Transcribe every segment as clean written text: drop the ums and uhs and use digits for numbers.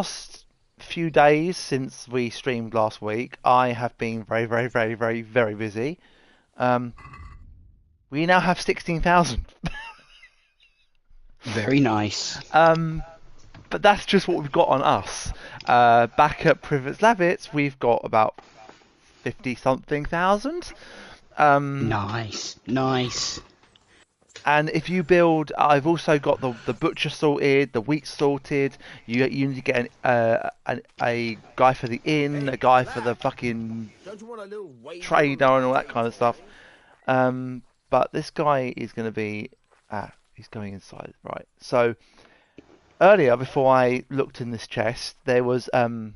Last few days since we streamed last week, I have been very, very, very, very, very busy. Um, we now have 16,000. Very nice. Um, but that's just what we've got on us. Back at Privet Lavitz, we've got about 50 something thousand. Um, Nice. Nice. and if you build, I've also got the butcher sorted, the wheat sorted. You need to get a guy for the inn, a guy for the fucking trader, and all that kind of stuff. But this guy is going to be, he's going inside, right? So earlier, before I looked in this chest, there was only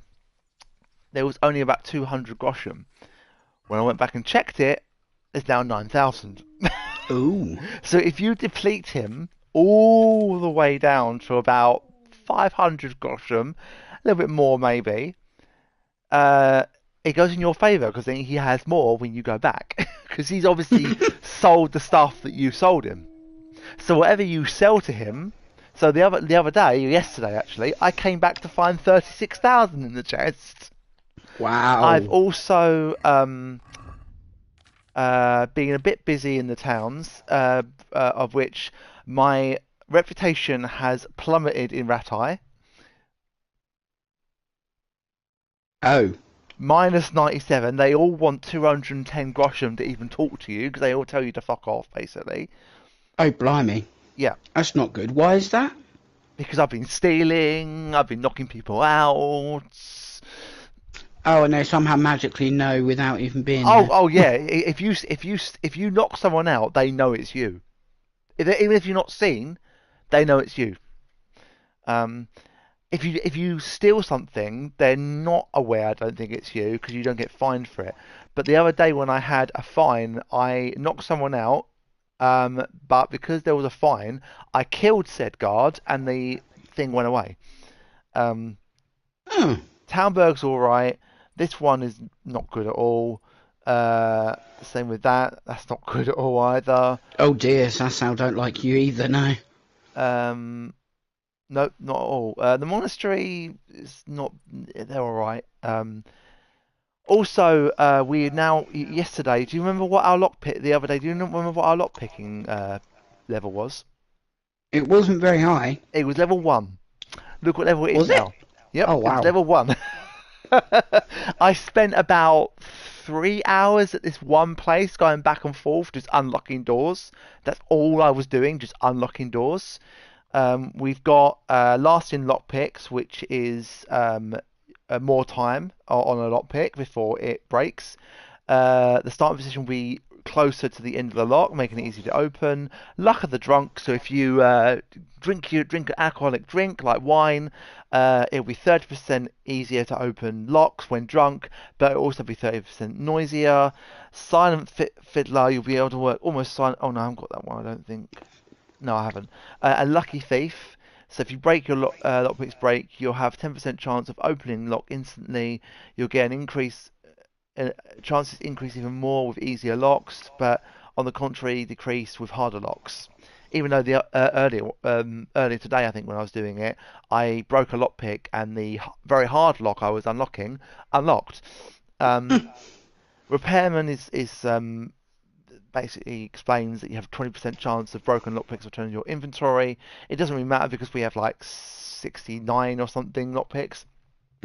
about 200 grosham. When I went back and checked it, there's now 9,000. Ooh. So if you deplete him all the way down to about 500 grosham, a little bit more maybe, uh, it goes in your favour because then he has more when you go back because he's obviously sold the stuff that you sold him. So whatever you sell to him. So the other day, yesterday actually, I came back to find 36,000 in the chest. I've Wow. also been a bit busy in the towns, of which my reputation has plummeted in Ratai. Oh. Minus 97. They all want 210 grosham to even talk to you because they all tell you to fuck off, basically. Oh, blimey. Yeah, That's not good. Why is that? because I've been stealing, I've been knocking people out. Oh, and they somehow magically know without even being Oh, there. oh yeah. If you knock someone out, they know it's you. Even if you're not seen, they know it's you. Um, if you steal something, they're not aware. I don't think it's you because you don't get fined for it. But the other day when I had a fine, I knocked someone out. But because there was a fine, I killed said guard, and the thing went away. Um, Oh. Townburg's all right. This one is not good at all. Same with that. That's not good at all either. Oh dear, Sasau don't like you either, no. Um, no, not at all. The monastery is not. They're all right. Also, we now yesterday. Do you remember what our lockpick the other day? Do you remember what our lockpicking level was? It wasn't very high, It was level one. Look what level it is was it? now. Yep, Oh it was wow. level one. I spent about 3 hours at this one place going back and forth, just unlocking doors. That's all I was doing, just unlocking doors. We've got last in lockpicks, which is more time on a lockpick before it breaks. The starting position will be closer to the end of the lock, making it easy to open. Luck of the drunk, so if you drink an alcoholic drink like wine, it'll be 30% easier to open locks when drunk, but it'll also be 30% noisier. Silent fiddler, you'll be able to work almost silent. Oh no, I haven't got that one. I don't think. No, I haven't. A lucky thief. So if you break your lockpicks break, you'll have 10% chance of opening lock instantly. You'll get an increase uh, chances increase even more with easier locks, but on the contrary, decrease with harder locks. Even though the earlier today, I think when I was doing it, I broke a lockpick and the very hard lock I was unlocking unlocked. Um, Repairman is basically explains that you have a 20% chance of broken lockpicks returning to your inventory. It doesn't really matter because we have like 69 or something lockpicks.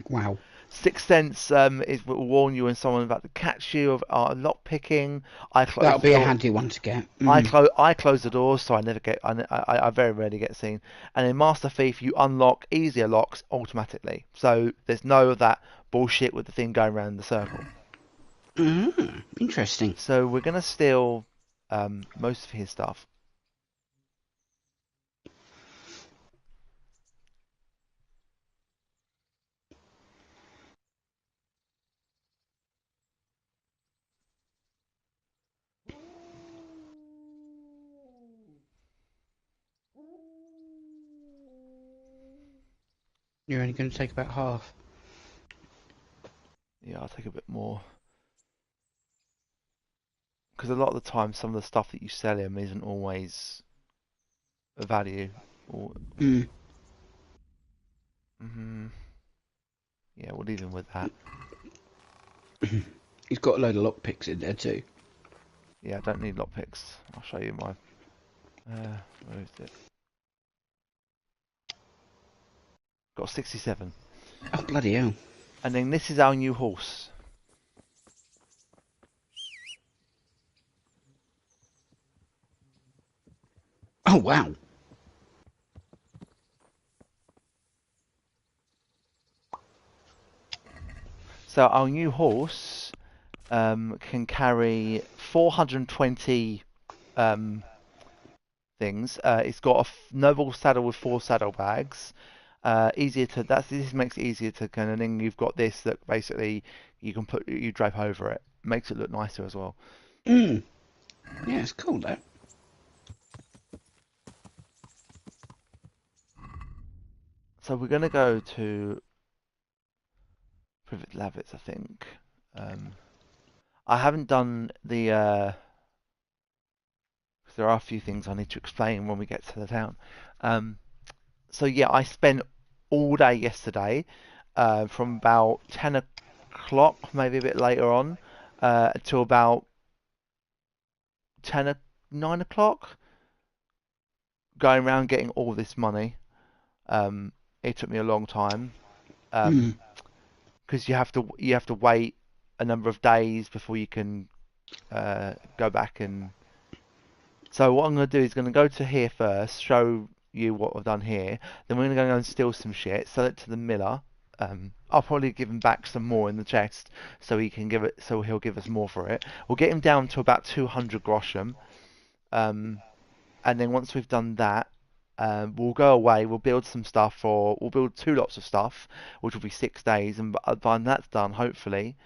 Wow. Sixth Sense will warn you when someone's about to catch you of lock picking. I close That'll the be a door. handy one to get. I close the doors, so I never get. I very rarely get seen. And in Master Thief, you unlock easier locks automatically, so there's no of that bullshit with the thing going around in the circle. Interesting. So we're gonna steal most of his stuff. You're only going to take about half. Yeah, I'll take a bit more because a lot of the time, some of the stuff that you sell him isn't always a value. Or Mm. mm, we'll leave him with that. He's got a load of lockpicks in there too. Yeah, I don't need lockpicks. I'll show you my... where is it? Got 67. Oh, bloody hell. And then this is our new horse. Oh, wow. So our new horse can carry 420 things. It's got a noble saddle with 4 saddlebags. This makes it easier to kind of. Then you've got this that basically you drape over it. Makes it look nicer as well. Yeah, it's cool that. So we're gonna go to Privet Lavitz, I think. I haven't done the. 'Cause there are a few things I need to explain when we get to the town. So yeah, I spent all day yesterday, from about 10 o'clock, maybe a bit later on, until about 9 o'clock, going around getting all this money. It took me a long time, because you have to wait a number of days before you can go back and. So what I'm going to do is going to go to here first, show you what I've done here. Then we're going to go and steal some shit, sell it to the miller. I'll probably give him back some more in the chest, so he'll give us more for it. We'll get him down to about 200 grosham, and then once we've done that, we'll go away. We'll build some stuff, we'll build 2 lots of stuff, which will be 6 days. And by that's done, hopefully,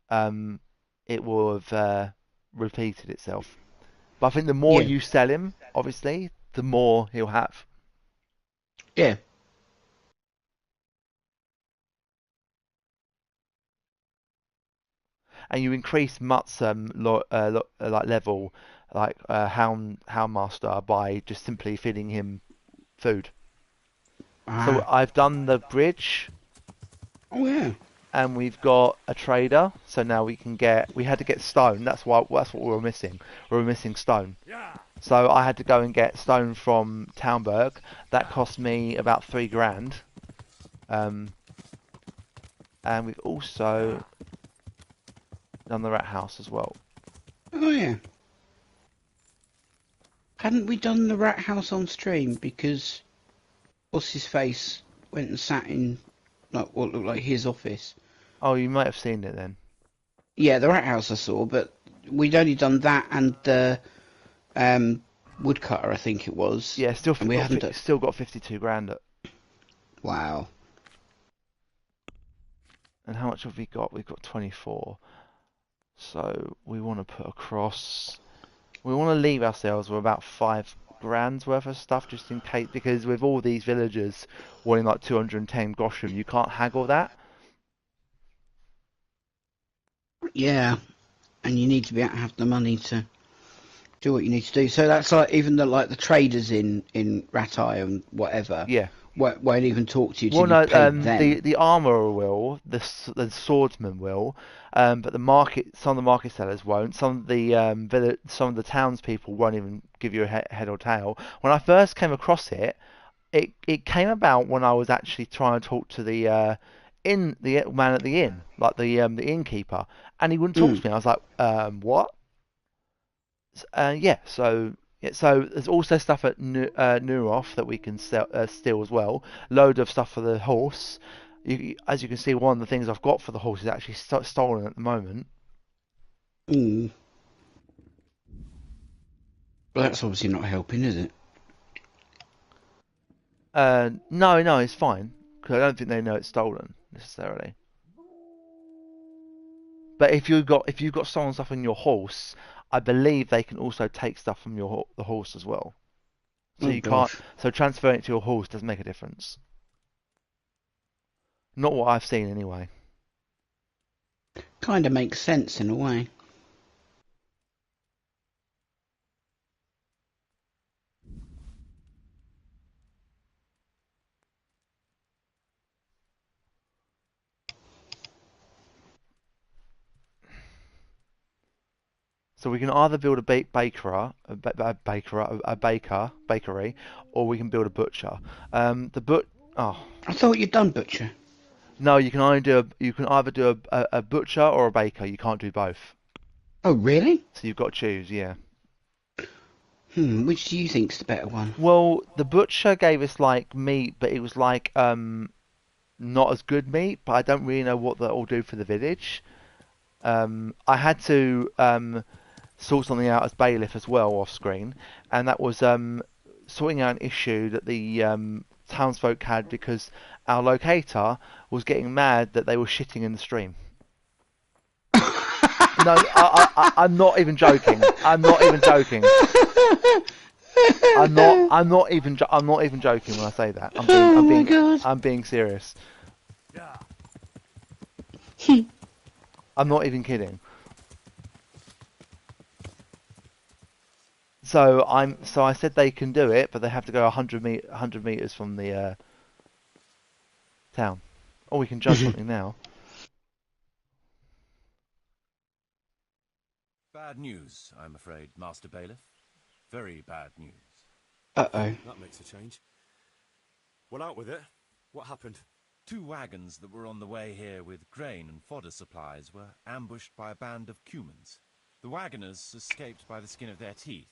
it will have repeated itself. But I think the more Yeah. you sell him, obviously, the more he'll have. Yeah. And you increase Mutt's like level, like Houndmaster, by just simply feeding him food. So Ah. I've done the bridge, Oh, yeah. and we've got a trader. So now we had to get stone. That's what we were missing. We were missing stone. So I had to go and get stone from Townburg. That cost me about 3 grand. And we've also done the rat house as well. Oh, yeah. Hadn't we done the rat house on stream because what's his face went and sat in like what looked like his office? Oh, you might have seen it then. Yeah, the rat house I saw, but we'd only done that and the woodcutter, I think it was. Yeah, And we hadn't done... still got 52 grand. Wow. And how much have we got? We've got 24. So we want to put across. We want to leave ourselves with about 5 grand's worth of stuff, just in case, because with all these villagers wanting like 210 grosham, you can't haggle that. Yeah, and you need to be able to have the money to do what you need to do. So that's like even the traders in Ratai and whatever Yeah. won't even talk to you Well, till you no, pay them. the armorer will, the swordsman will, but some of the market sellers won't. Some of the townspeople won't even give you a head or tail. When I first came across it, it came about when I was actually trying to talk to the man at the inn, like the innkeeper, and he wouldn't talk Mm. to me. I was like, what? So there's also stuff at Nuroff that we can steal as well. Load of stuff for the horse. As you can see, one of the things I've got for the horse is actually stolen at the moment. Mm. Well, that's obviously not helping, is it? No, it's fine, because I don't think they know it's stolen necessarily. But if you've got stolen stuff on your horse, I believe they can also take stuff from the horse as well. So Oh you can't. gosh. So transferring it to your horse doesn't make a difference. Not what I've seen anyway. Kind of makes sense in a way. So we can either build a bakery, or we can build a butcher. The but oh I thought you'd done butcher. no, you can either do a butcher or a baker. You can't do both. Oh, really? So you've got to choose. Yeah. Which do you think's the better one? Well, the butcher gave us like meat, but it was like not as good meat. But I don't really know what that will do for the village. I had to sort something out as bailiff as well off screen, and that was sorting out an issue that the townsfolk had because our locator was getting mad that they were shitting in the stream. No, I'm not even joking. I'm not even joking. I'm not even joking when I say that. I'm being serious. I'm not even kidding. So I said they can do it, but they have to go 100 meters from the town. Or we can judge something now. Bad news, I'm afraid, Master Bailiff. Very bad news. Uh-oh. That makes a change. Well, out with it. What happened? 2 wagons that were on the way here with grain and fodder supplies were ambushed by a band of Cumans. The wagoners escaped by the skin of their teeth,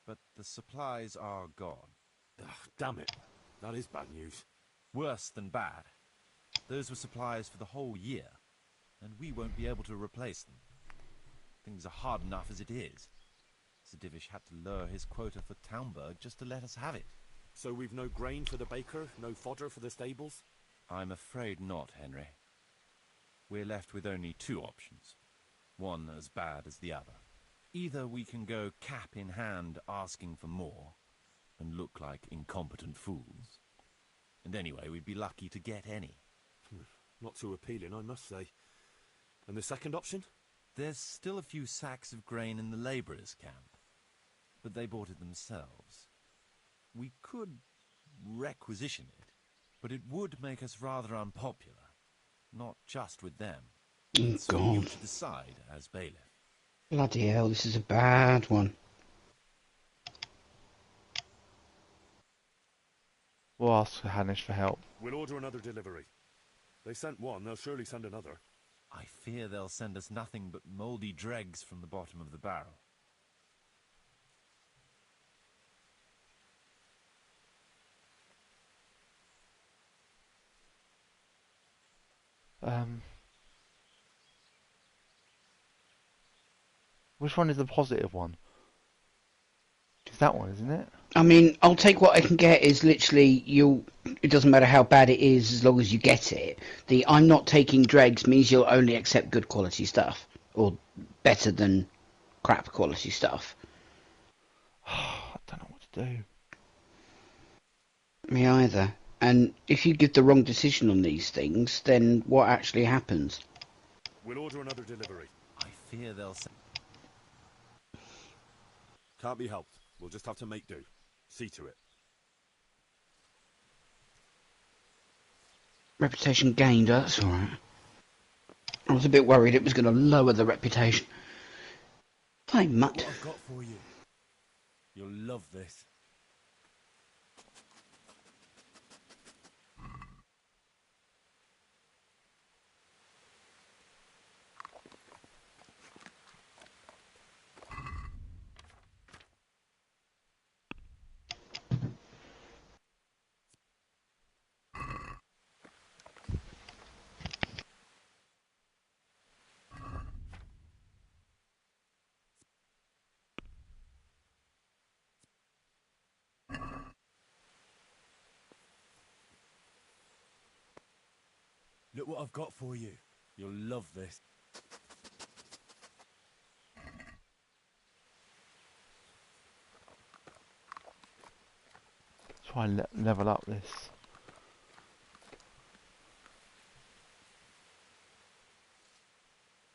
but the supplies are gone. Ugh, damn it. That is bad news. Worse than bad. Those were supplies for the whole year, and we won't be able to replace them. Things are hard enough as it is. Sir Divish had to lower his quota for Townburg just to let us have it. So we've no grain for the baker, no fodder for the stables? I'm afraid not, Henry. We're left with only 2 options, one as bad as the other. Either we can go cap in hand asking for more, and look like incompetent fools. And anyway, we'd be lucky to get any. Not too appealing, I must say. And the second option? There's still a few sacks of grain in the labourers' camp, but they bought it themselves. We could requisition it, but it would make us rather unpopular, not just with them. Oh, So you God. to decide as bailiff. Bloody hell, this is a bad one. We'll ask Hanish for help. We'll order another delivery. They sent one, they'll surely send another. I fear they'll send us nothing but mouldy dregs from the bottom of the barrel. Which one is the positive one? It's that one, isn't it? I mean, I'll take what I can get. Is literally it doesn't matter how bad it is as long as you get it. The I'm not taking dregs means you'll only accept good quality stuff, or better than crap quality stuff. I don't know what to do. Me either. And if you give the wrong decision on these things, then what actually happens? We'll order another delivery. I fear they'll send... Can't be helped. We'll just have to make do. See to it. Reputation gained, that's alright. I was a bit worried it was going to lower the reputation. Hi, mutt. What I've got for you. You'll love this. Look what I've got for you. You'll love this. Try and level up this.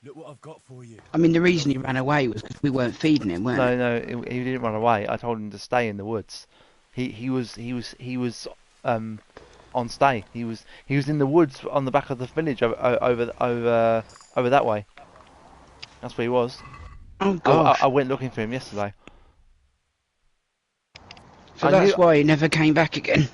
Look what I've got for you. I mean, the reason he ran away was because we weren't feeding him, weren't we? No, he didn't run away. I told him to stay in the woods. He was on stay. He was in the woods on the back of the village over that way. That's where he was. Oh I gosh. went looking for him yesterday. So I knew. that's why he never came back again.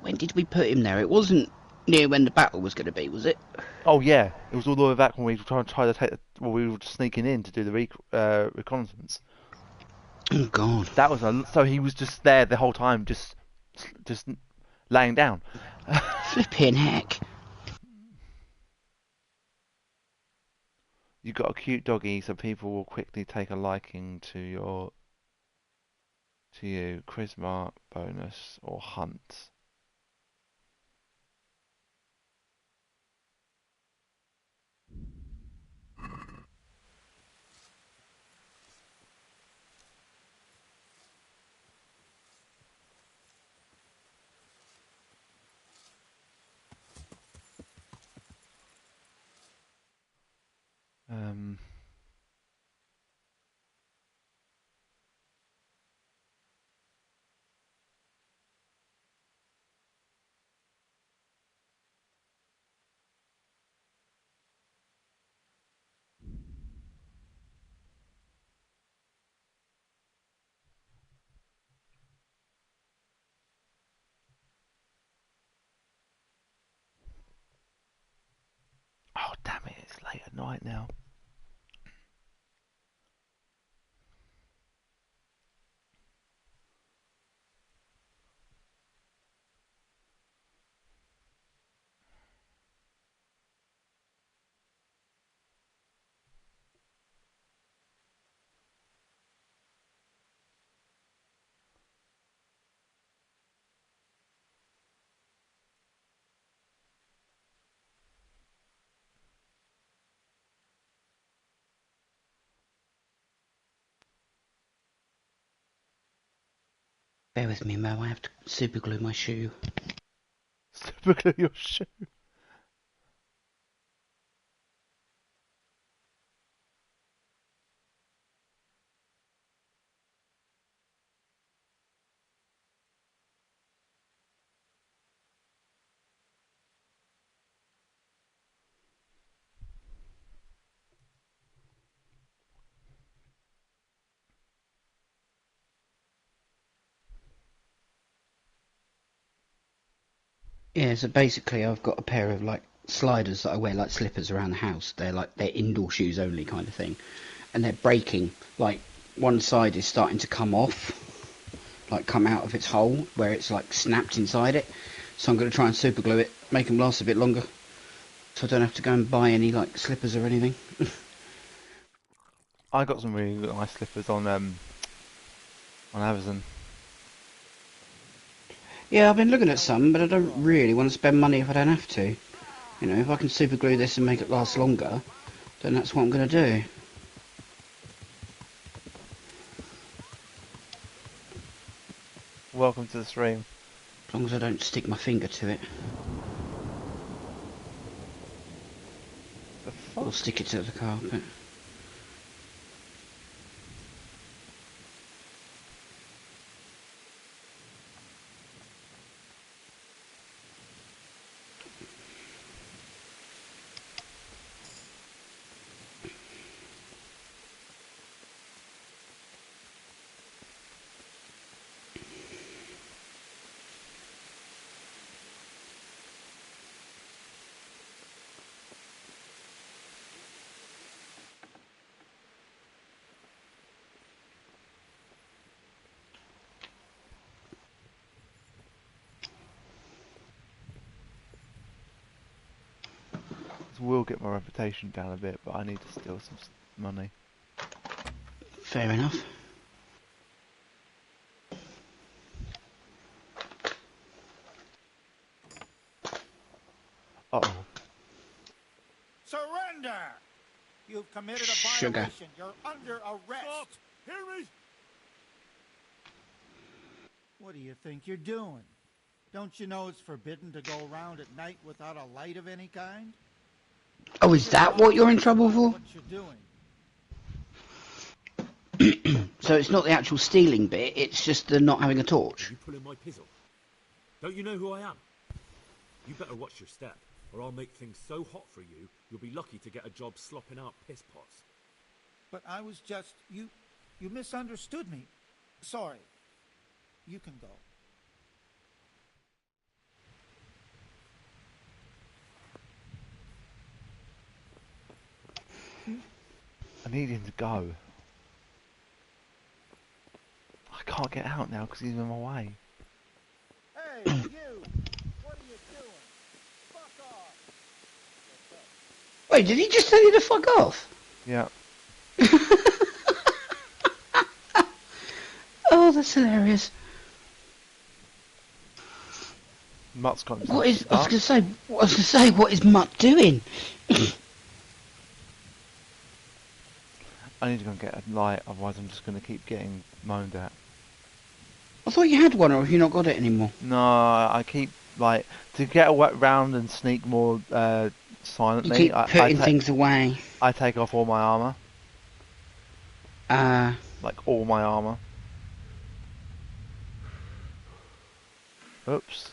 When did we put him there? It wasn't near when the battle was going to be, was it? Oh yeah, it was all the way back when we were trying to take. Well, we were just sneaking in to do the reconnaissance. Oh god. That was so he was just there the whole time, just laying down. Flipping heck. You got a cute doggy, so people will quickly take a liking to you. Charisma bonus or hunt. Um. Oh damn it! It's late at night now. Bear with me, Mo. I have to super glue my shoe. Super glue your shoe. Yeah, so basically I've got a pair of like sliders that I wear like slippers around the house. They're indoor shoes only kind of thing. And they're breaking. Like one side is starting to come off, like come out of its hole where it's like snapped inside it. So I'm going to try and super glue it, make them last a bit longer, so I don't have to go and buy any like slippers or anything. I got some really nice slippers on Amazon. Yeah, I've been looking at some, but I don't really want to spend money if I don't have to. You know, if I can super glue this and make it last longer, then that's what I'm going to do. Welcome to the stream. As long as I don't stick my finger to it. The Or fuck? stick it to the carpet. This will get my reputation down a bit, but I need to steal some money. Fair enough. Uh-oh. Surrender! You've committed a Sugar. violation. You're under arrest. Stop! Hear me? What do you think you're doing? Don't you know it's forbidden to go around at night without a light of any kind? Oh, is that what you're in trouble for? What you're doing? So it's not the actual stealing bit, it's just the not having a torch. You pulling my pizzle? Don't you know who I am? You better watch your step. or I'll make things so hot for you, you'll be lucky to get a job slopping out piss pots. But I was just... You misunderstood me. Sorry. You can go. I need him to go. I can't get out now because he's in my way. Hey, you! What are you doing? Fuck off! Wait, did he just tell you to fuck off? Yeah. Oh, that's hilarious. Mutt's got himself What is? I was stuck. gonna say, what is Mutt doing? I need to go and get a light, otherwise I'm just going to keep getting moaned at. I thought you had one, or have you not got it anymore? No, I keep, like, to get around and sneak more You silently, keep putting things away. I take off all my armour. Uh, Like, all my armour. Oops.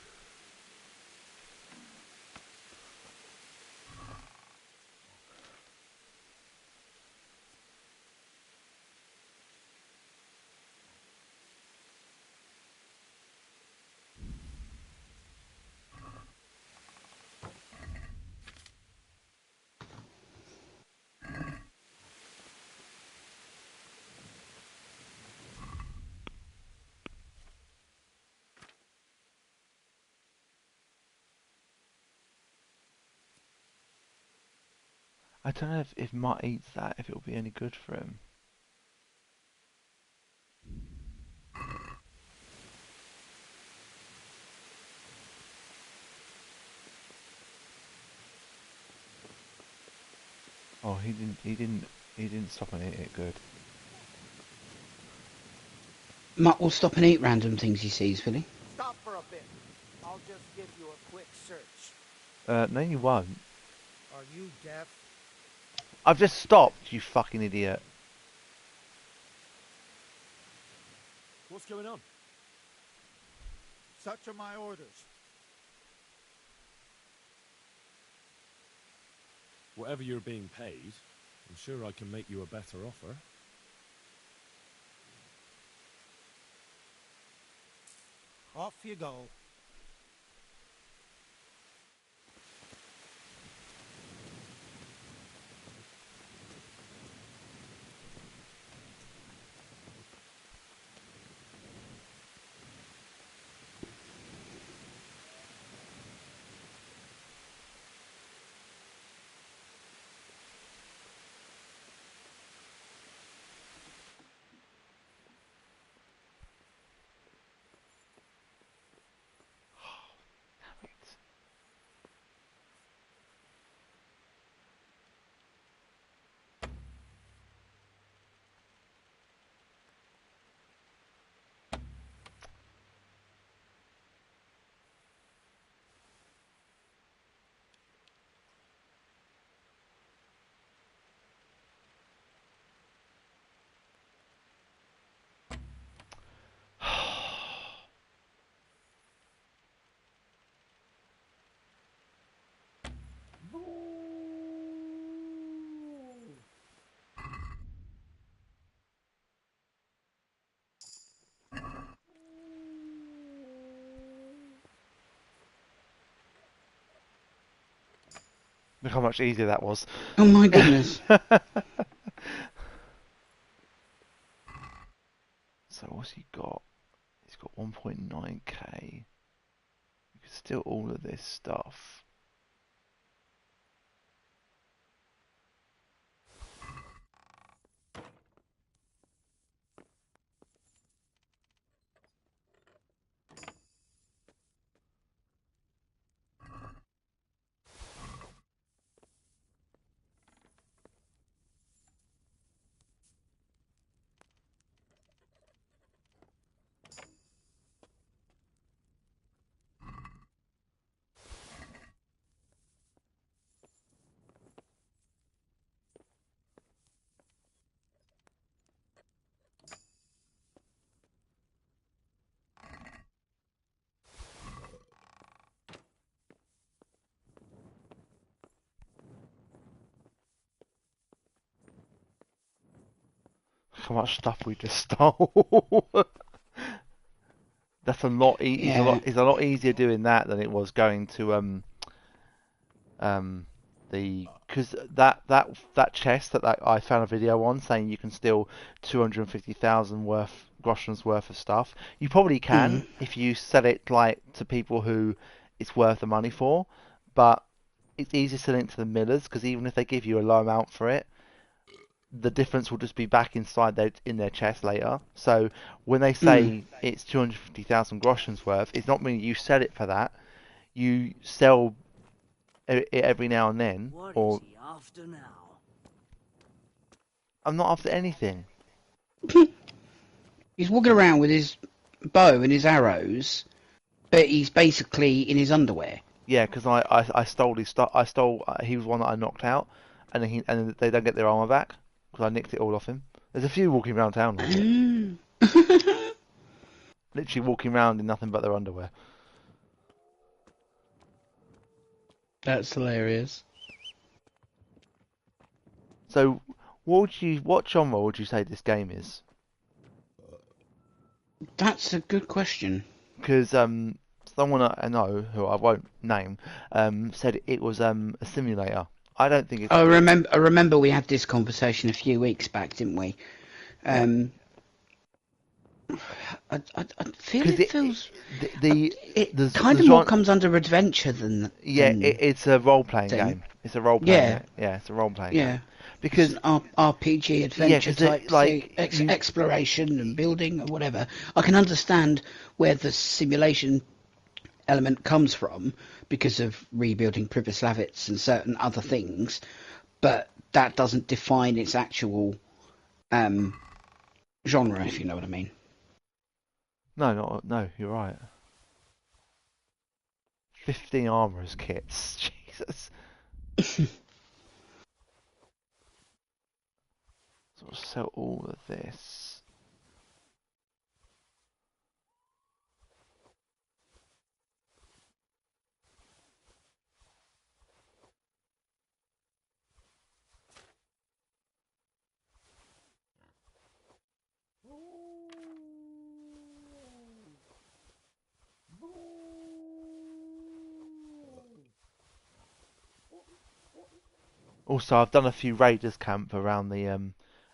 I don't know if Mutt eats that, if it'll be any good for him. Oh, he didn't stop and eat it good. Mutt will stop and eat random things he sees, will he? Stop for a bit. I'll just give you a quick search. No you won't. Are you deaf? I've just stopped, you fucking idiot. What's going on? Such are my orders. Whatever you're being paid, I'm sure I can make you a better offer. Off you go. Damn it. Look how much easier that was. Oh my goodness. So what's he got? He's got 1.9k. You can steal all of this stuff. how much stuff we just stole. That's a lot. Yeah. It's a lot easier doing that than it was going to because that chest that I found a video on saying you can steal 250,000 groschens worth of stuff. You probably can Mm. if you sell it like to people who it's worth the money for, but it's easier selling it to the millers because even if they give you a low amount for it, the difference will just be back in their chest later. So when they Mm. say it's 250,000 groschens worth, it's not meaning you sell it for that. You sell it every now and then, What is or he after now? I'm not after anything. He's walking around with his bow and his arrows, but he's basically in his underwear. Yeah, because I stole his stuff. I stole. He was one that I knocked out, and then they don't get their armor back because I nicked it all off him. There's a few walking around town like it, Mm. literally walking around in nothing but their underwear. That's hilarious. So, what genre would you say this game is? That's a good question. Because someone I know who I won't name said it was a simulator. I don't think it's. I remember we had this conversation a few weeks back, didn't we? Yeah. I feel Because it feels it the kind the of more genre. comes under adventure than Yeah, it's a role-playing thing. game. It's a role-playing Yeah, game. Yeah, it's a role-playing yeah. game. It's Because an RPG yeah, adventure because type thing, like you exploration and building and whatever. I can understand where the simulation element comes from because of rebuilding Pripyat and certain other things, but that doesn't define its actual genre, if you know what I mean. no, you're right. 15 armorers kits. Jesus. So I'll sell all of this. Also, I've done a few raiders camp around the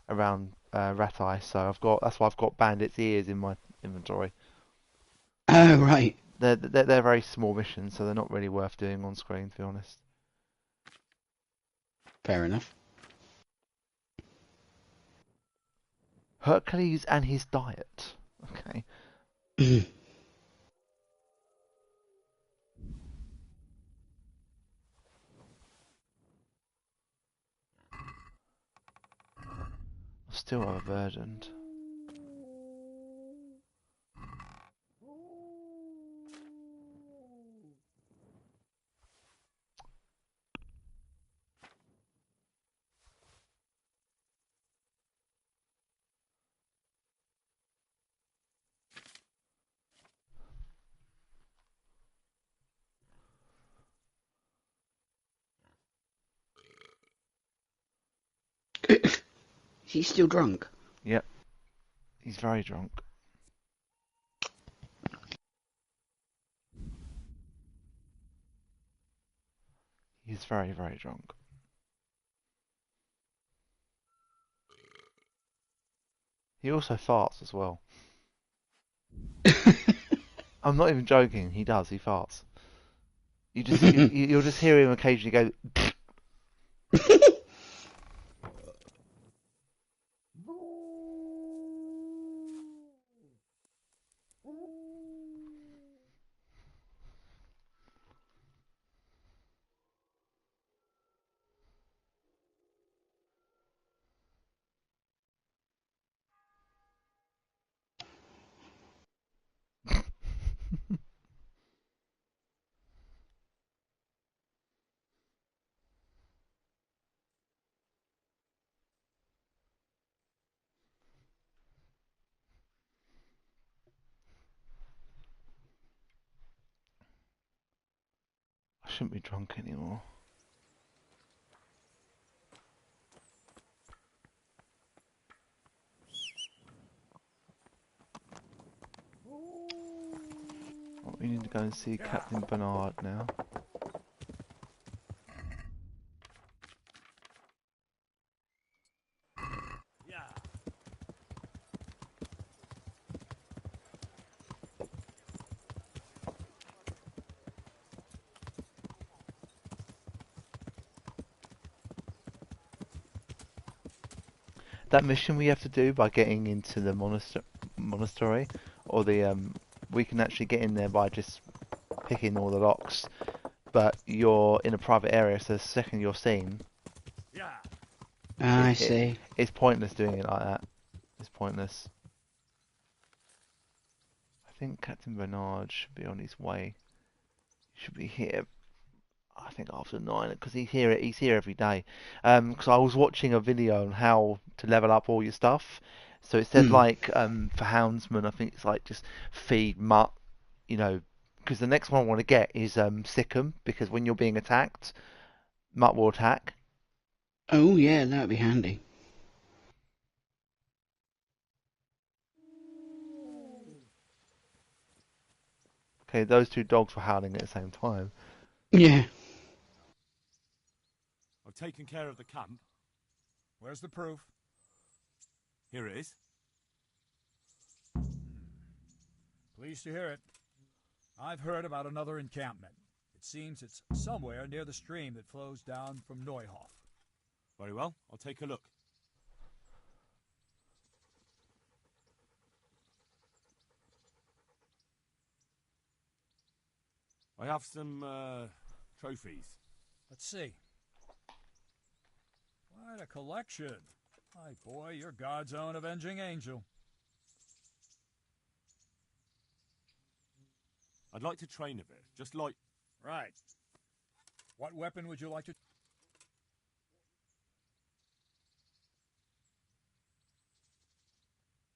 around Ratai, so that's why I've got bandits' ears in my inventory. Oh, right. They're very small missions, so they're not really worth doing on screen, to be honest. Fair enough. Hercules and his diet. Okay. Still overburdened. He's still drunk. Yep, he's very drunk. He's very, very drunk. He also farts as well. I'm not even joking. He does. He farts. You'll just hear him occasionally go. I shouldn't be drunk anymore. We need to go and see Captain Bernard now. That mission we have to do by getting into the monastery, or the we can actually get in there by just picking all the locks. But you're in a private area, so the second you're seen, I see. It's pointless doing it like that. It's pointless. I think Captain Bernard should be on his way. He should be here. I think after 9, because he's here. He's here every day. Because I was watching a video on how to level up all your stuff. So it said like for houndsman, I think it's like just feed mutt. You know, because the next one I want to get is Sikkim, because when you're being attacked, mutt will attack. Oh yeah, that'd be handy. Okay, those two dogs were howling at the same time. Yeah. I've taken care of the camp. Where's the proof? Here it is. Pleased to hear it. I've heard about another encampment. It seems it's somewhere near the stream that flows down from Neuhof. Very well, I'll take a look. I have some trophies. Let's see. Quite a collection. My boy, you're God's own avenging angel. I'd like to train a bit, just like... Right. What weapon would you like to...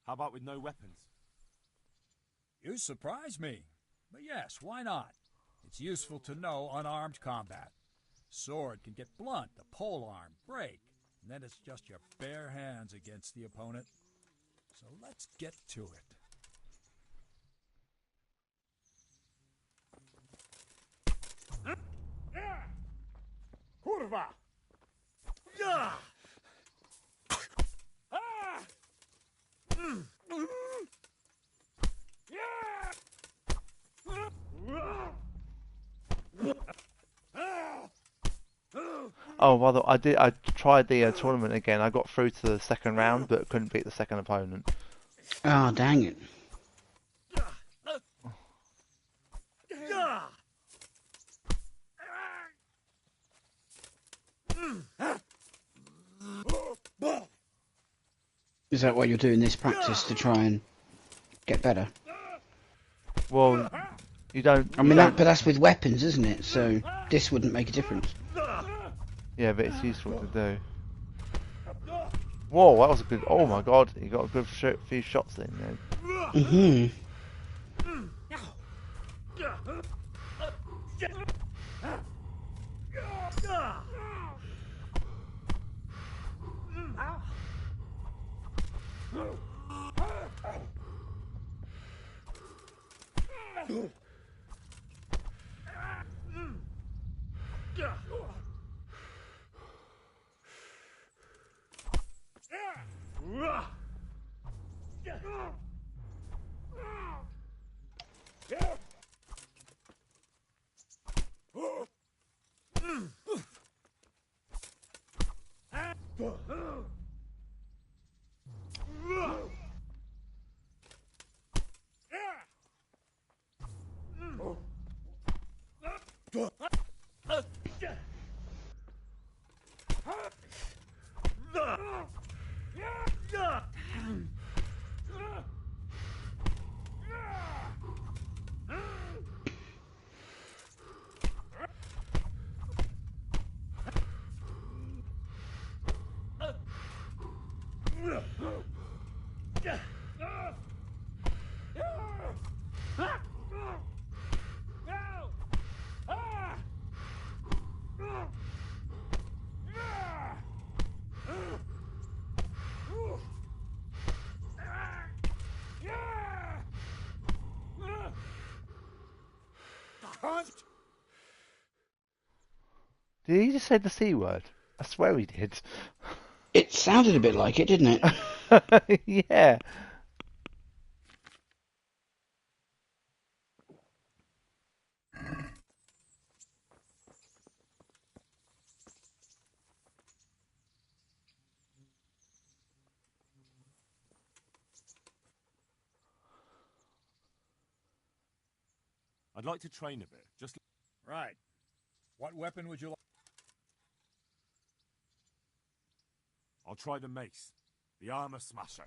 How about with no weapons? You surprise me. But yes, why not? It's useful to know unarmed combat. Sword can get blunt, the polearm break, and then it's just your bare hands against the opponent. So let's get to it. Kurva! Yeah! Ah! Oh, well, I tried the tournament again. I got through to the second round, but couldn't beat the second opponent. Oh, dang it. Is that why you're doing this practice, to try and get better? Well, you don't... I mean, but that's with weapons, isn't it? So this wouldn't make a difference. Yeah, but it's useful to do. Whoa, that was a good... Oh my god, you got a good few shots in there. Mm-hmm. cunt! Did he just say the C word? I swear he did. It sounded a bit like it, didn't it? Yeah. I'd like to train a bit. Just Right. What weapon would you like? I'll try the mace, the armor smasher.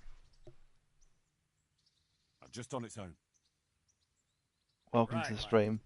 Just on its own. Welcome Right, to the Mike. stream.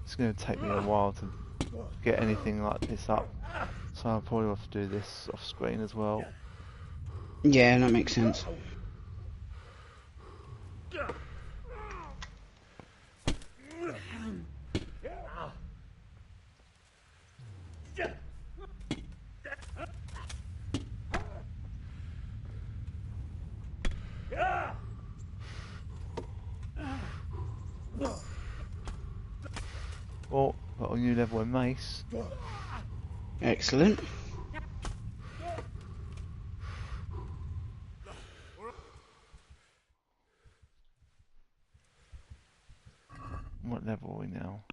It's going to take me a while to get anything like this up, so I'll probably have to do this off screen as well. Yeah, that makes sense. Oh, got a new level in mace. Excellent. What level are we now?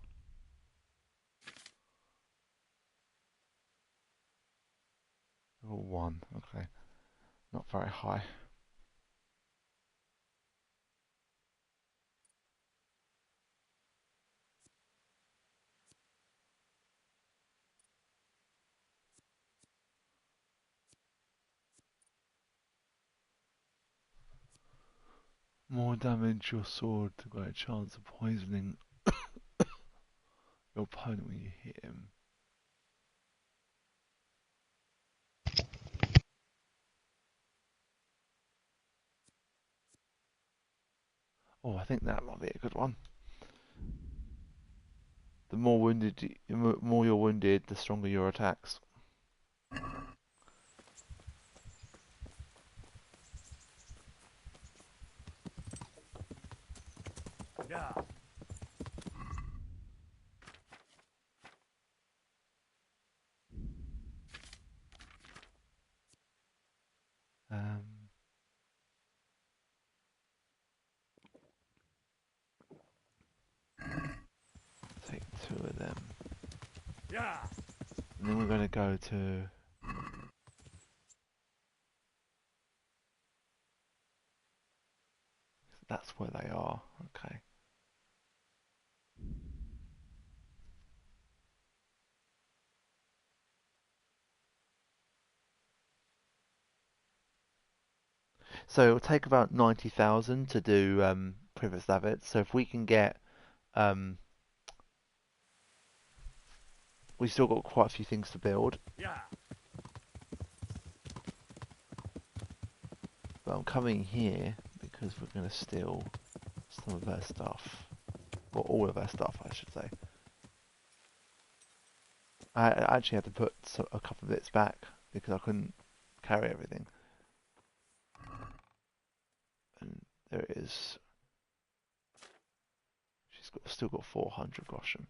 Level 1, okay. Not very high. More damage your sword to greater chance of poisoning your opponent when you hit him. Oh, I think that might be a good one. The more wounded, more you're wounded, the stronger your attacks. Yeah. Um, take 2 of them. Yeah. And then we're going to go to... That's where they are, okay. So it'll take about 90,000 to do Privet Savage. So if we can get... we've still got quite a few things to build. Yeah. But I'm coming here because we're going to steal some of her stuff. Or all of her stuff, I should say. I actually had to put a couple of bits back because I couldn't carry everything. And there it is. She's still got 400 groschen.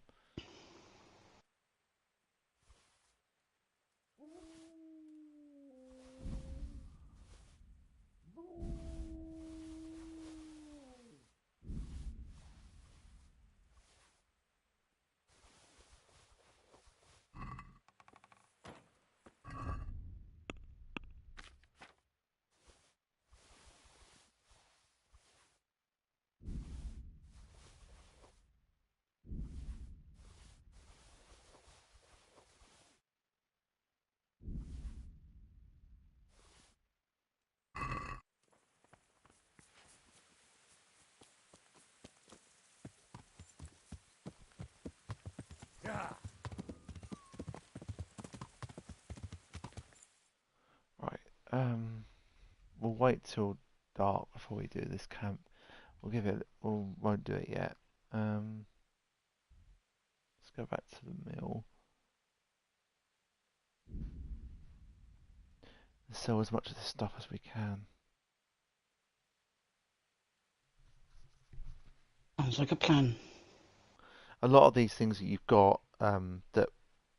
we'll wait till dark before we do this camp. We'll give it. We won't do it yet. Let's go back to the mill. Sell as much of this stuff as we can. Sounds like a plan. A lot of these things that you've got that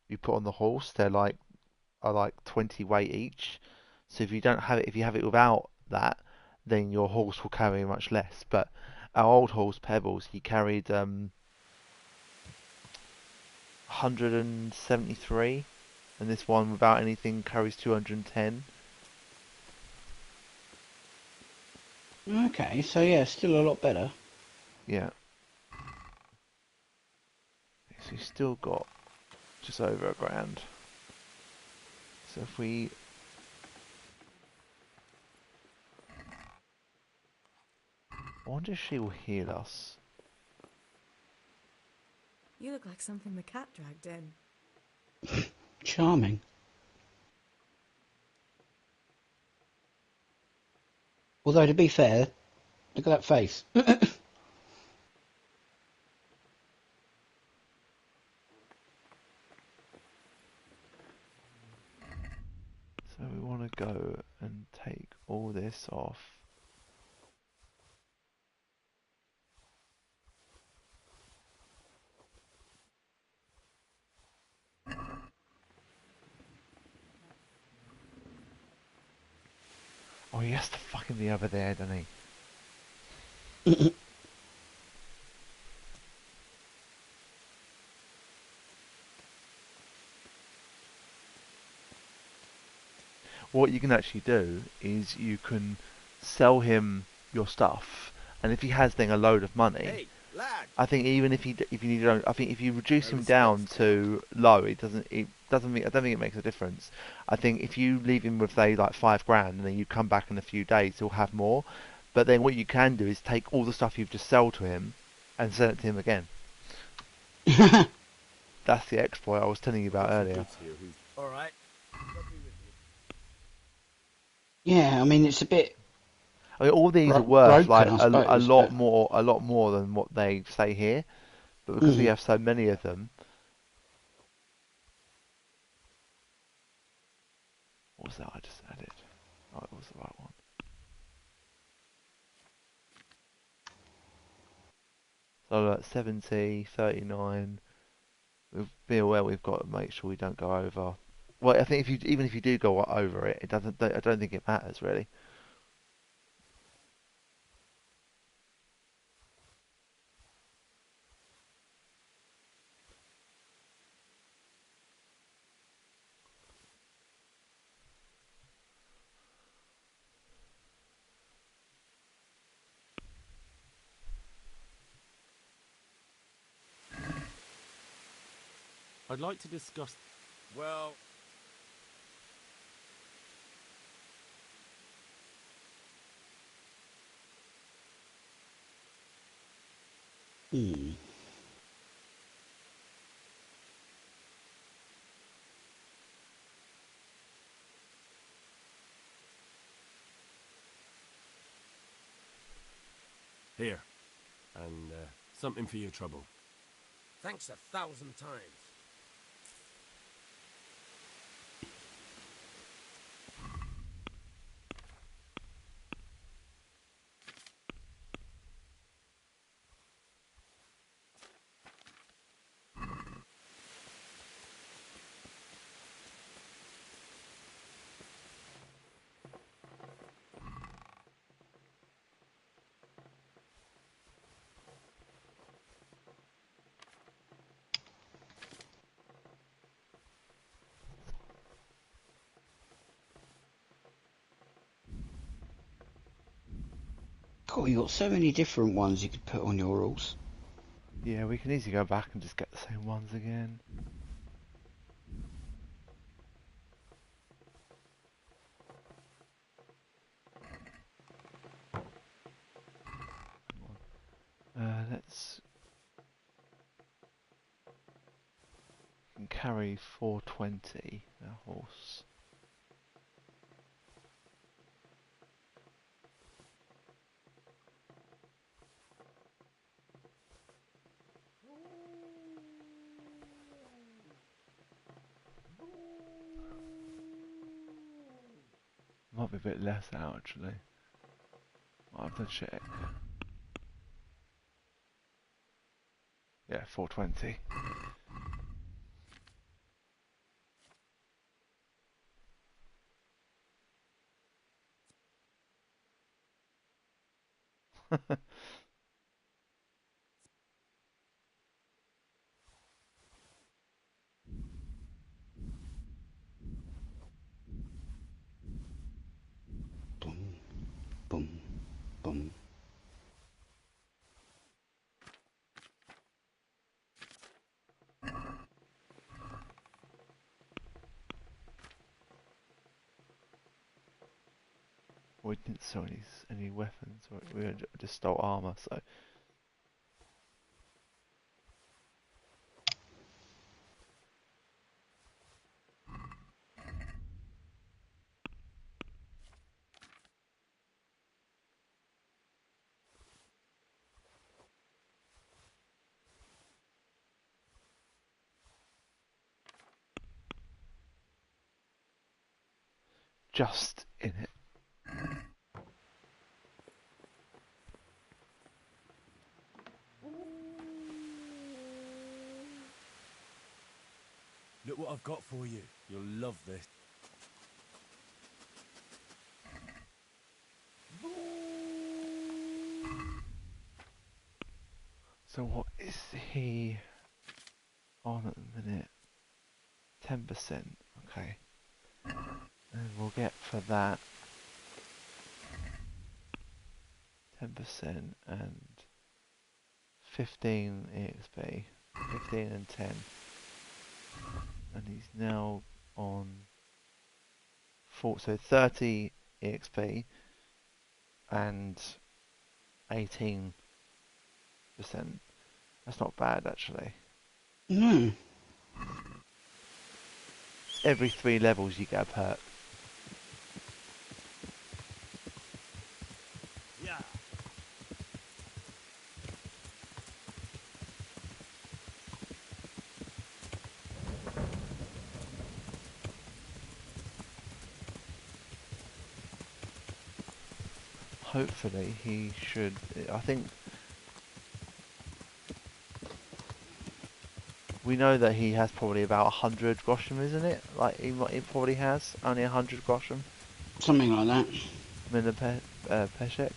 you put on the horse, are like 20 weight each. So if you don't have it, if you have it without that, then your horse will carry much less. But our old horse Pebbles, he carried 173, and this one without anything carries 210. Okay, so yeah, still a lot better. Yeah. So you've still got just over £1,000. So if we... I wonder if she will heal us. You look like something the cat dragged in. Charming. Although, to be fair, look at that face. So we want to go and take all this off. Oh, he has to fucking be over there, doesn't he? What you can actually do is you can sell him your stuff, and if he has then a load of money, Hey, lad! I think even if you need, I think if you reduce him down to low, I don't think it makes a difference. I think if you leave him with say like £5,000, and then you come back in a few days, he'll have more. But then what you can do is take all the stuff you've just sold to him, and sell it to him again. That's the exploit I was telling you about earlier. All right. Yeah, I mean, it's a bit... I mean, all these are worth like broken, I a suppose, lot but... more than what they say here. But because we have so many of them, what was that I just added? Oh, it was the right one. So like 70, 39. Be aware we've got to make sure we don't go over. Well, I think even if you do go over it, I don't think it matters really. I'd like to discuss... Well... Here. And something for your trouble. Thanks 1,000 times. God, you got so many different ones you could put on your rules. Yeah, we can easily go back and just get the same ones again. Let's can carry 420 our horse. Might be a bit less now, actually. I'll have to check. Yeah, 420. Boom, boom, boom. We didn't sell any weapons, we just stole armor, so. Just in it. Look what I've got for you. You'll love this. So what is he on at the minute? 10%. Okay. And we'll get for that 10% and 15 EXP. 15 and 10. And he's now on 4, so 30 EXP and 18%. That's not bad, actually. No. Every 3 levels you get a perk. Yeah. Hopefully he should, I think we know that he has probably about 100 groschen, isn't it? Like he probably has only 100 groschen. Something like that. Peshek.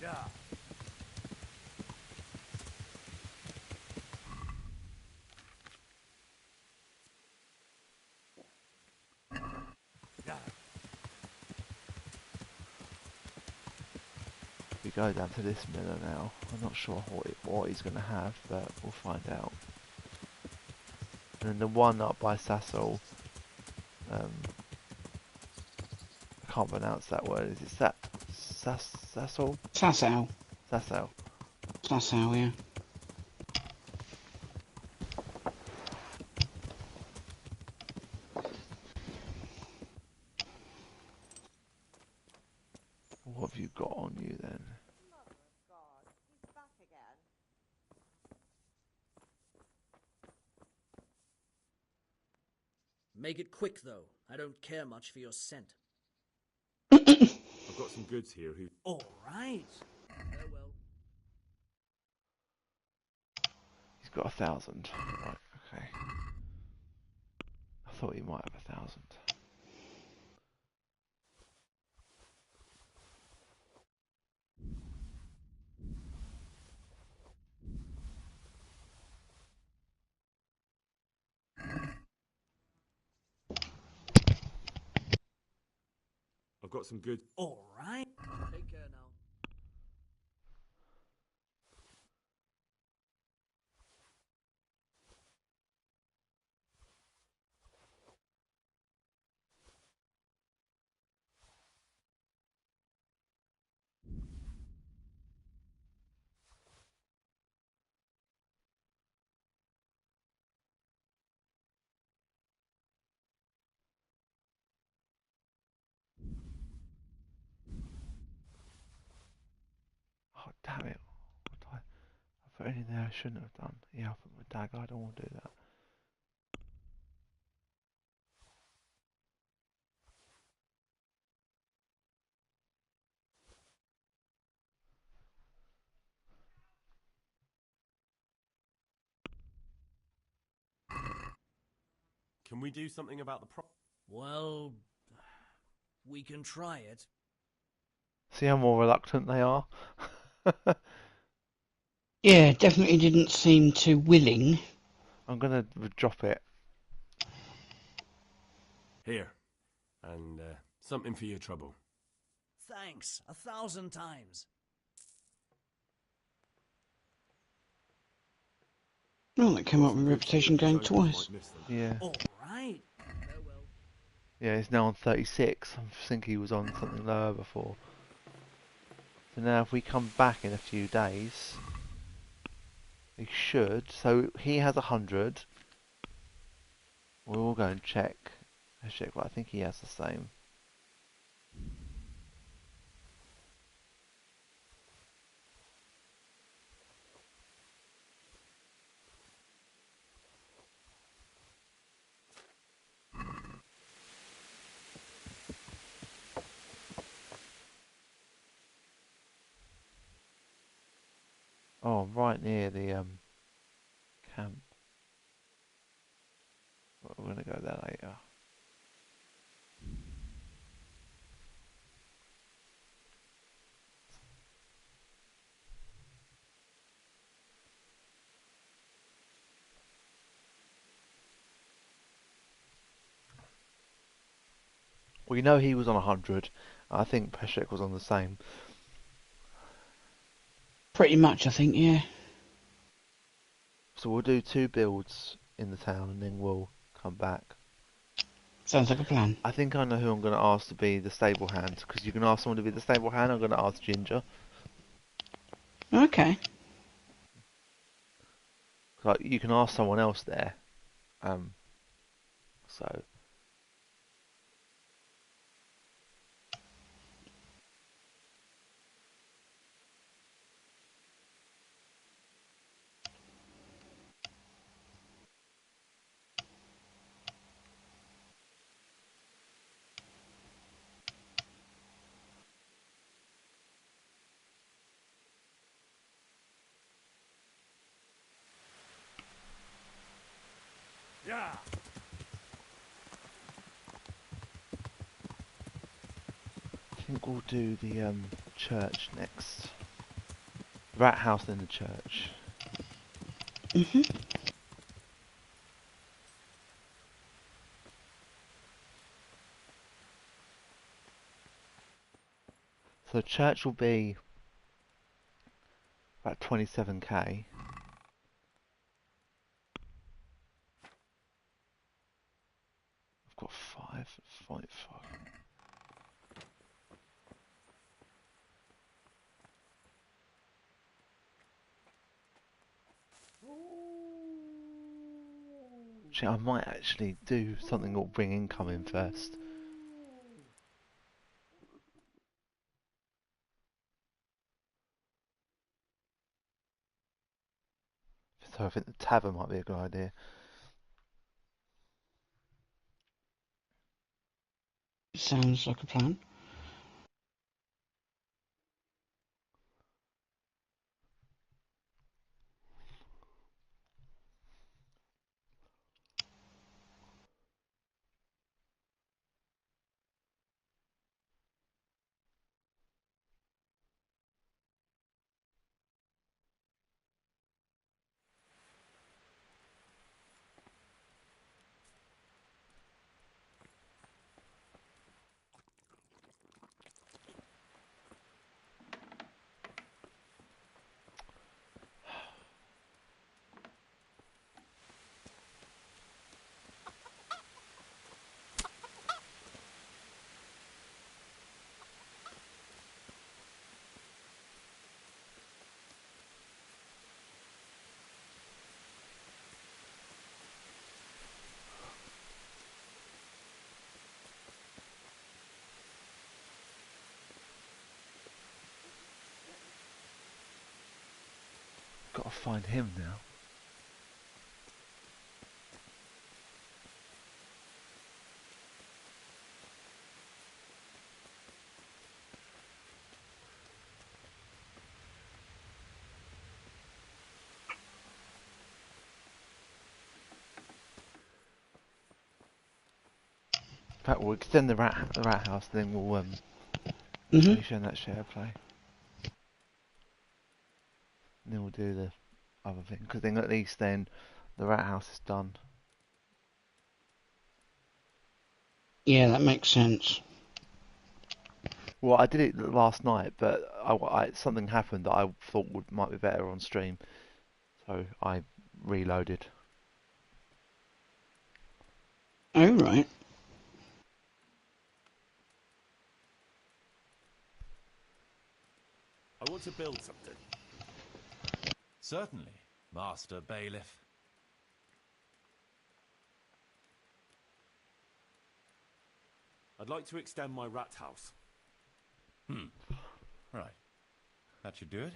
Yeah. Yeah. We go down to this miller now. I'm not sure what he's going to have, but we'll find out. And then the one up by Sassel, I can't pronounce that word. Is it Sassel? Sassow. Sassel. Sassow, yeah. What have you got on you then? Mother of God, he's back again. Make it quick, though. I don't care much for your scent. I've got some goods here who... All right. Farewell. He's got 1,000. Right, okay. I thought he might have 1,000. I've got some good... All right. Take care now. Oh, damn it. What did I put anything there I shouldn't have done. Yeah, I put my dagger. I don't want to do that. Can we do something about the problem? Well, we can try it. See how more reluctant they are? Yeah, definitely didn't seem too willing. I'm gonna drop it. Here. And something for your trouble. Thanks, 1,000 times. Well, that came up with reputation going twice. Yeah. All right. Farewell. Yeah, he's now on 36. I think he was on something lower before. So now if we come back in a few days, he should. So he has 100. We'll go and check. But I think he has the same. Oh, right near the camp. We're gonna go there later. We know he was on 100. I think Peshek was on the same. Pretty much, I think, yeah. So we'll do 2 builds in the town and then we'll come back. Sounds like a plan. I think I know who I'm going to ask to be the stable hand, because you can ask someone to be the stable hand. I'm going to ask Ginger. Okay. Like, you can ask someone else there. So Yeah. I think we'll do the church next. Rat house in the church. Mhm. So church will be about 27k. I've got 5.5. Actually, I might actually do something that will bring income in first. So I think the tavern might be a good idea. Sounds like a plan. Got to find him now. In fact, we'll extend the rat house, then we'll Mhm. finish on that share play. And then we'll do the other thing, because then at least then the rat house is done. Yeah, that makes sense. Well, I did it last night, but something happened that I thought might be better on stream, so I reloaded. Oh, right. I want to build something. Certainly, Master Bailiff. I'd like to extend my rat house. Right. That should do it.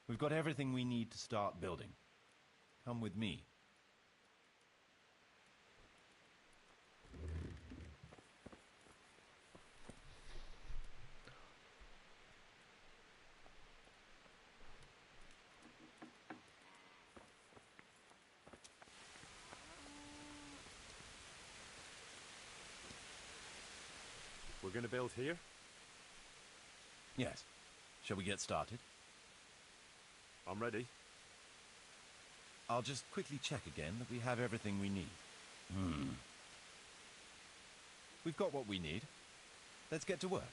We've got everything we need to start building. Come with me. We're going to build here? Yes. Shall we get started? I'm ready. I'll just quickly check again that we have everything we need. We've got what we need. Let's get to work.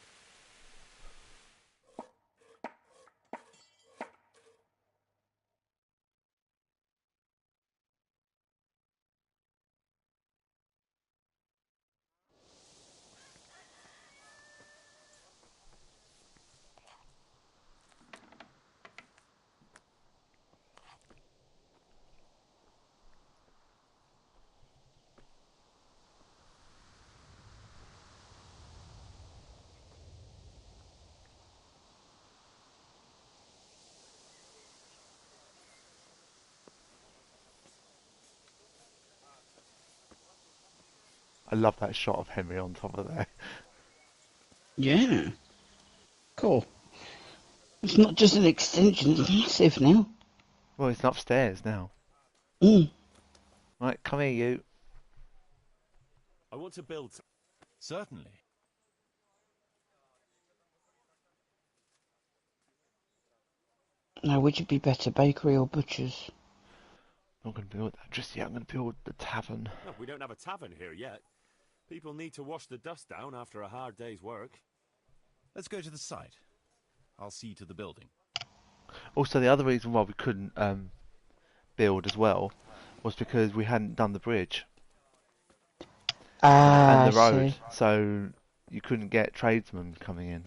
I love that shot of Henry on top of there. Yeah. Cool. It's not just an extension, it's massive now. Well, it's upstairs now. Mm. Right, come here, you. I want to build... Certainly. Now, which would be better, bakery or butcher's? I'm not going to build that just yet. I'm going to build the tavern. No, we don't have a tavern here yet. People need to wash the dust down after a hard day's work. Let's go to the site. I'll see to the building. Also, the other reason why we couldn't build as well was because we hadn't done the bridge and Ah, I the road, see. so you couldn't get tradesmen coming in.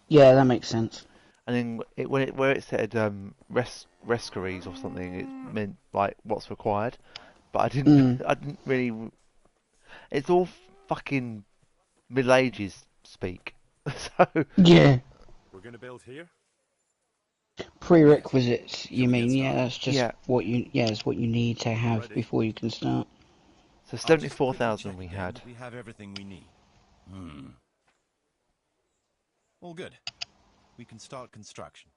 Yeah, that makes sense. And then where it said rescueries or something, it meant like what's required. But I didn't I didn't really. It's all fucking Middle Ages speak. So Yeah. We're going to build here? Prerequisites, you Shall we get mean? Yeah, started? that's just yeah. it's what you need to have ready. before you can start. So I'll just quickly 74,000 check we again had. that we have everything we need. All good. We can start construction.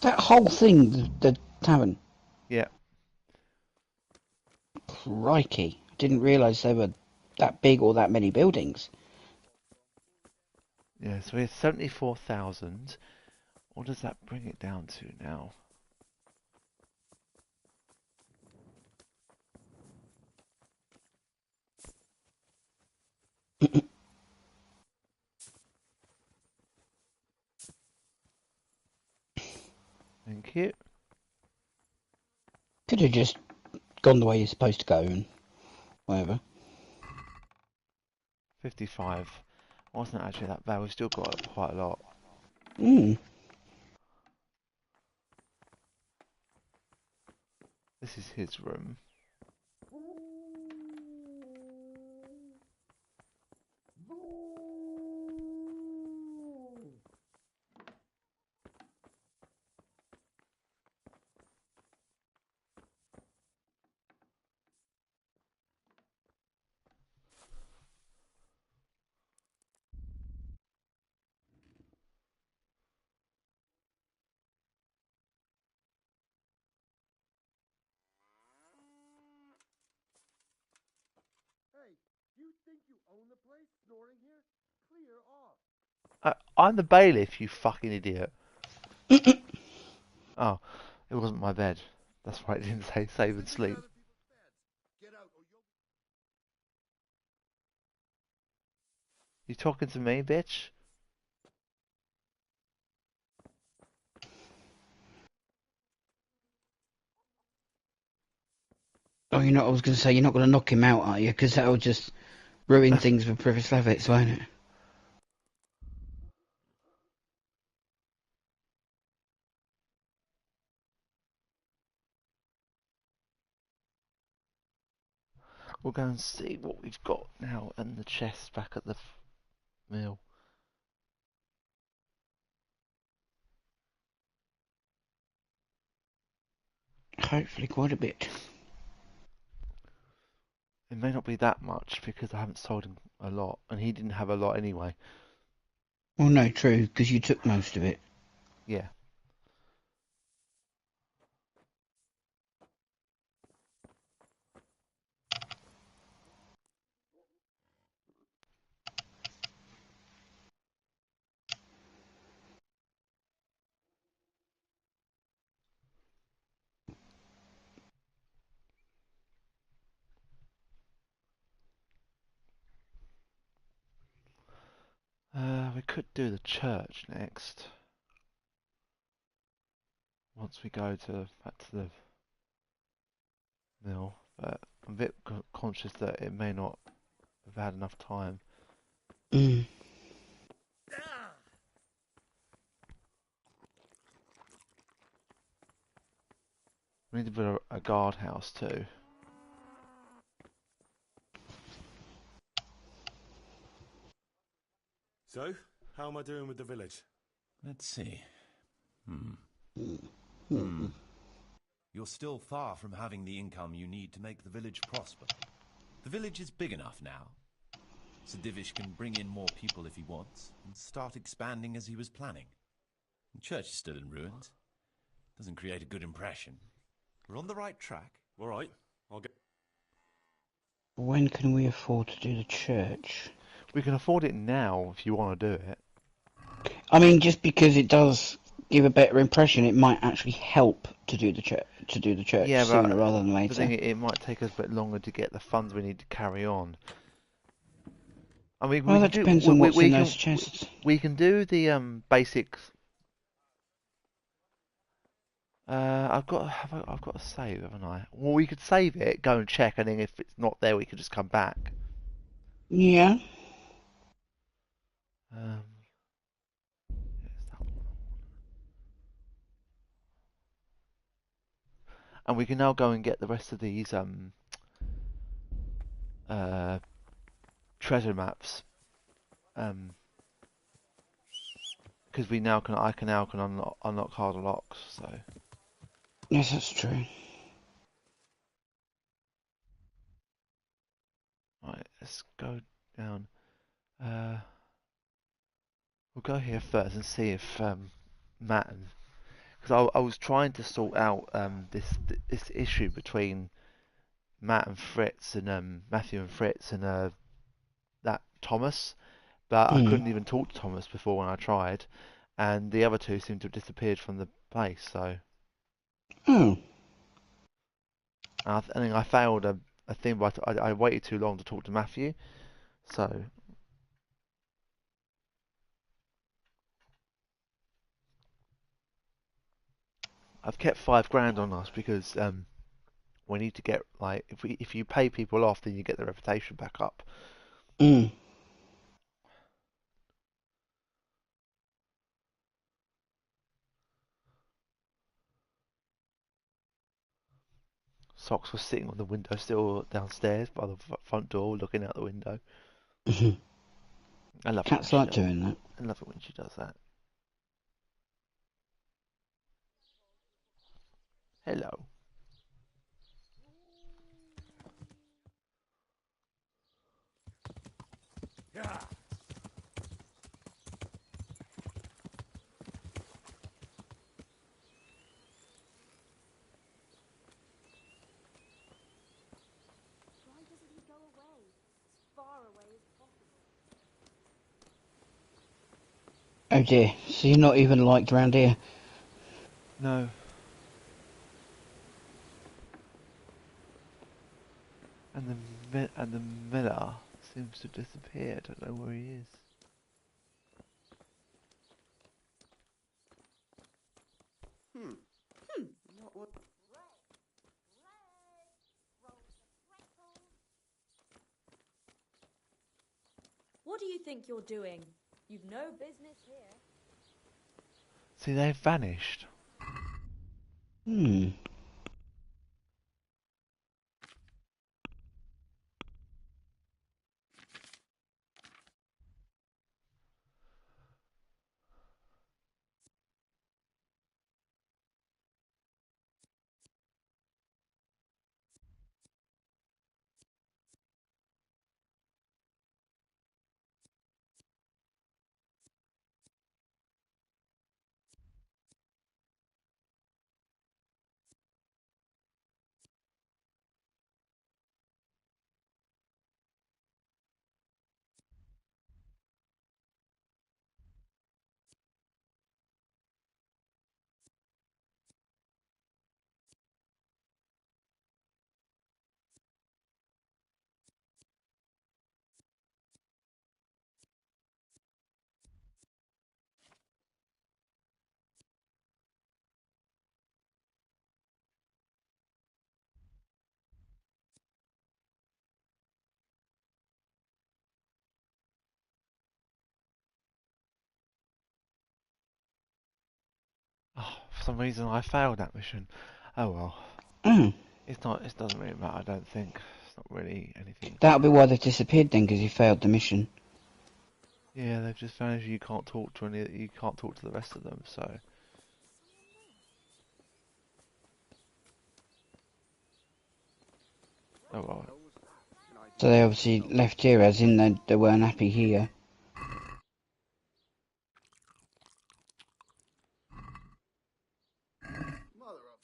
That whole thing, the tavern. Yeah. Crikey. I didn't realise they were that big or that many buildings. Yeah, so we have 74,000. What does that bring it down to now? Thank you. Could have just gone the way you're supposed to go and whatever. 55. Wasn't actually that bad. We've still got quite a lot. This is his room. think you own the place, snoring here? Clear off. I'm the bailiff, you fucking idiot. Oh, it wasn't my bed. That's why it didn't say save and sleep. You talking to me, bitch? Oh, you know, I was going to say, you're not going to knock him out, are you? Because that'll just ruin things for Privislavitz, won't it? We'll go and see what we've got now and the chest back at the mill. Hopefully quite a bit. It may not be that much because I haven't sold him a lot, and he didn't have a lot anyway. Well, no, true, because you took most of it. Yeah. We could do the church next. Once we go back to the mill, but I'm a bit conscious that it may not have had enough time. Mm. We need to build a guardhouse too. So, how am I doing with the village? Let's see. You're still far from having the income you need to make the village prosper. The village is big enough now. Sir Divish can bring in more people if he wants, and start expanding as he was planning. The church is still in ruins. Doesn't create a good impression. We're on the right track. All right, I'll get... When can we afford to do the church? We can afford it now if you want to do it. I mean, just because it does give a better impression, it might actually help to do the church Yeah, sooner but rather than the later. thing, it might take us a bit longer to get the funds we need to carry on. I mean, Well, that depends on what's in those chests. We can do the basics. I've got to save, haven't I? Well, we could save it, go and check, and then if it's not there, we could just come back. Yeah. Yes, that one. And we can now go and get the rest of these treasure maps. Because I can now unlock harder locks. So. Yes, that's true. Right, let's go down. We'll go here first and see if Matt, because I was trying to sort out this issue between Matt and Fritz and Matthew and Fritz and that Thomas, but I couldn't even talk to Thomas before when I tried, and the other two seemed to have disappeared from the place. So. Oh. I think I failed a thing, but I waited too long to talk to Matthew, so. I've kept $5,000 on us because we need to get, like, if you pay people off, then you get their reputation back up. Socks was sitting on the windowsill downstairs by the front door, looking out the window. I love Cats like doing that. I love it when she does that. Hello. Yeah. Why doesn't he go away? As far away Oh dear, so you're not even liked around here? No. And the miller seems to have disappeared. I don't know where he is. What would... What do you think you're doing? You've no business here. See, they've vanished. Hmm. Oh, for some reason I failed that mission. Oh well. Mm. It doesn't really matter, I don't think. It's not really anything. That'll be why they've disappeared then, because you failed the mission. Yeah, they've just vanished. You can't talk to you can't talk to the rest of them, so. Oh well. So they obviously left here, as in they weren't happy here. Mother of...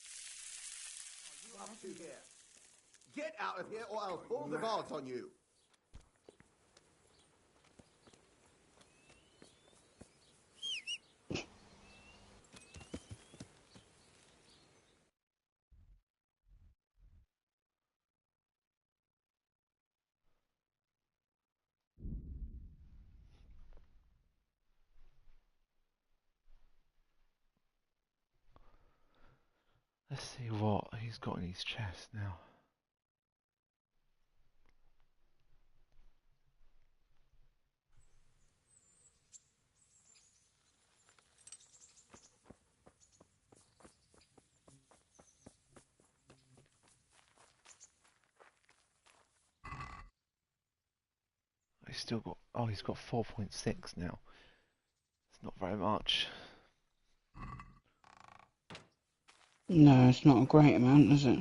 You up to here? Get out of here or I'll pull the guards on you. Let's see what he's got in his chest now. He's still got. Oh, he's got 4.6 now. It's not very much. No, it's not a great amount, is it?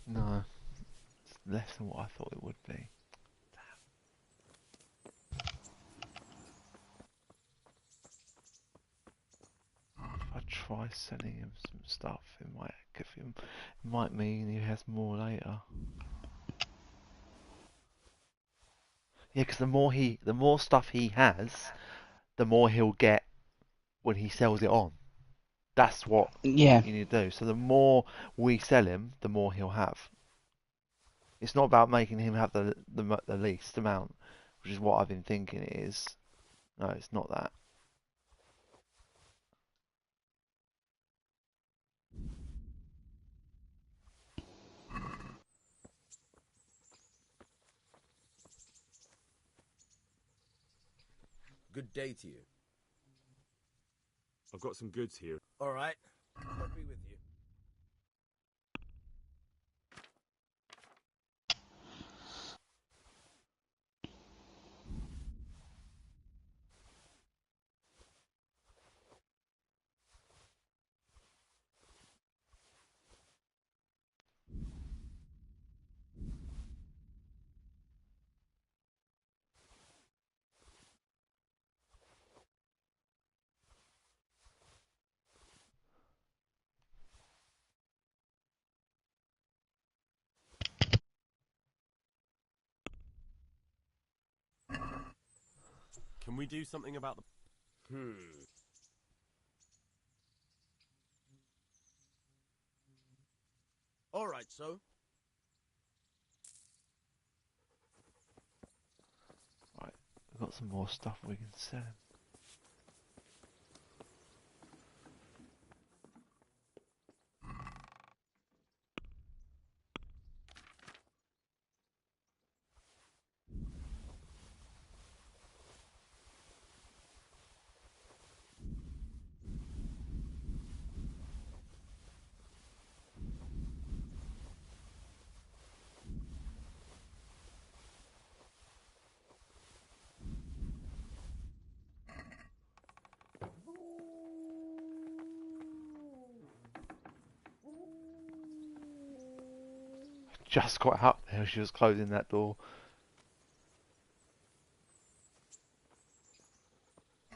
No, it's less than what I thought it would be. If I try selling him some stuff, it might give him. It might mean he has more later. Yeah, because the more stuff he has, the more he'll get when he sells it on. That's what Yeah. you need to do. So the more we sell him, the more he'll have. It's not about making him have the least amount, which is what I've been thinking it is. No, it's not that. Good day to you. I've got some goods here. All right. I'll be with you. Can we do something about the... All right, so. Right, we've got some more stuff we can sell. Just got out there, she was closing that door.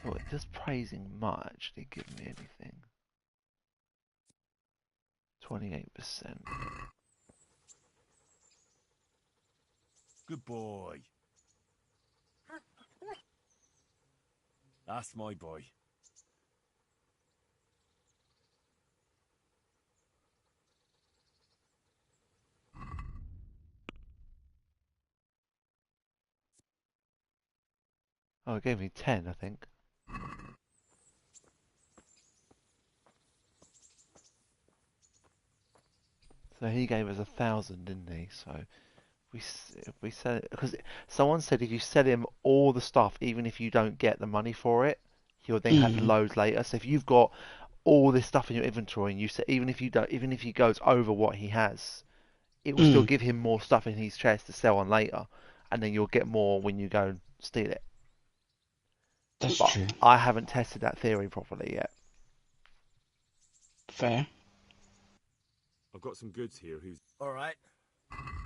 Well, does praising might actually give me anything. 28%. Good boy. That's my boy. Oh, it gave me 10, I think. So he gave us 1,000, didn't he? So if we sell it, because someone said if you sell him all the stuff, even if you don't get the money for it, he'll then have loads later. So if you've got all this stuff in your inventory, and you say even if you don't, even if he goes over what he has, it will still give him more stuff in his chest to sell on later, and then you'll get more when you go and steal it. That's But true. I haven't tested that theory properly yet. Fair. I've got some goods here who's... All right.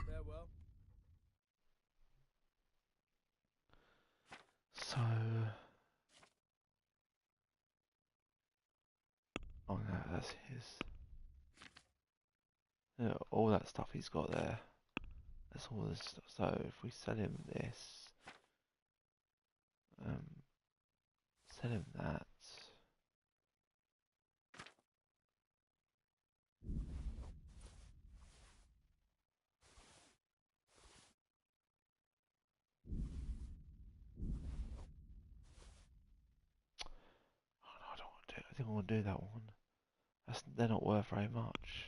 Farewell. So, oh no, that's his. Yeah, all that stuff he's got there. That's all this stuff. So if we sell him this, sell him that. Oh no, I don't want to do it. I think I want to do that one. They're not worth very much.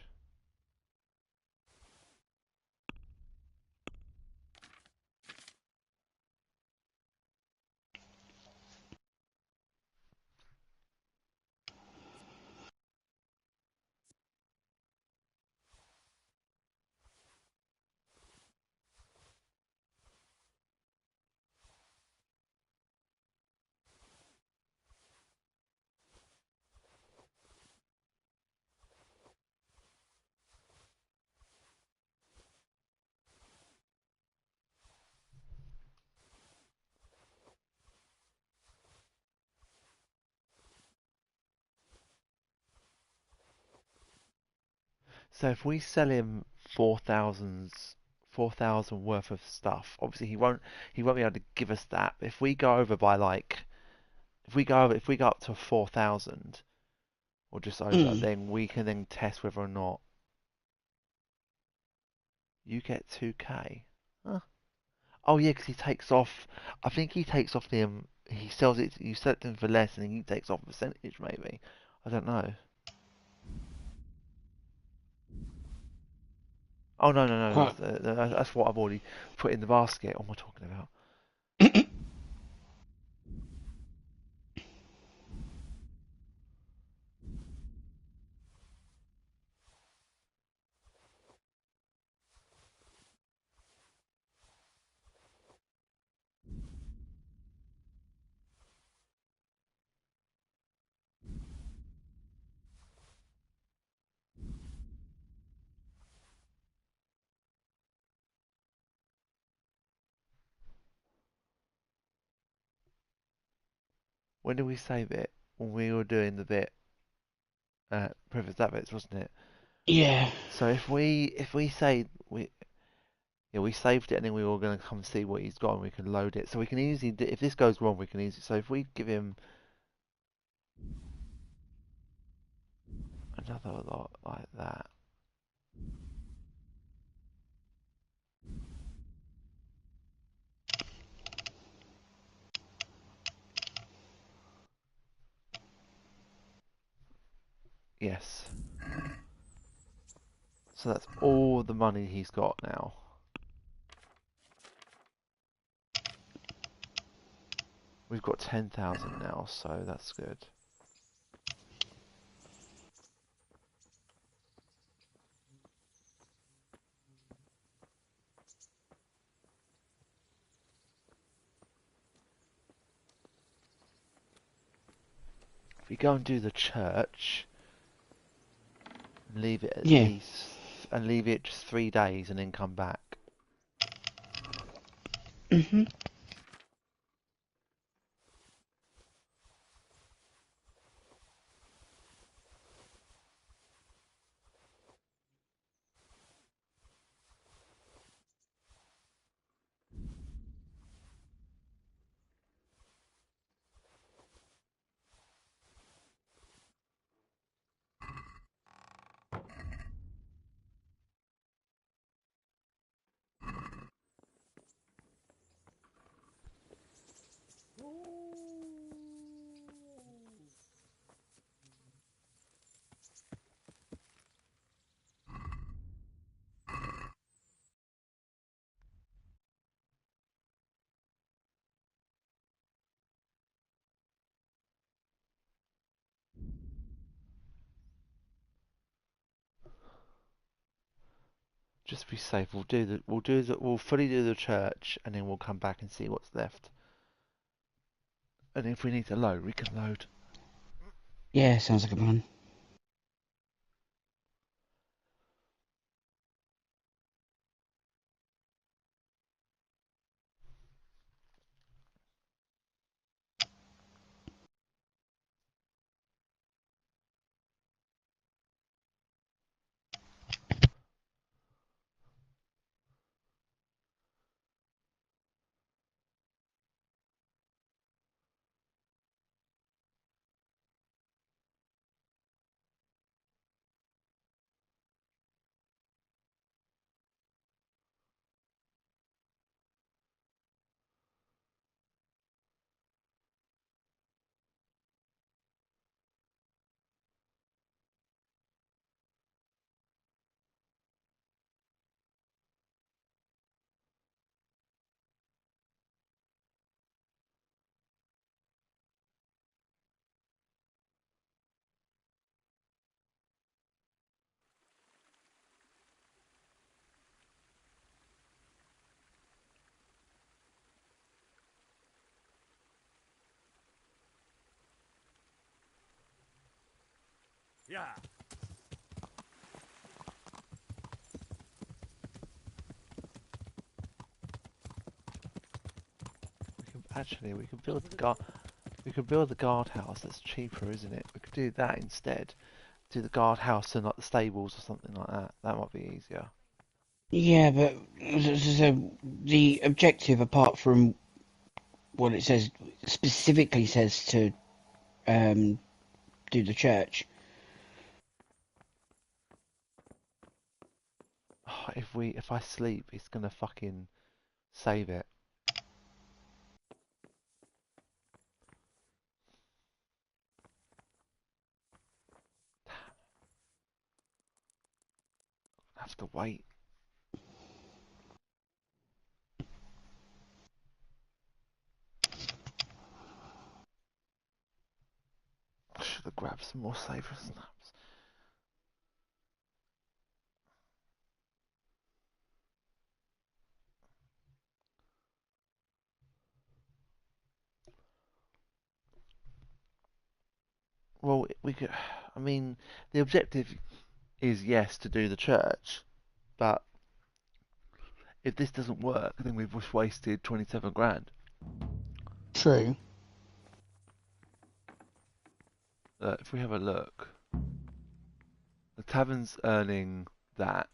So if we sell him 4,000 worth of stuff, obviously he won't be able to give us that. But if we go over by like if we go up to 4,000 or just over, then we can then test whether or not you get 2k. Huh. Oh yeah, because he takes off. I think he takes off the he sells it. You sell it to him for less, and then he takes off a percentage. Maybe I don't know. Oh no, Quite. that's what I've already put in the basket. What am I talking about? When did we save it? When we were doing the bit, Privilege that bits, wasn't it? Yeah. So if we say Yeah, we saved it and then we were going to come see what he's got and we can load it. So we can easily, if this goes wrong, we can easily. So if we give him another lot like that. Yes. So that's all the money he's got now. We've got 10,000 now, so that's good. If we go and do the church, and leave it at Yeah. least, and leave it just 3 days and then come back. Mhm. Just to be safe, we'll fully do the church, and then we'll come back and see what's left. And if we need to load, we can load. Yeah, sounds like a plan. Yeah. We could build the guardhouse. That's cheaper, isn't it? We could do that instead. Do the guardhouse and like the stables or something like that. That might be easier. Yeah, but so the objective, apart from what it says, specifically says to do the church. Oh, if I sleep, it's gonna fucking save it. I have to wait. I should have grabbed some more saver snaps. Well, we could. I mean, the objective is yes to do the church, but if this doesn't work, then we've just wasted 27 grand. True. If we have a look, the tavern's earning that.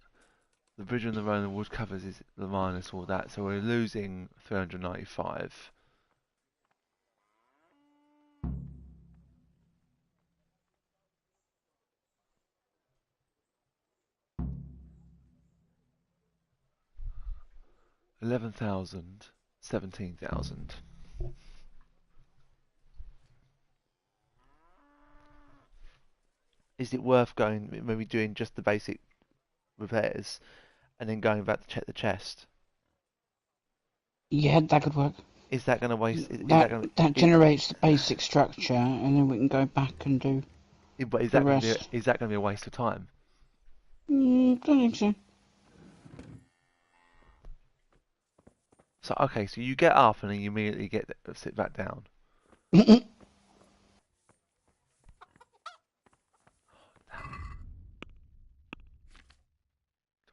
The bridge on the road and the wood covers is the minus all that, so we're losing 395. $11,000, $17,000. Is it worth going, maybe doing just the basic repairs and then going back to check the chest? Yeah, that could work. Is that going to waste? That generates the basic structure, and then we can go back and do But is the that going to rest. be? Is that going to be a waste of time? Don't think so. So okay, so you get up and then you immediately sit back down. Do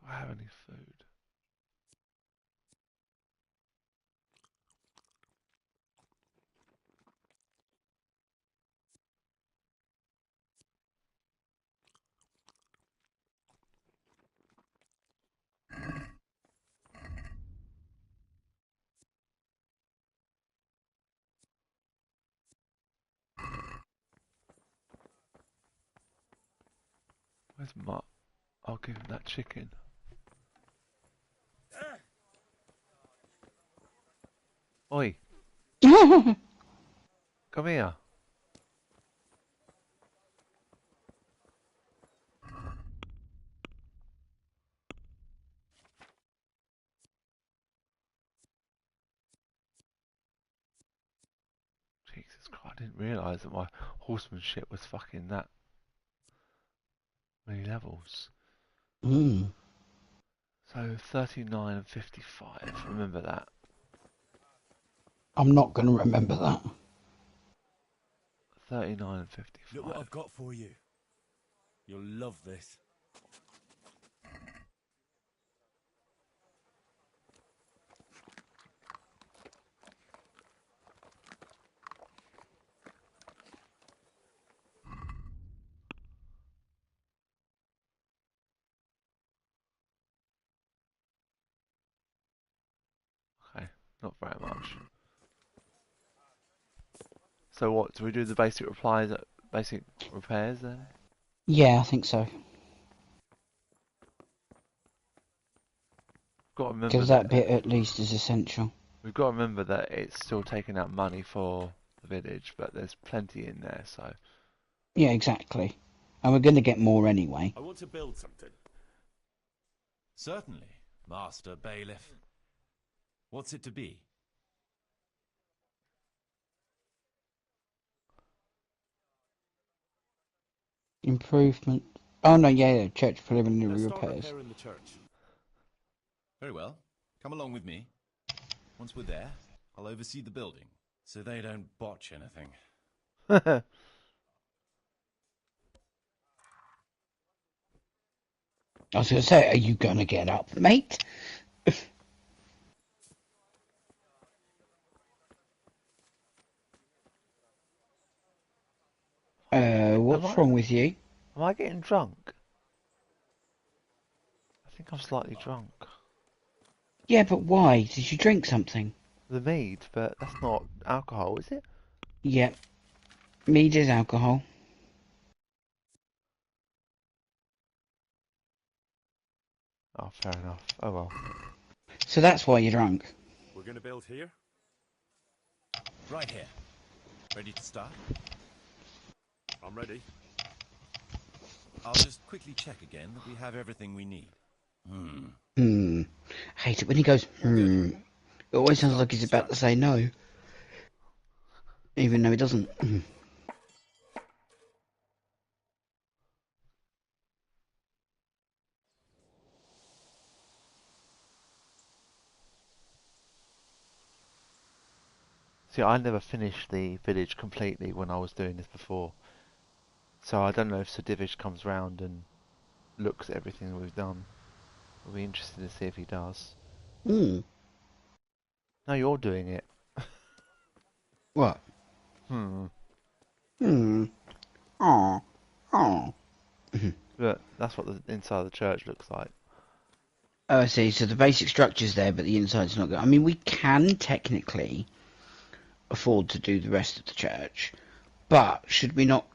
I have any food? Where's Mark? I'll give him that chicken. Oi, come here. Jesus Christ, I didn't realise that my horsemanship was fucking that many levels. So 39 and 55, remember that. I'm not going to remember that. 39 and 55. Look what I've got for you. You'll love this. Okay, not very much. So what, do we do the basic repairs then? Yeah, I think so. Got to remember Because that bit at least is essential. We've got to remember that it's still taking out money for the village, but there's plenty in there, so... Yeah, exactly. And we're going to get more anyway. I want to build something. Certainly, Master Bailiff. What's it to be? Improvement. Oh no, yeah, church preliminary Let's start repairs. repairing the church. Very well. Come along with me. Once we're there, I'll oversee the building, so they don't botch anything. I was going to say, are you going to get up, mate? What's wrong with you? Am I getting drunk? I think I'm slightly drunk. Yeah, but why? Did you drink something? The mead, but that's not alcohol, is it? Yep. Mead is alcohol. Oh, fair enough. Oh well. So that's why you're drunk. We're going to build here? Right here. Ready to start? I'm ready. I'll just quickly check again that we have everything we need. I hate it when he goes, It always sounds like he's about to say no. Even though he doesn't. See, I never finished the village completely when I was doing this before. So I don't know if Sir Divish comes round and looks at everything that we've done. I'll be interested to see if he does. No, you're doing it. What? Look, that's what the inside of the church looks like. Oh, I see. So the basic structure's there, but the inside's not good. I mean, we can technically afford to do the rest of the church, but should we not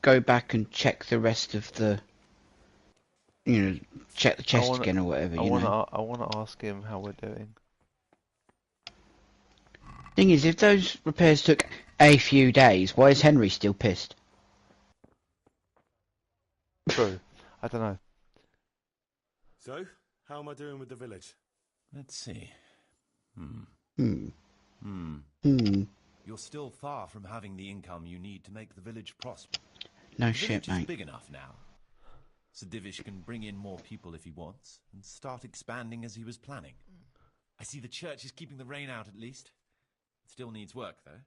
go back and check the rest of the, check the chest again or whatever, I want to ask him how we're doing. Thing is, if those repairs took a few days, why is Henry still pissed? True. I don't know. So, how am I doing with the village? Let's see. You're still far from having the income you need to make the village prosper. No the shit, village is mate. big enough now. Sadivish can bring in more people if he wants, and start expanding as he was planning. I see the church is keeping the rain out at least. It still needs work, though.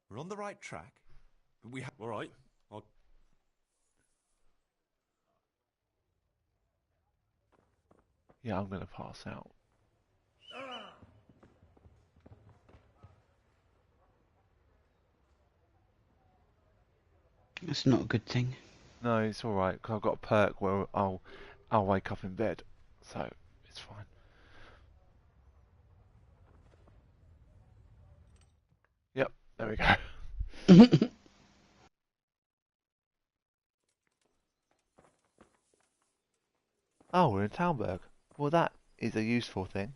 We're on the right track, but we have... All right, Yeah, I'm gonna pass out. That's not a good thing. No, it's all right because I've got a perk where I'll wake up in bed, so it's fine. Yep, there we go. Oh, we're in Talmberg. Well, that is a useful thing.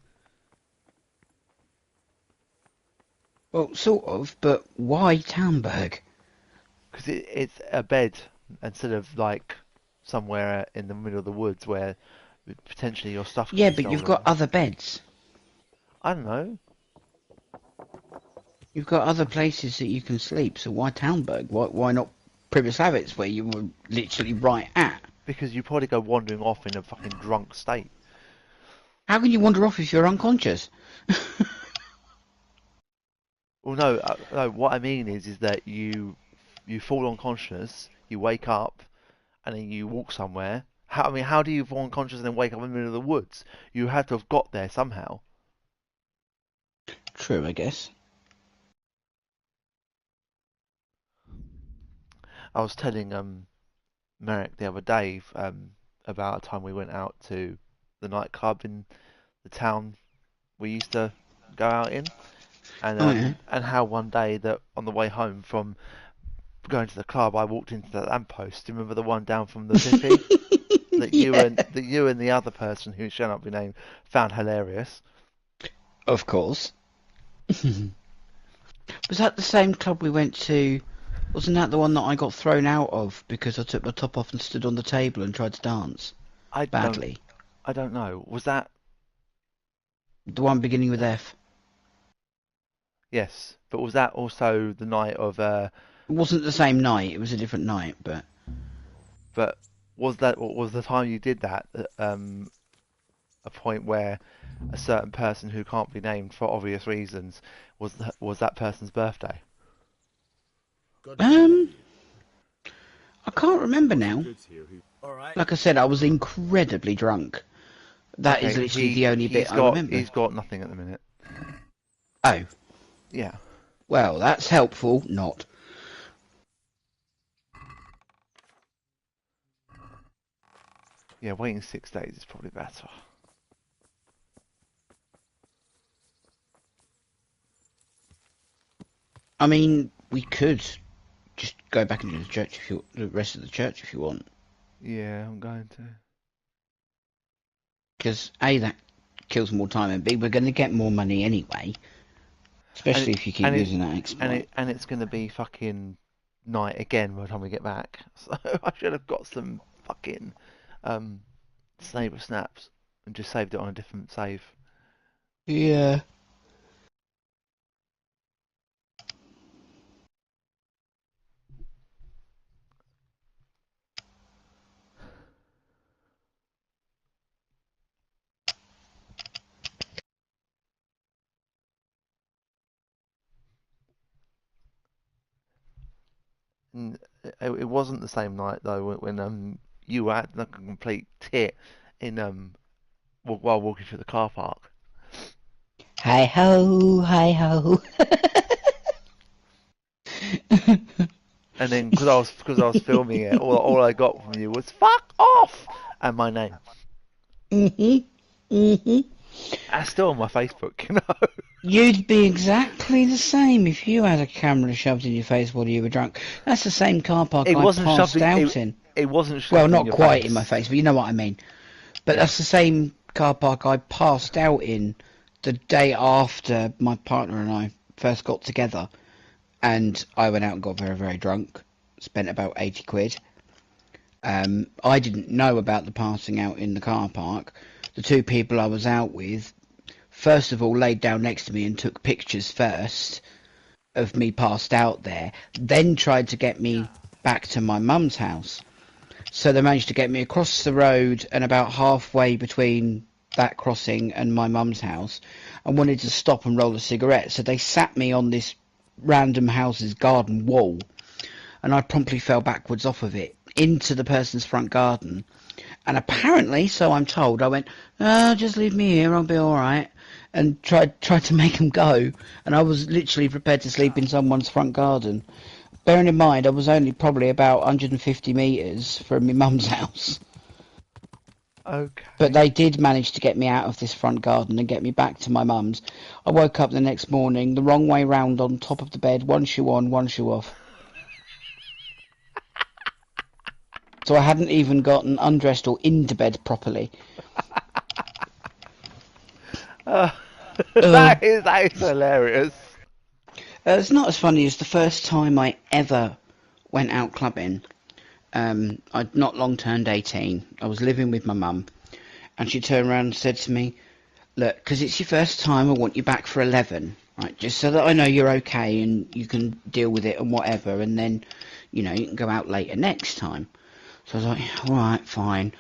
Well, sort of, but why Talmberg? Because it's a bed instead of like somewhere in the middle of the woods where potentially your stuff could Yeah, be but you've stolen. got other beds. I don't know. You've got other places that you can sleep, so why Talmberg? Why not Pribyslavitz, where you were literally right at? Because you probably go wandering off in a fucking drunk state. How can you wander off if you're unconscious? Well, no. What I mean is that you fall unconscious, you wake up, and then you walk somewhere. How do you fall unconscious and then wake up in the middle of the woods? You had to have got there somehow. True, I guess. I was telling Merrick the other day about a time we went out to the nightclub in the town we used to go out in, and how one day that on the way home from going to the club, I walked into the lamppost. Do you remember the one down from the city that you and the other person who shall not be named found hilarious? Of course. Was that the same club we went to? Wasn't that the one that I got thrown out of because I took my top off and stood on the table and tried to dance? Badly. I don't know. Was that the one beginning with F? Yes, but was that also the night of? It wasn't the same night. It was a different night, but. But was the time you did that a point where a certain person who can't be named for obvious reasons was that person's birthday? I can't remember now. Alright. Like I said, I was incredibly drunk. That is literally the only bit I remember. He's got nothing at the minute. Oh. Yeah. Well, that's helpful. Not. Yeah, waiting 6 days is probably better. I mean, we could just go back into the church the rest of the church if you want. Yeah, I'm going to. Because A, that kills more time, and B, we're going to get more money anyway. Especially if you keep using that exploit. And it's going to be fucking night again by the time we get back. So I should have got some fucking saber snaps and just saved it on a different save. Yeah. It wasn't the same night though when you were acting like a complete tit in while walking through the car park. Hi ho, hi ho. And then because I was filming it, all I got from you was "fuck off" and my name. Mhm. Hmm. That's still on my Facebook, you know. You'd be exactly the same if you had a camera shoved in your face while you were drunk. That's the same car park It I wasn't shoved passed in. out in. It wasn't Well, shoved in not your quite in my face. face, but you know what I mean. But Yeah. that's the same car park I passed out in the day after my partner and I first got together. And I went out and got very, very drunk. Spent about 80 quid. I didn't know about the passing out in the car park. The two people I was out with, first of all, laid down next to me and took pictures first of me passed out there, then tried to get me back to my mum's house. So they managed to get me across the road and about halfway between that crossing and my mum's house, and wanted to stop and roll a cigarette. So they sat me on this random house's garden wall, and I promptly fell backwards off of it into the person's front garden. And apparently, so I'm told, I went, "Oh, just leave me here, I'll be alright," and tried to make them go, and I was literally prepared to sleep in someone's front garden. Bearing in mind, I was only probably about 150 metres from my mum's house. Okay. But they did manage to get me out of this front garden and get me back to my mum's. I woke up the next morning, the wrong way round on top of the bed, one shoe on, one shoe off. So I hadn't even gotten undressed or into bed properly. That is hilarious. It's not as funny as the first time I ever went out clubbing. I'd not long turned 18. I was living with my mum, and she turned around and said to me, "Look, because it's your first time, I want you back for 11, right? Just so that I know you're okay and you can deal with it and whatever, and then, you know, you can go out later next time." So I was like, "All right, fine."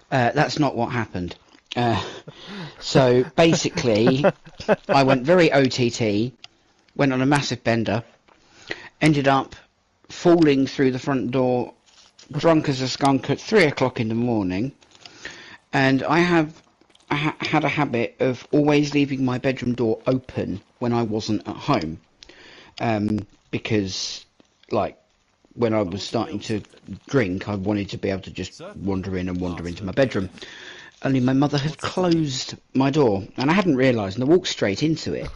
That's not what happened. So basically, I went very OTT, went on a massive bender, ended up falling through the front door, drunk as a skunk at 3 o'clock in the morning, and I had a habit of always leaving my bedroom door open when I wasn't at home, because, like, when I was starting to drink, I wanted to be able to just wander in and wander into my bedroom. Only my mother had closed my door, and I hadn't realised, and I walked straight into it,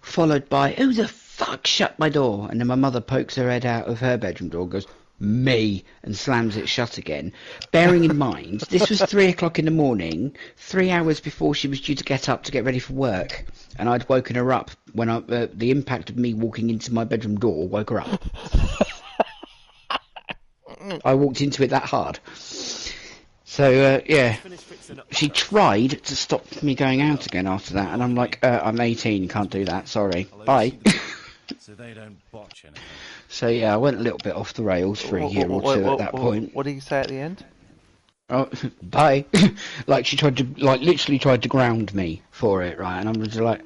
followed by, "Who the fuck shut my door?" And then my mother pokes her head out of her bedroom door, goes, "Me," and slams it shut again. Bearing in mind, this was 3 o'clock in the morning, 3 hours before she was due to get up to get ready for work, and I'd woken her up when the impact of me walking into my bedroom door woke her up. I walked into it that hard. So, yeah, she tried to stop me going out again after that, and I'm like, "I'm 18, you can't do that, sorry, bye." So they don't botch anything. So, yeah, I went a little bit off the rails for a year or two at that point. What did you say at the end? Oh, bye. Like, she tried to, like, literally tried to ground me for it, right? And I'm just like,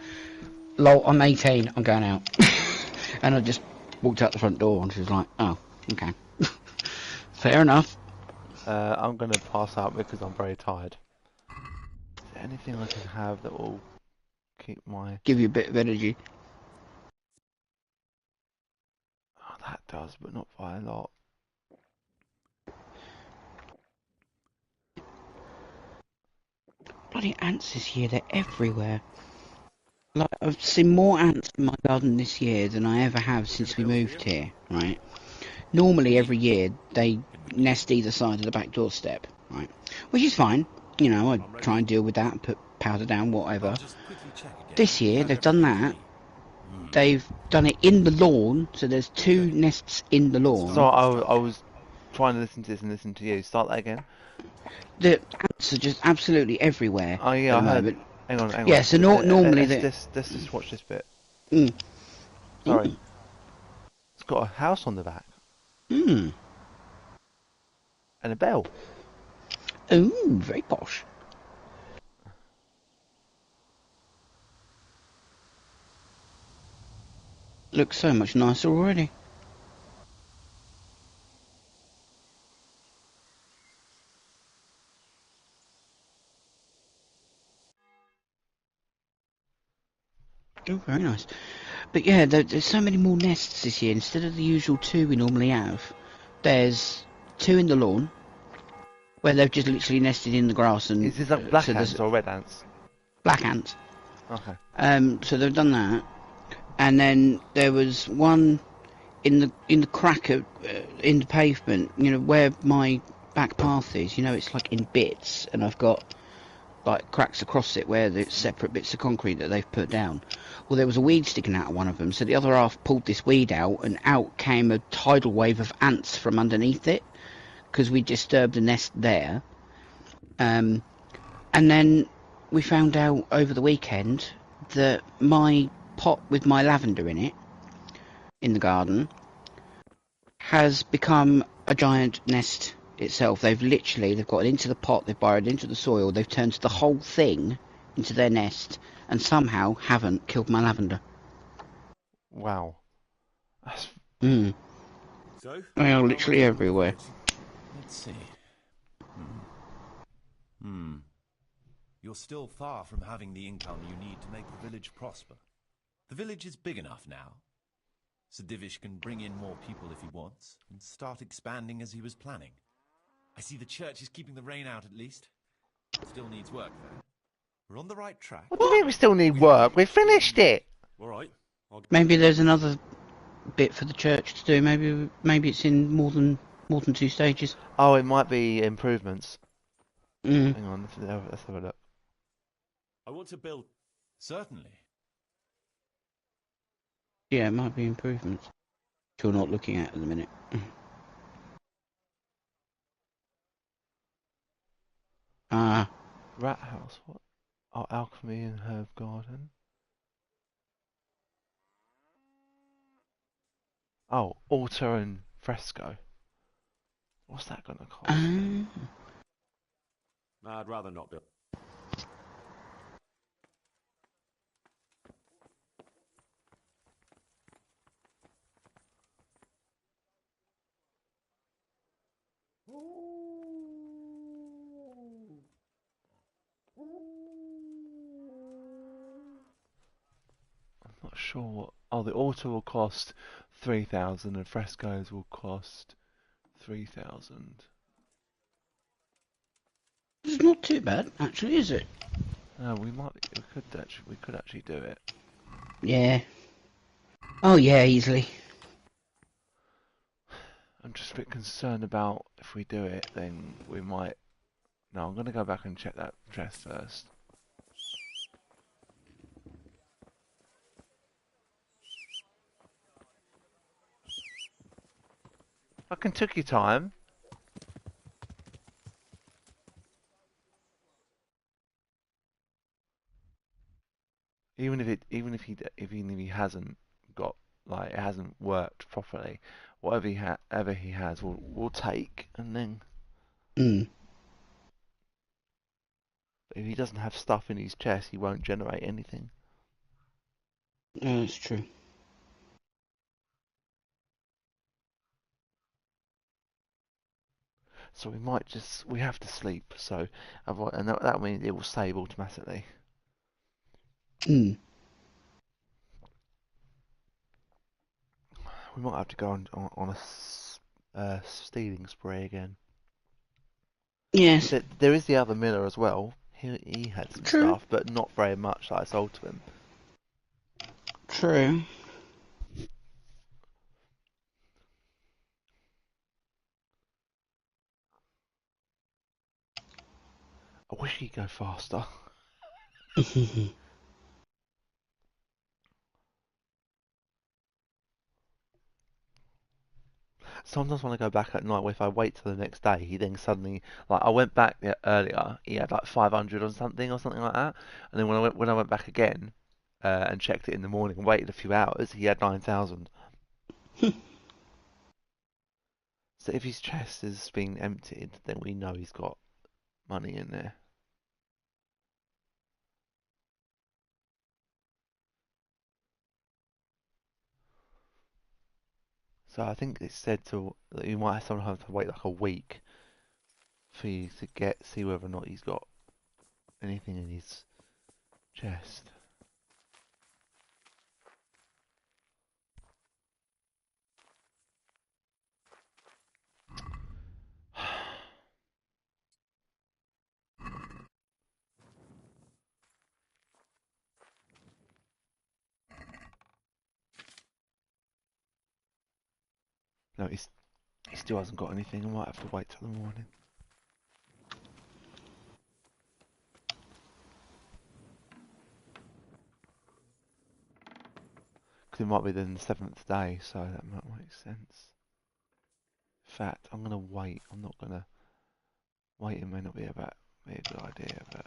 "Lol, I'm 18, I'm going out." And I just walked out the front door, and she was like, "Oh, okay." Fair enough. I'm going to pass out because I'm very tired. Is there anything I can have that will keep my... Give you a bit of energy. Oh, that does, but not by a lot. Bloody ants this year, they're everywhere. Like, I've seen more ants in my garden this year than I ever have since we moved here, right? Normally, every year, they nest either side of the back doorstep, right? Which is fine. You know, I try and deal with that, put powder down, whatever. This year, they've done that. They've done it in the lawn, so there's 2 nests in the lawn. So I was trying to listen to this and listen to you. Start that again. The ants are just absolutely everywhere. Oh yeah, I heard. Hang on. Yeah, so normally let's just watch this bit. Mm. Sorry. It's got a house on the back. Hmm. And a bell. Ooh, very posh. Looks so much nicer already. Oh, very nice. But yeah, there's so many more nests this year. Instead of the usual 2 we normally have, there's 2 in the lawn, where they've just literally nested in the grass and Is this like black so there's ants or red ants? black ants. Okay. So they've done that, and then there was one in the crack of, in the pavement. You know where my back path is. You know it's like in bits, and I've got like cracks across it where there's separate bits of concrete that they've put down. Well, there was a weed sticking out of one of them, so the other half pulled this weed out, and out came a tidal wave of ants from underneath it, because we disturbed the nest there. And then we found out over the weekend that my pot with my lavender in it, in the garden, has become a giant nest itself. They've got it into the pot, they've burrowed into the soil, they've turned the whole thing into their nest, and somehow haven't killed my lavender. Wow. That's... So? They are literally everywhere. Let's see. You're still far from having the income you need to make the village prosper. The village is big enough now. Sir Divish can bring in more people if he wants, and start expanding as he was planning. I see the church is keeping the rain out at least. Still needs work though. We're on the right track. What do you mean we still need work? We finished it! Alright. Maybe there's another bit for the church to do. Maybe it's in more than 2 stages. Oh, it might be improvements. Mm. Hang on, let's have a look. I want to build... Certainly. Yeah, it might be improvements. Which you're not looking at the minute. Rat house, what? Oh, alchemy and herb garden. Oh, altar and fresco. What's that gonna cost? I'd rather not build. I'm not sure what... Oh, the altar will cost 3,000 and frescoes will cost 3,000. It's not too bad, actually, is it? No, we could actually do it. Yeah. Oh yeah, easily. I'm just a bit concerned about if we do it, then we might... No, I'm gonna go back and check that chest first. Fucking took your time. Even if he hasn't got, like, it hasn't worked properly, whatever he has, we'll take, and then if he doesn't have stuff in his chest, he won't generate anything. Yeah, that's true. So we have to sleep. So, and that means it will save automatically. We might have to go on a stealing spree again. Yes. There is the other miller as well. He had some stuff, but not very much that I sold to him. True. I wish he'd go faster. Sometimes when I go back at night, if I wait till the next day, he then suddenly, like, I went back earlier, he had like 500 or something like that, and then when I went back again and checked it in the morning and waited a few hours, he had 9,000. So if his chest has been emptied, then we know he's got money in there. So I think it's said that you might sometimes have to wait like a week for you to see whether or not he's got anything in his chest. No, he still hasn't got anything. I might have to wait till the morning. Because it might be the 7th day, so that might make sense. In fact, I'm going to wait. I'm not going to... Waiting may not be a good idea, but...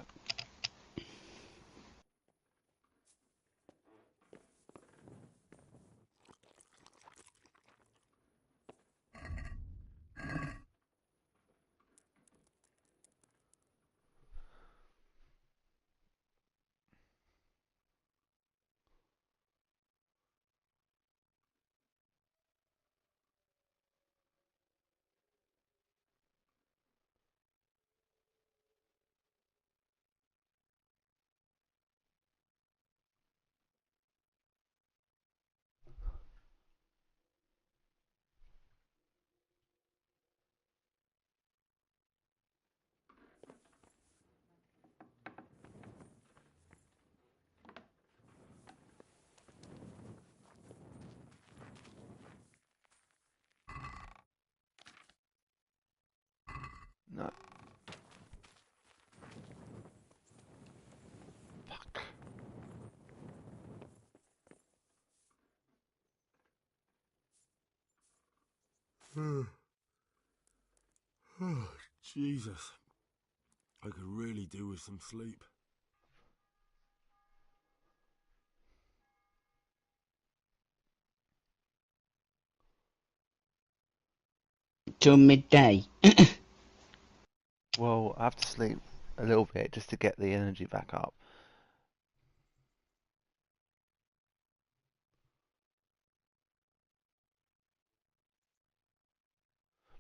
No. Fuck. Oh, Jesus. I could really do with some sleep. Till midday. Well, I have to sleep a little bit just to get the energy back up.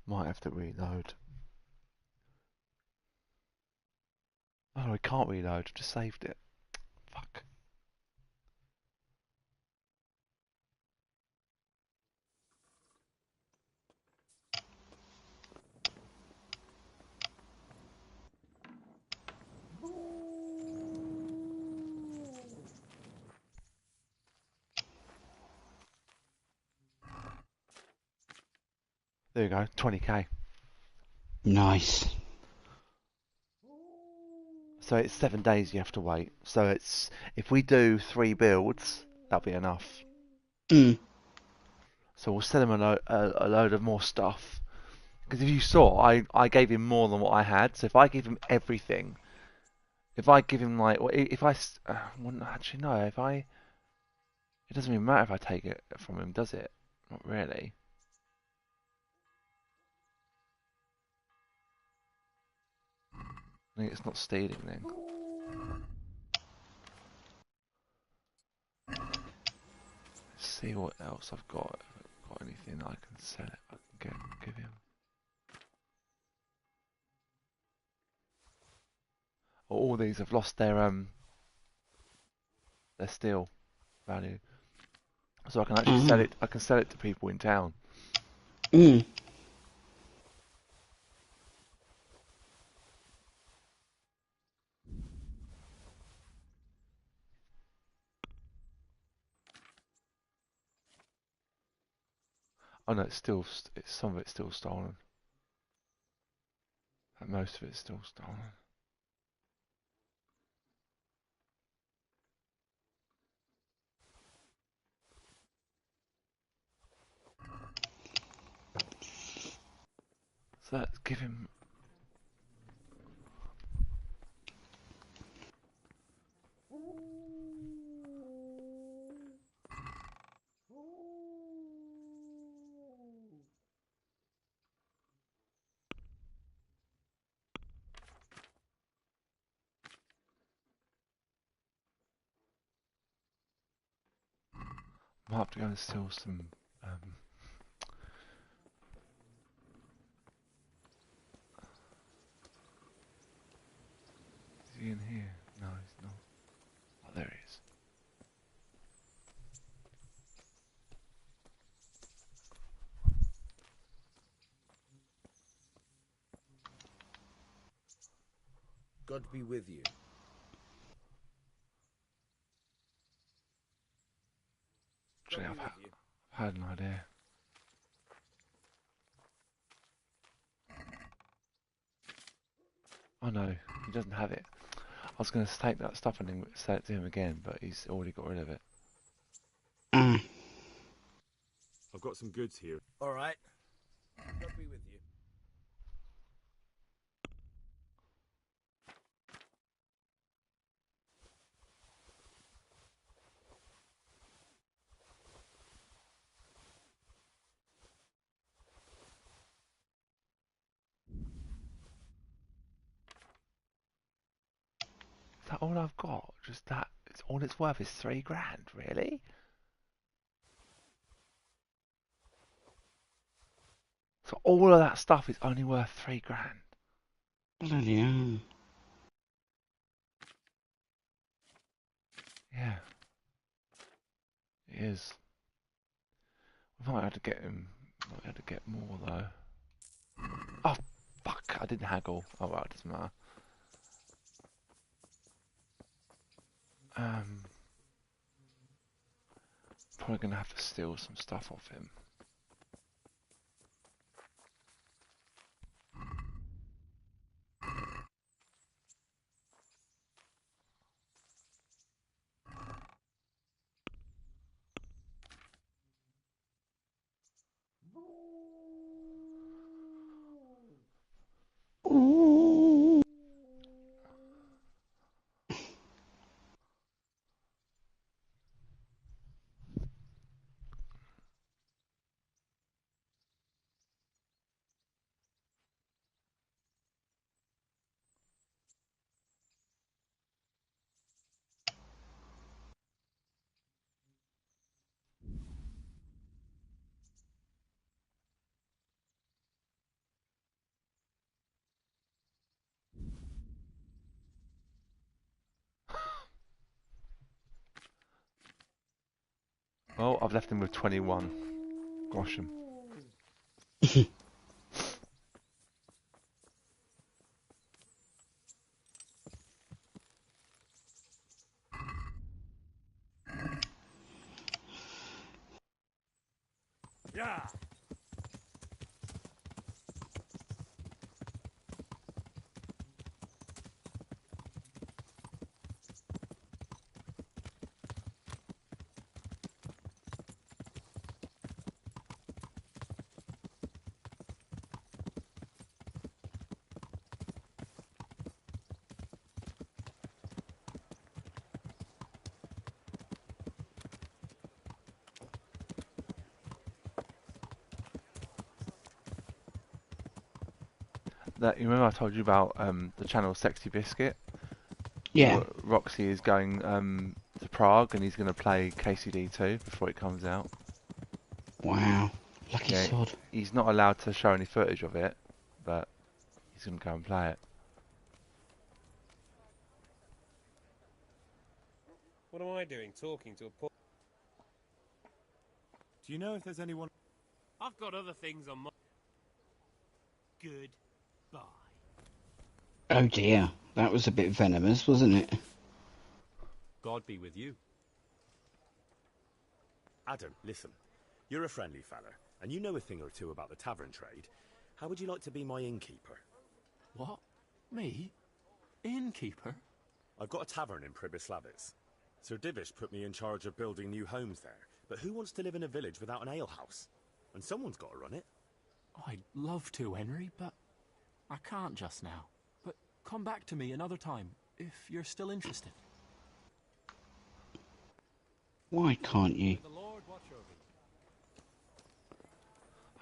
Might have to reload. Oh, I can't reload. I've just saved it. Fuck. There you go, 20k. Nice. So it's 7 days you have to wait. So it's if we do 3 builds, that'll be enough. Mm. So we'll sell him a load of more stuff. Because if you saw, I gave him more than what I had. So if I give him everything, if I give him like, if I wouldn't actually know if I, it doesn't even matter if I take it from him, does it? Not really. I think it's not stealing then. Let's see what else I've got. If I've got anything I can sell it, I can give him. All these have lost their steel value, so I can actually sell it. I can sell it to people in town. Mm. Oh no, it's some of it's still stolen. And most of it's still stolen. So let's give him. Might have to go and steal some. Is he in here? No, he's not. Oh, there he is. God be with you. Actually, I've had an idea. Oh no, he doesn't have it. I was going to take that stuff and say it to him again, but he's already got rid of it. Mm. I've got some goods here. All right. God be with you. Is that all I've got? Just that? It's all it's worth is £3 grand, really? So all of that stuff is only worth £3 grand. Bloody hell. Yeah, it is. We might have to get him. Might have to get more though. Oh fuck! I didn't haggle. Oh well, it doesn't matter. Probably gonna have to steal some stuff off him. Ooh. Well, I've left him with 21. Gosh him. Yeah. That you remember I told you about the channel Sexy Biscuit? Yeah. Roxy is going to Prague and he's going to play KCD2 before it comes out. Wow. Lucky Yeah, sod. he's not allowed to show any footage of it, but he's going to go and play it. What am I doing talking to a poor... Do you know if there's anyone... I've got other things on my... Goodbye. Oh dear. That was a bit venomous, wasn't it? God be with you. Adam, listen. You're a friendly fella, and you know a thing or two about the tavern trade. How would you like to be my innkeeper? What? Me? Innkeeper? I've got a tavern in Pribyslavitz. Sir Divish put me in charge of building new homes there, but who wants to live in a village without an alehouse? And someone's got to run it. I'd love to, Henry, but I can't just now. But come back to me another time, if you're still interested. Why can't you? The Lord watch over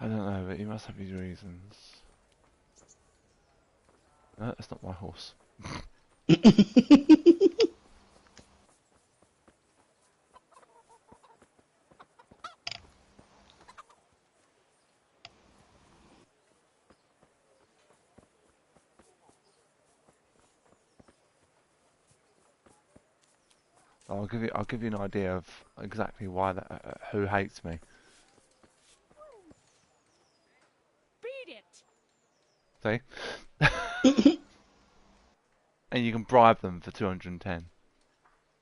you. I don't know, but he must have his reasons. No, that's not my horse. I'll give you an idea of exactly why that who hates me. Beat it. See? And you can bribe them for 210.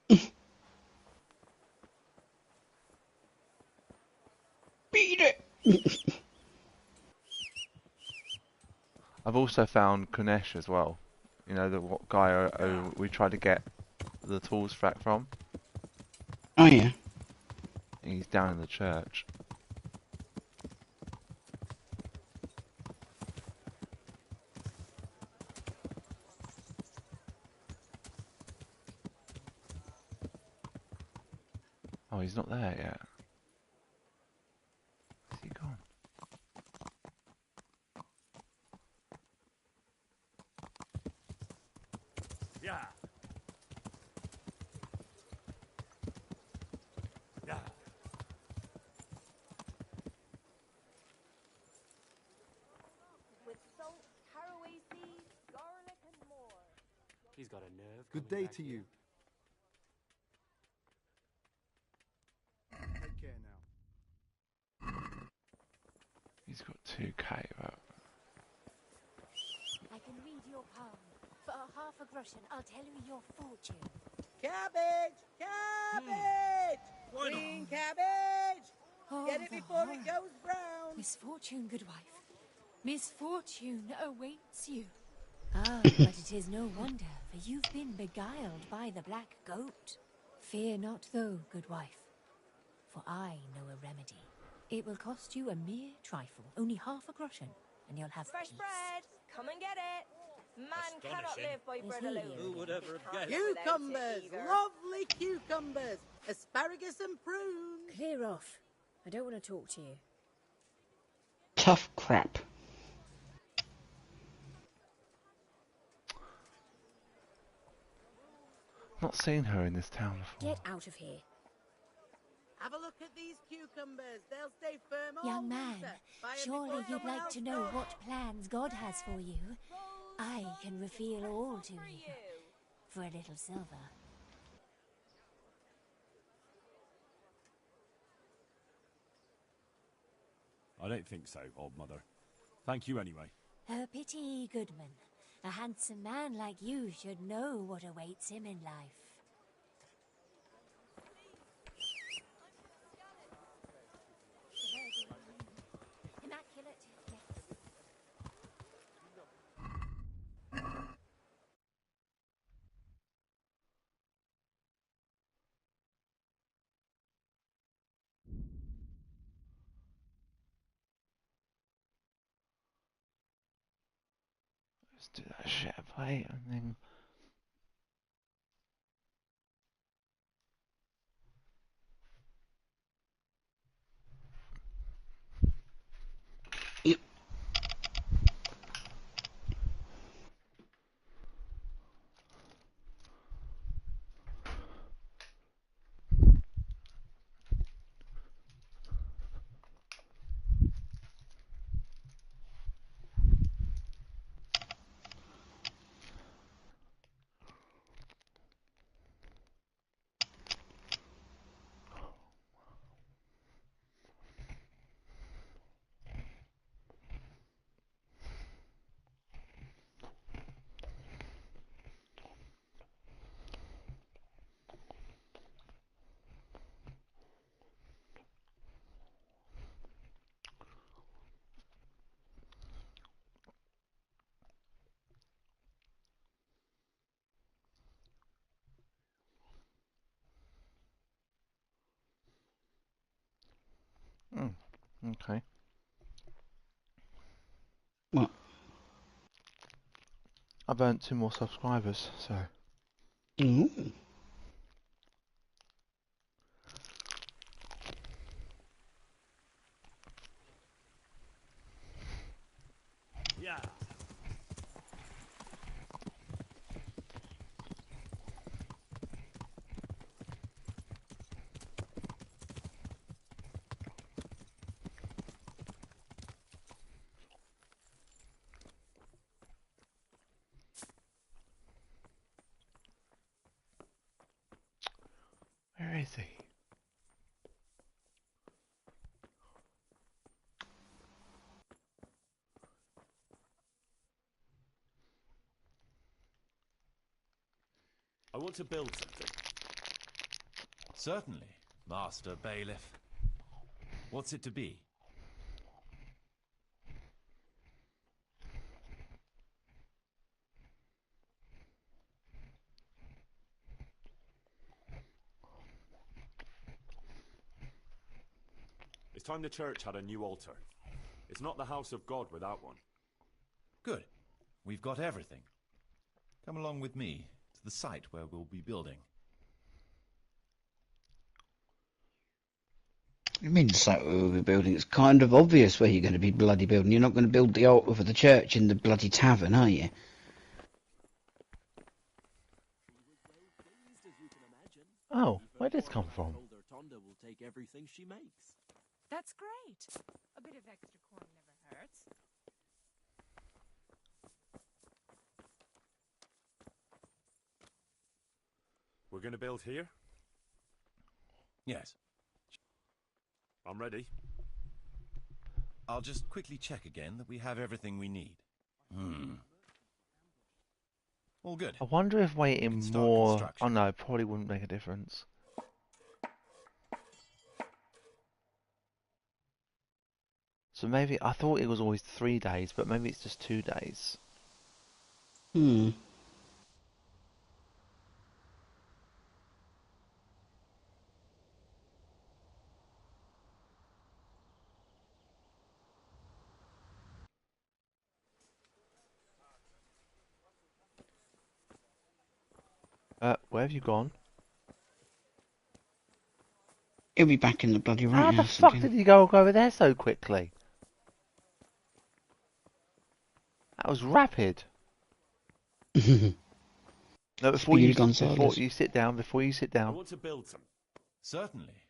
Beat it! I've also found Kunesh as well, You know, the what guy we tried to get the tools from. Oh yeah. He's down in the church. Oh, he's not there yet. Where's he gone? Yeah. Yeah. With salt, caraway seeds, garlic, and more. He's got a nerve. Good coming day back to here. you. Take care now. He's got 2k. I can read your palm. For a half a groschen, I'll tell you your fortune. Cabbage! Cabbage! Green cabbage! Oh, Get it the before horror. it goes brown! Misfortune, good wife. Misfortune awaits you. Ah, but it is no wonder, for you've been beguiled by the black goat. Fear not though, good wife, for I know a remedy. It will cost you a mere trifle, only half a groschen, and you'll have Fresh peace. bread! Come and get it! Man cannot live by bread Is he? alone. Who would ever Can't have live without Cucumbers! it either. Lovely cucumbers! Asparagus and prunes! Clear off. I don't want to talk to you. Tough crap. Not seen her in this town before. Get out of here. Have a look at these cucumbers. They'll stay firm all Young man, winter. Buy 'em surely before you'd someone like else to know does. what plans God has for you. I can reveal all to you for a little silver. I don't think so, old mother. Thank you anyway. A pity, Goodman. A handsome man like you should know what awaits him in life. Immaculate, yes. Let's do that shit plate and then. Yep. Okay. What? I've earned 2 more subscribers, so. Ooh. Yeah. Where is he? I want to build something. Certainly, Master Bailiff. What's it to be? time the church had a new altar. It's not the house of God without one. Good. We've got everything. Come along with me to the site where we'll be building. I mean, the site where we'll be building, it's kind of obvious where you're going to be bloody building. You're not going to build the altar for the church in the bloody tavern, are you? Oh, where did this come from? Will take everything she makes. That's great. A bit of extra corn never hurts. We're going to build here? Yes. I'm ready. I'll just quickly check again that we have everything we need. All good. I wonder if waiting more... Oh no, it probably wouldn't make a difference. So maybe... I thought it was always 3 days, but maybe it's just 2 days. Where have you gone? He'll be back in the bloody right How the house fuck again. did he go over there so quickly? That was rapid. No, before you sit down, I want to build some. Certainly.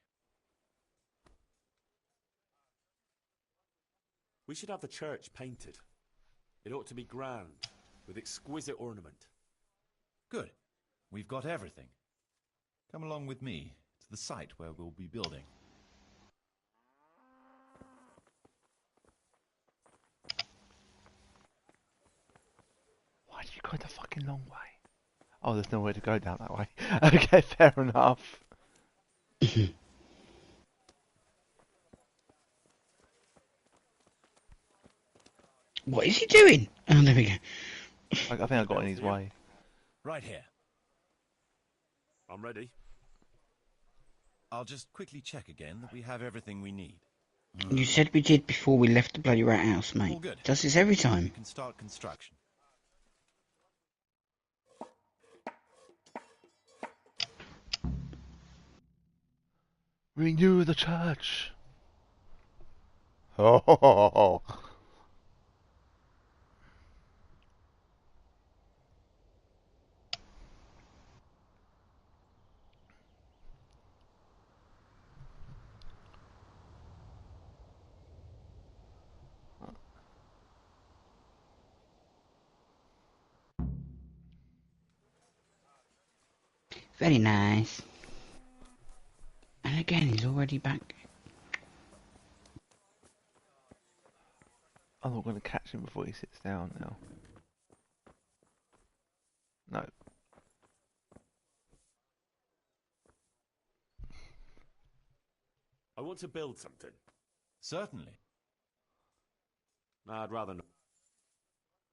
We should have the church painted. It ought to be grand, with exquisite ornament. Good. We've got everything. Come along with me to the site where we'll be building. Why did you go the fucking long way? Oh, there's no way to go down that way. Okay, fair enough. What is he doing? Oh, there we go. I think I got in his way. Right here. I'm ready. I'll just quickly check again that we have everything we need. You said we did before we left the bloody rat house, mate. All good. Does this every time? We can start construction. Renew the church. Oh. Very nice. And again, he's already back. I'm not going to catch him before he sits down now. No. I want to build something. Certainly. Nah, I'd rather not.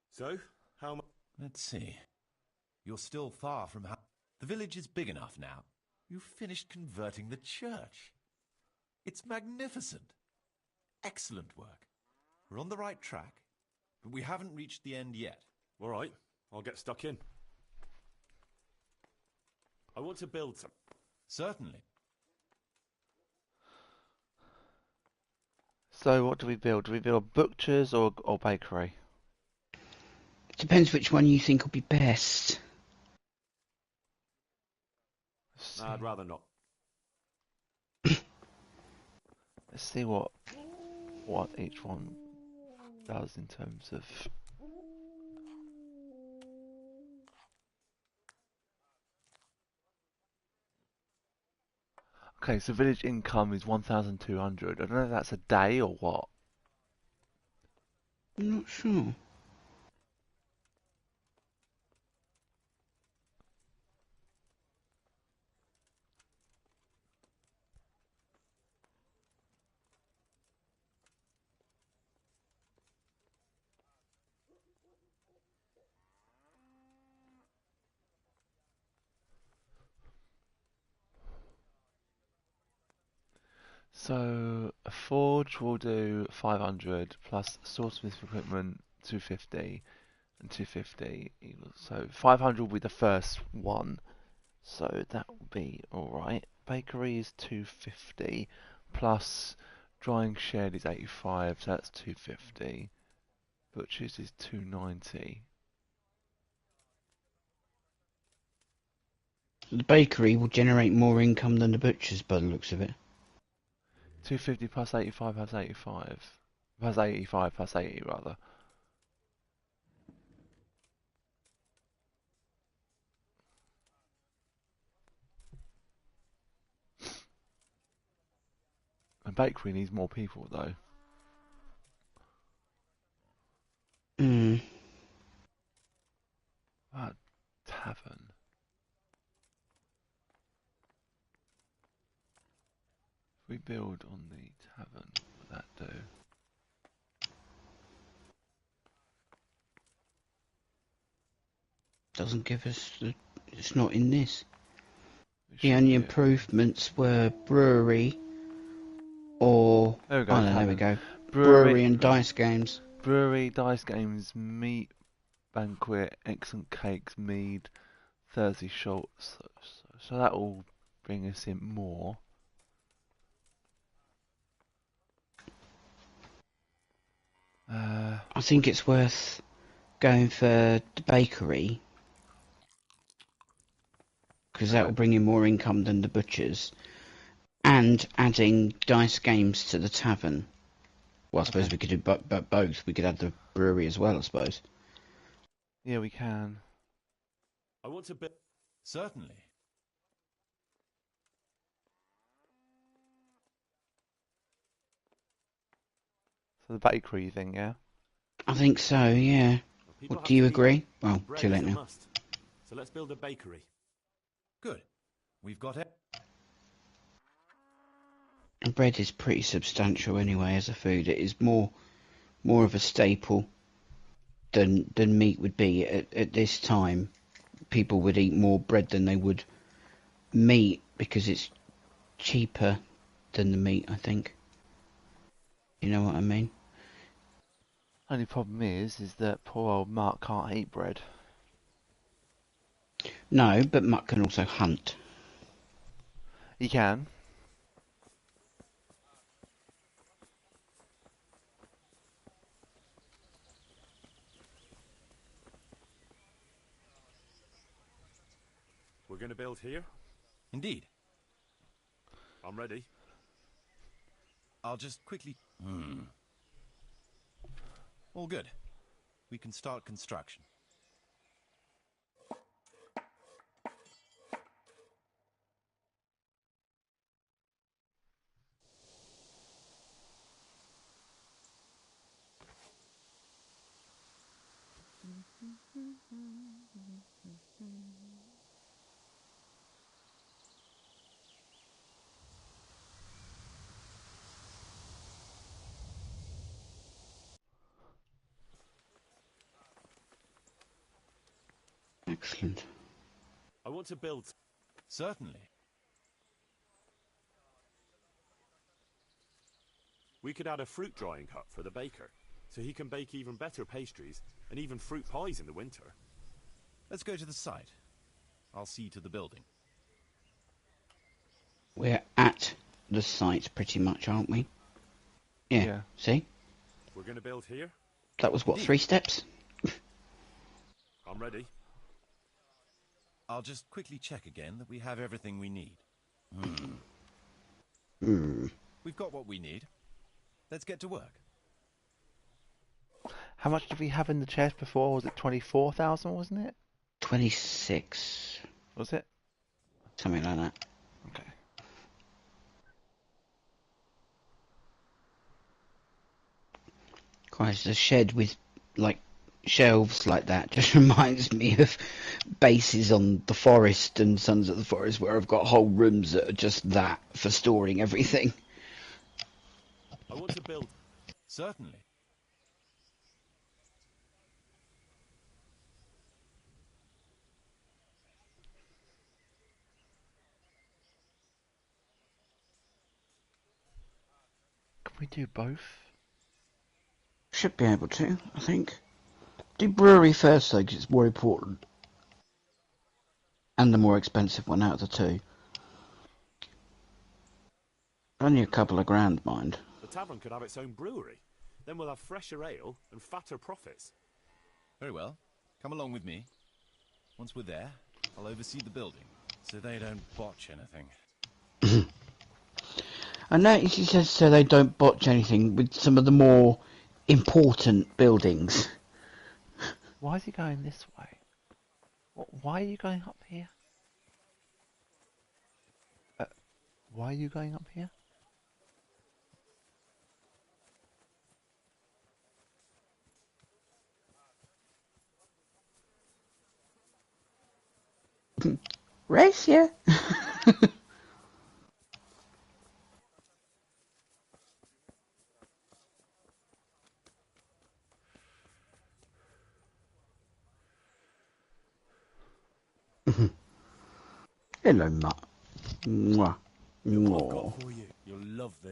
So, how much? Let's see. You're still far from how... The village is big enough now. You've finished converting the church. It's magnificent. Excellent work. We're on the right track, but we haven't reached the end yet. All right, I'll get stuck in. I want to build some. Certainly. So what do we build? Do we build butchers or bakery? Depends which one you think will be best. Nah, I'd rather not. Let's see what each one does in terms of... Okay, so village income is 1,200. I don't know if that's a day or what. I'm not sure. So, 4 forge will do 500 plus swordsmith equipment 250 and 250 equals, so 500 will be the first one, so that will be alright. Bakery is 250 plus drying shed is 85, so that's 250. Butchers is 290. The bakery will generate more income than the butcher's by the looks of it. 250 plus 85 plus 85. Plus 85 plus 80 rather. The bakery needs more people though. Hmm. Tavern. If we build on the tavern, what would that do? Doesn't give us the... It's not in this. The only improvements were brewery or... There we go, oh, no, tavern. there we go. Brewery, Brewery and dice games. Brewery, dice games, meat, banquet, excellent cakes, mead, Thursday shorts. So that will bring us in more. I think it's worth going for the bakery, because that will bring in more income than the butcher's, and adding dice games to the tavern. Well, I suppose we could do both. We could add the brewery as well, I suppose. Yeah, we can. I want to build... Certainly. So the bakery thing, yeah? I think so, yeah. People Do you agree? Well, bread too is late a now. must. So let's build a bakery. Good. We've got it. And bread is pretty substantial anyway as a food. It is more of a staple than meat would be at this time. People would eat more bread than they would meat because it's cheaper than the meat, I think. You know what I mean? Only problem is that poor old Mark can't eat bread. No, but Mutt can also hunt. He can. We're going to build here? Indeed. I'm ready. I'll just quickly... All good. We can start construction. Excellent. I want to build... Certainly. We could add a fruit drying hut for the baker, so he can bake even better pastries and even fruit pies in the winter. Let's go to the site. I'll see to the building. We're at the site pretty much, aren't we? Yeah. See? We're going to build here? That was what, 3 steps? I'm ready. I'll just quickly check again that we have everything we need. We've got what we need. Let's get to work. How much did we have in the chest before? Was it 24,000, wasn't it? 26. Was it? Something like that. Okay. Christ, a shed with, like, shelves like that just reminds me of bases on the Forest and Sons of the Forest where I've got whole rooms that are just that for storing everything. I want to build... Certainly. Can we do both? Should be able to, I think. Do brewery first though, because it's more important. And the more expensive one out of the two. Only a couple of grand, mind. The tavern could have its own brewery. Then we'll have fresher ale and fatter profits. Very well. Come along with me. Once we're there, I'll oversee the building, so they don't botch anything. I notice he says so they don't botch anything with some of the more important buildings. Why is he going this way? Why are you going up here? Why are you going up here? Race, yeah. Hello, Mutt. Mwah. Look what I've got for you. You'll love this.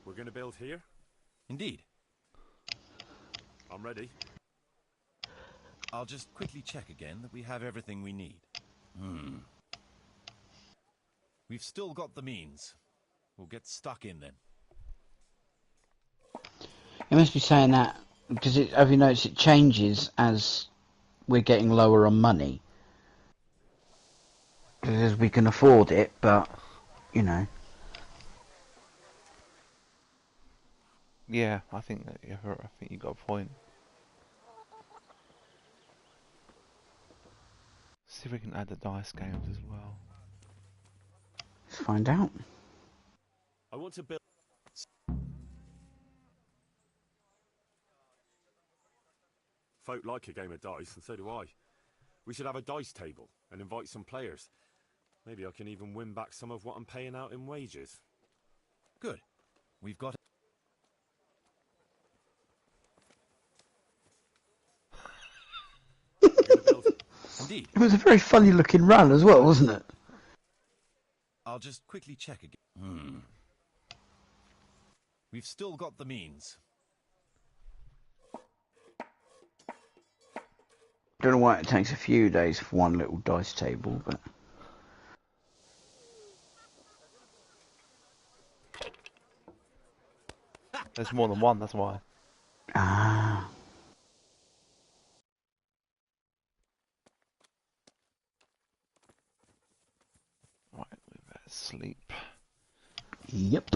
We're going to build here? Indeed. I'm ready. I'll just quickly check again that we have everything we need. We've still got the means. We'll get stuck in then. It must be saying that because have you noticed it changes as we're getting lower on money? Because we can afford it, but you know. Yeah, I think you got a point. See if we can add the dice games as well. Let's find out. I want to build... Folk like a game of dice, and so do I. We should have a dice table and invite some players. Maybe I can even win back some of what I'm paying out in wages. Good. We've got... Indeed. It was a very funny looking run as well, wasn't it? I'll just quickly check again. We've still got the means. Don't know why it takes a few days for one little dice table, but... There's more than one, that's why. Ah. Right, we better sleep. Yep.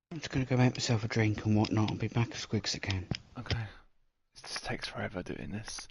I'm just going to go make myself a drink and whatnot. I'll be back as quick as I can. Okay. It just takes forever doing this.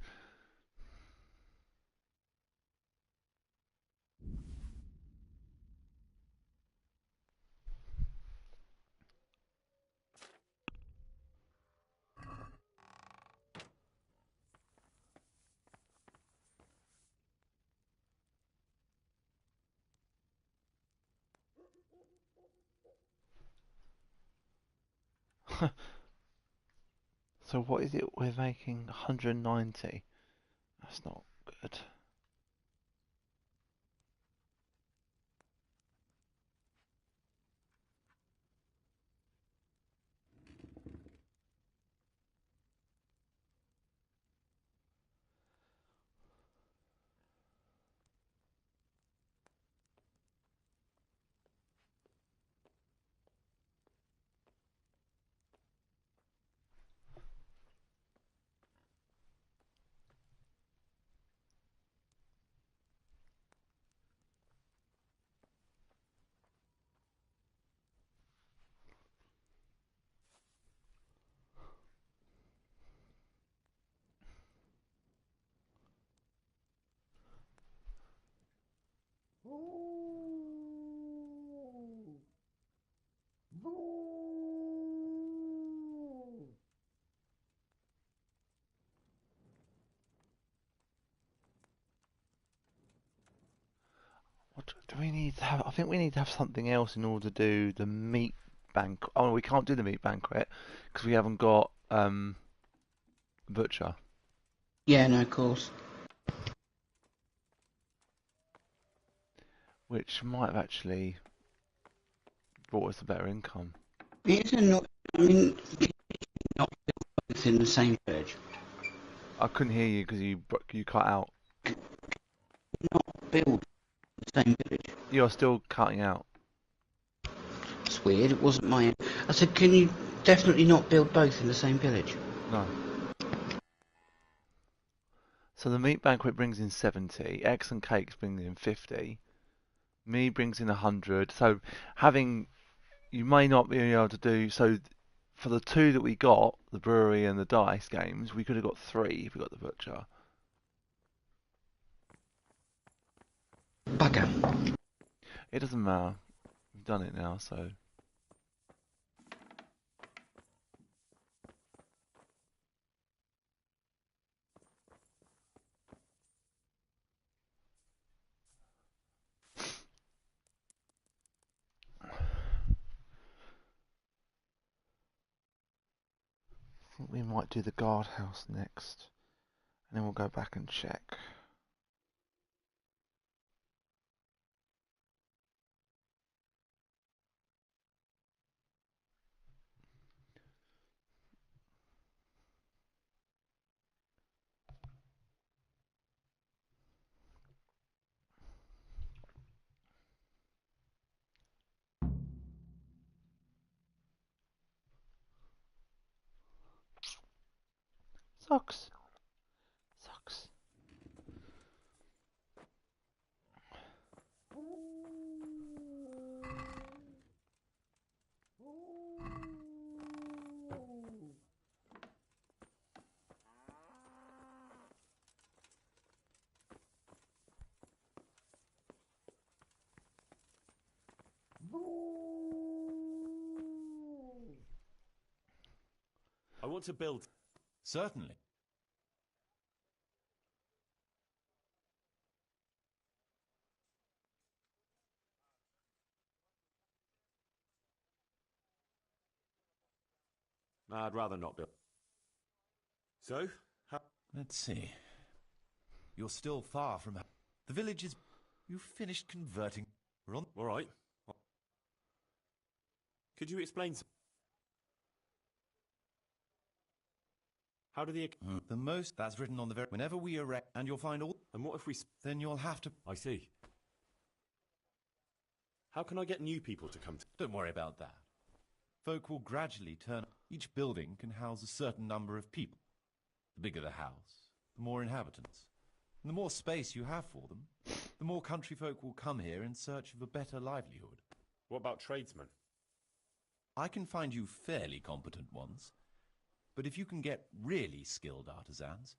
So what is it we're making? 190. That's not good. What do we need to have? I think we need to have something else in order to do the meat banquet. Oh, we can't do the meat banquet because we haven't got butcher. Yeah, no, of course. Which might have actually brought us a better income. It's not. I mean, not both in the same village. I couldn't hear you because you cut out. Not build the same village. You're still cutting out. It's weird. It wasn't my. I said, can you definitely not build both in the same village? No. So the meat banquet brings in 70. Eggs and cakes brings in 50. Me brings in 100. So you may not be able to do so. For the two that we got, the brewery and the dice games, we could have got 3 if we got the butcher. Bugger. It doesn't matter. We've done it now, so. I think we might do the guardhouse next, and then we'll go back and check. Socks. Socks. I want to build. Certainly. I'd rather not build. So, let's see. You're still far from the village is. You've finished converting. We're on. All right. Could you explain? How do the most that's written on the very whenever we erect and you'll find all. And what if we? Then you'll have to. I see. How can I get new people to come? Don't worry about that. Folk will gradually turn. Each building can house a certain number of people. The bigger the house, the more inhabitants. And the more space you have for them, the more country folk will come here in search of a better livelihood. What about tradesmen? I can find you fairly competent ones, but if you can get really skilled artisans,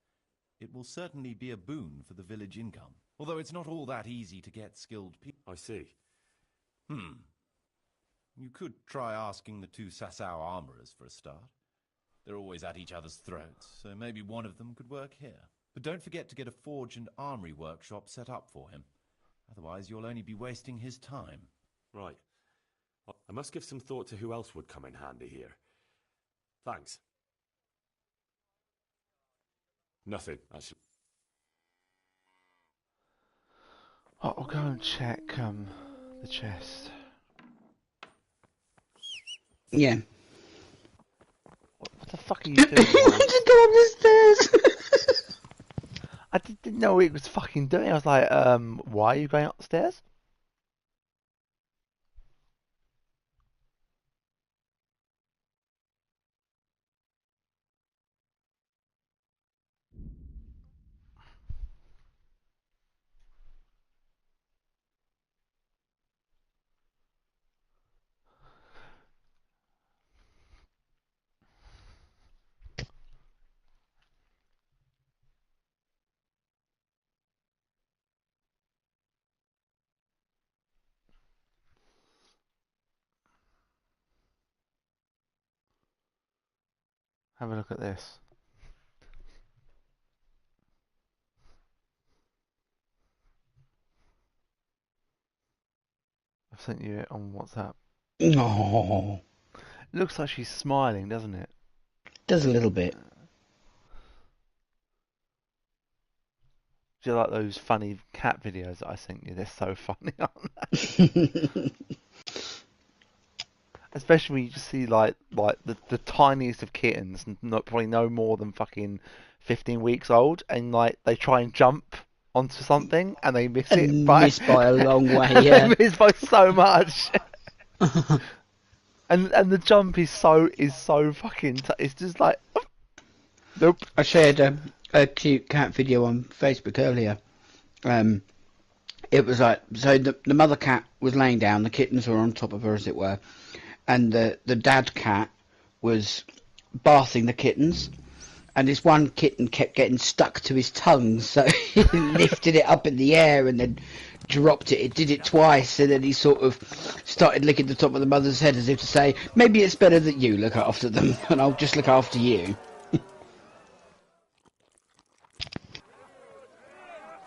it will certainly be a boon for the village income. Although it's not all that easy to get skilled people. I see. You could try asking the 2 Sasau armourers for a start. They're always at each other's throats, so maybe one of them could work here. But don't forget to get a forge and armoury workshop set up for him. Otherwise you'll only be wasting his time. Right. I must give some thought to who else would come in handy here. Thanks. Nothing, actually. I'll go and check the chest. Yeah. What the fuck are you doing? I just go up the stairs. I didn't know what it was fucking doing. I was like, why are you going upstairs? Have a look at this. I've sent you it on WhatsApp. No. It looks like she's smiling, doesn't it? Does a little bit. Do you like those funny cat videos that I sent you? They're so funny, aren't they? Especially when you just see like the tiniest of kittens, not probably no more than fucking 15 weeks old, and like they try and jump onto something and they miss it Miss by a long way, yeah. They miss by so much. and the jump is so fucking it's just like nope. I shared a cute cat video on Facebook earlier. It was like, so the mother cat was laying down, the kittens were on top of her, as it were, and the dad cat was bathing the kittens, and this one kitten kept getting stuck to his tongue, so he lifted it up in the air and then dropped it. It did it twice, and then he sort of started licking the top of the mother's head as if to say, maybe it's better that you look after them, and I'll just look after you.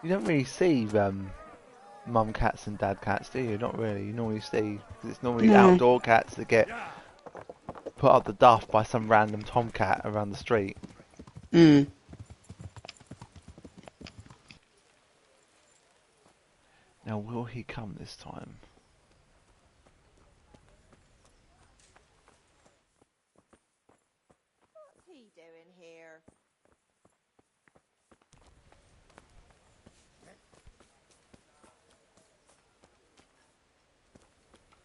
You don't really see mum cats and dad cats, do you? Not really. You normally see, because it's normally outdoor cats that get put up the duff by some random tomcat around the street. Mm. Now, will he come this time? What's he doing here?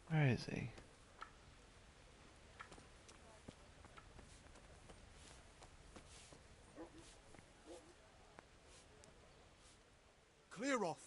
Where is he? Clear off.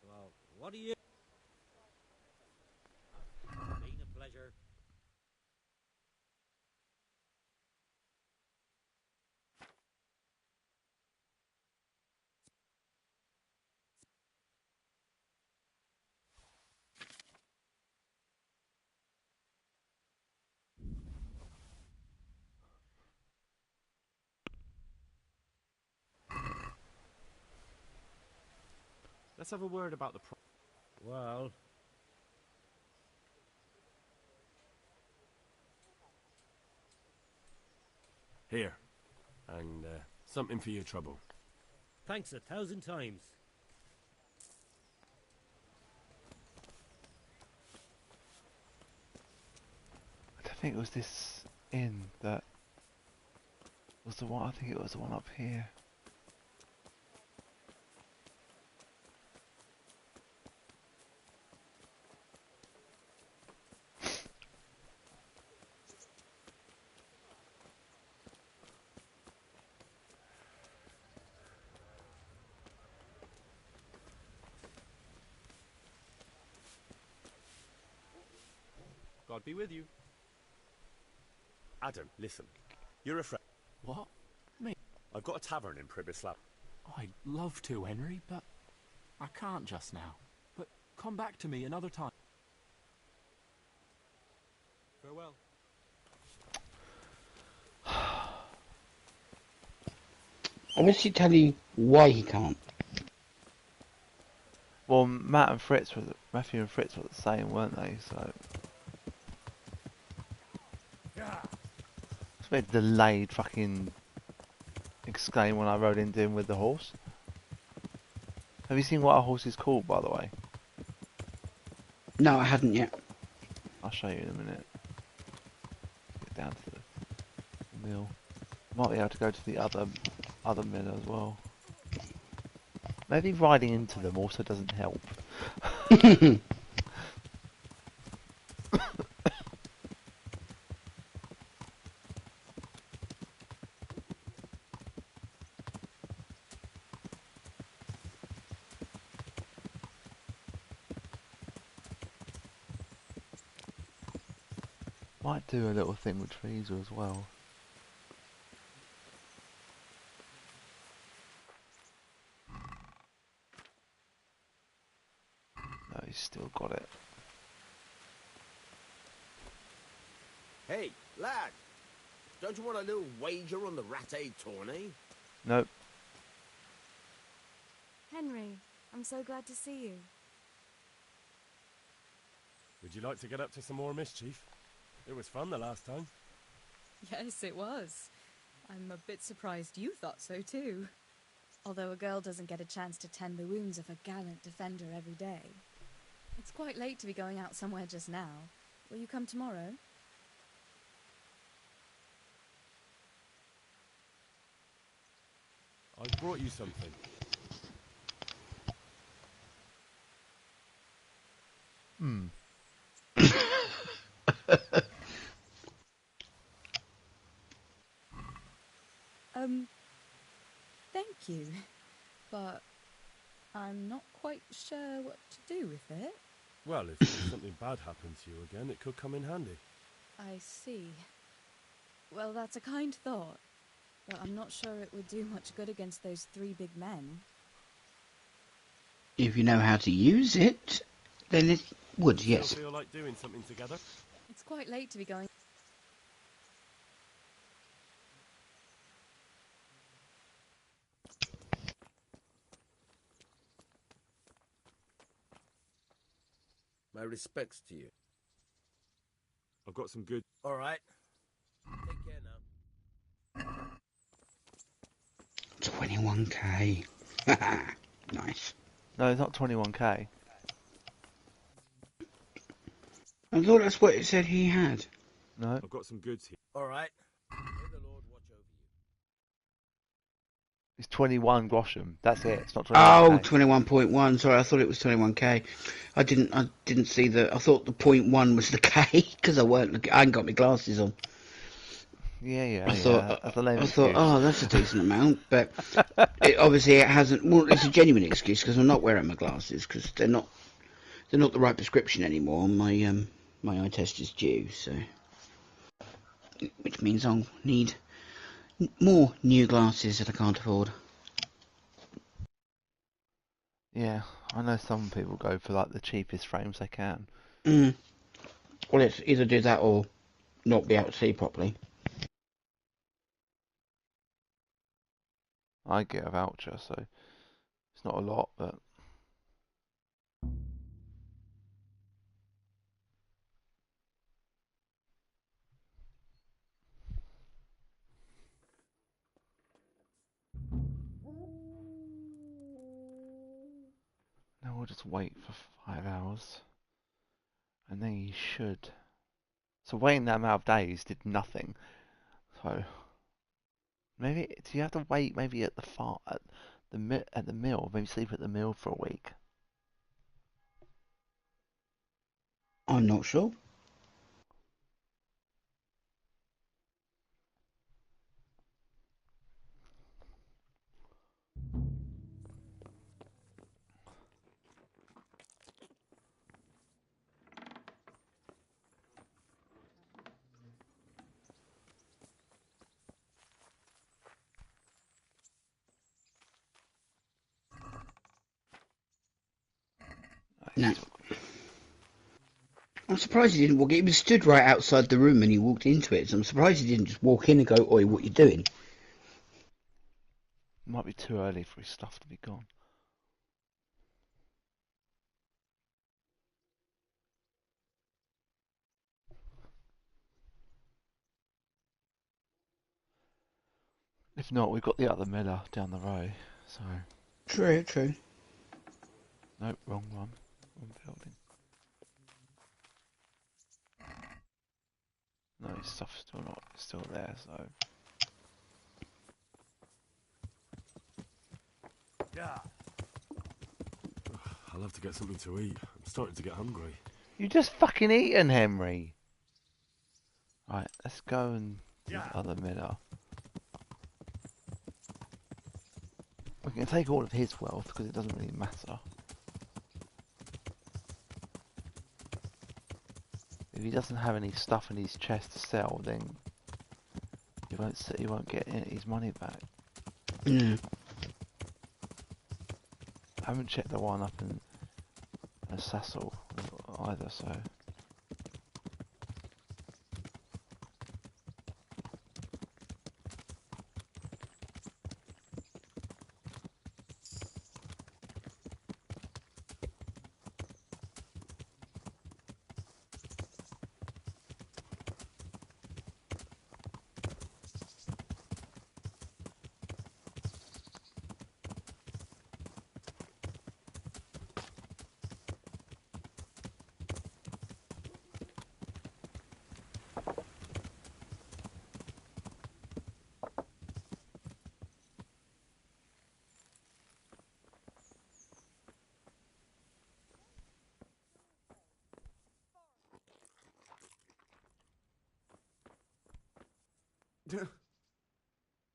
Well, what do you... Been a pleasure. Let's have a word about the Well... Here. And something for your trouble. Thanks 1,000 times. I don't think it was this inn that was the one. I think it was the one up here. God be with you. Adam, listen. You're a friend. What? Me? I've got a tavern in Pribislav. I'd love to, Henry, but I can't just now. But come back to me another time. Farewell. Obviously tell you why he can't. Well, Matthew and Fritz were the same, weren't they? So it's a bit delayed fucking exclaim when I rode into him with the horse. Have you seen what a horse is called, by the way? No, I hadn't yet. I'll show you in a minute. Get down to the mill. Might be able to go to the other mill as well. Maybe riding into them also doesn't help. Might do a little thing with Teresa as well. No, he's still got it. Hey, lad. Don't you want a little wager on the Ratte tourney? Nope. Henry, I'm so glad to see you. Would you like to get up to some more mischief? It was fun the last time. Yes, it was. I'm a bit surprised you thought so too. Although a girl doesn't get a chance to tend the wounds of a gallant defender every day. It's quite late to be going out somewhere just now. Will you come tomorrow? I've brought you something. Hmm. Thank you. But I'm not quite sure what to do with it. Well, if something bad happens to you again, it could come in handy. I see. Well, that's a kind thought. But I'm not sure it would do much good against those 3 big men. If you know how to use it, then it would, yes. Still feel like doing something together? It's quite late to be going... My respects to you. I've got some good... All right. Take care now. 21k. Nice. No, it's not 21k. I thought that's what it said he had. No. I've got some goods here. All right. May the Lord watch over you. It's 21 grosham. That's it. It's not 21k. Oh, 21.1. Sorry, I thought it was 21k. I didn't see the... I thought the .1 was the k, because I hadn't got my glasses on. Yeah. I thought, excuse. oh, that's a decent amount, but obviously it hasn't. Well, it's a genuine excuse because I'm not wearing my glasses because they're not the right prescription anymore. My eye test is due, so which means I'll need more new glasses that I can't afford. Yeah, I know some people go for like the cheapest frames they can. Well, it's either do that or not be able to see properly. I get a voucher, so it's not a lot, but now we'll just wait for 5 hours, and then you should. So waiting that amount of days did nothing. So maybe do you have to wait? Maybe at the mill. Maybe sleep at the mill for a week. I'm not sure. No. I'm surprised he didn't walk in. He was stood right outside the room and he walked into it, so I'm surprised he didn't just walk in and go, "Oi, what you doing?" Might be too early for his stuff to be gone. If not, we've got the other Miller down the road, so... True, true. Nope, wrong one. Wrong building. No, his stuff's still there, so... Yeah. I'll have to get something to eat. I'm starting to get hungry. You just fucking eaten, Henry! Right, let's go and do the other Miller. We can take all of his wealth, because it doesn't really matter. If he doesn't have any stuff in his chest to sell, then he won't get his money back. Yeah. I haven't checked the one up in Sassel either, so...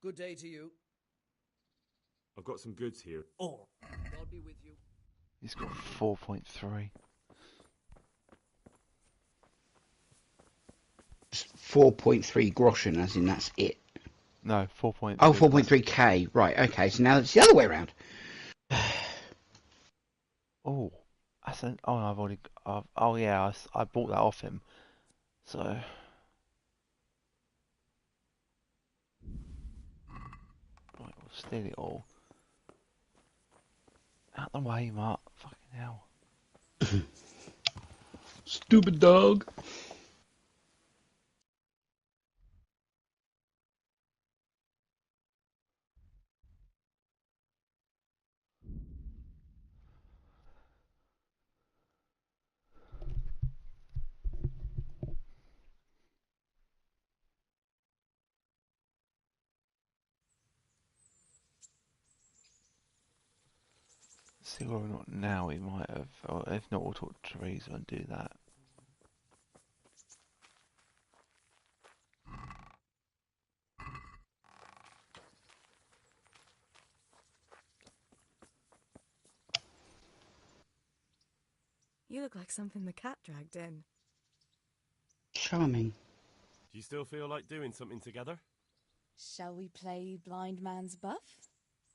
Good day to you. I've got some goods here. Oh, God be with you. He's got 4.3. 4.3 groschen, as in that's it. No, 4.3. Oh, 4.3k. Right, okay, so now it's the other way around. Oh, I've already... oh yeah, I bought that off him. So... Right, we'll steal it all. Out the way, Mark. Fucking hell. Stupid dog. See whether or not now we might have, or if not, we'll talk to Teresa and do that. You look like something the cat dragged in. Charming. Do you still feel like doing something together? Shall we play Blind Man's Buff?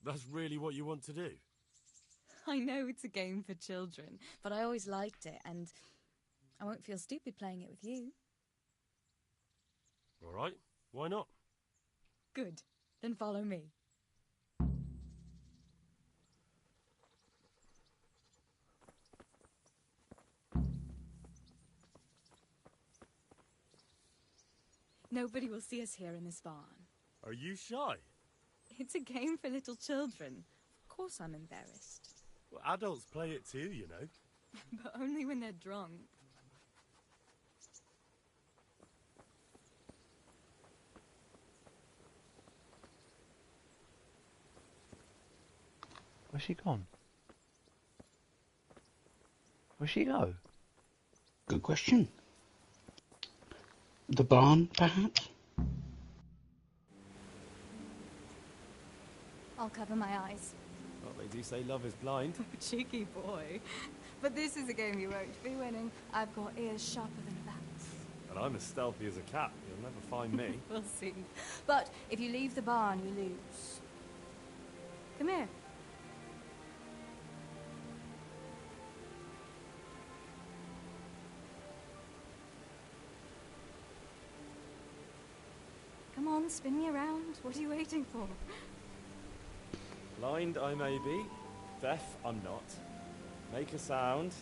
That's really what you want to do? I know it's a game for children, but I always liked it, and I won't feel stupid playing it with you. All right, why not? Good. Then follow me. Nobody will see us here in this barn. Are you shy? It's a game for little children. Of course I'm embarrassed. Well, adults play it too, you know. But only when they're drunk. Where's she gone? Where'd she go? Good question. The barn, perhaps? I'll cover my eyes. Well, they do say love is blind. Cheeky boy. But this is a game you won't be winning. I've got ears sharper than bats. And I'm as stealthy as a cat. You'll never find me. We'll see. But if you leave the barn, you lose. Come here. on, spin me around. What are you waiting for? Blind I may be, deaf I'm not. Make a sound,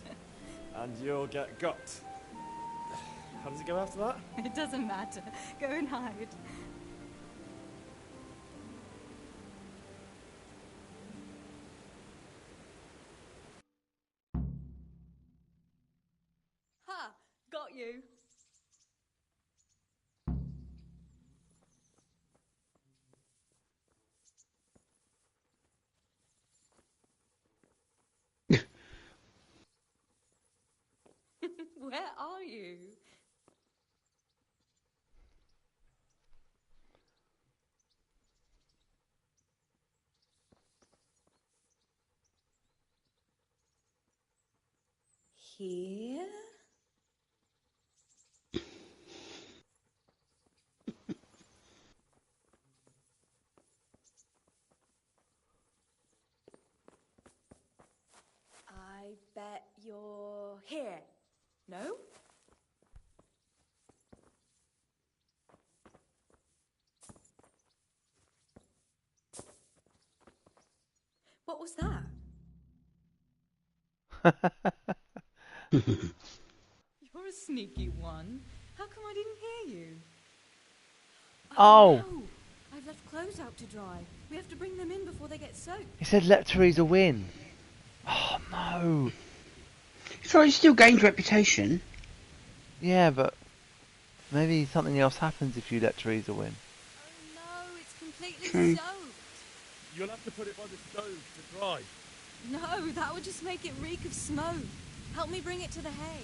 and you'll get got. How does it go after that? It doesn't matter. Go and hide. Ha! Got you. Where are you? Here? I bet you're here. No? What was that? You're a sneaky one. How come I didn't hear you? Oh, No! I've left clothes out to dry. We have to bring them in before they get soaked. he said let Teresa win. Oh no. So he still gained reputation. Yeah, but maybe something else happens if you let Teresa win. Oh no, it's completely True. soaked. You'll have to put it by the stove to dry. No, that would just make it reek of smoke. Help me bring it to the hay.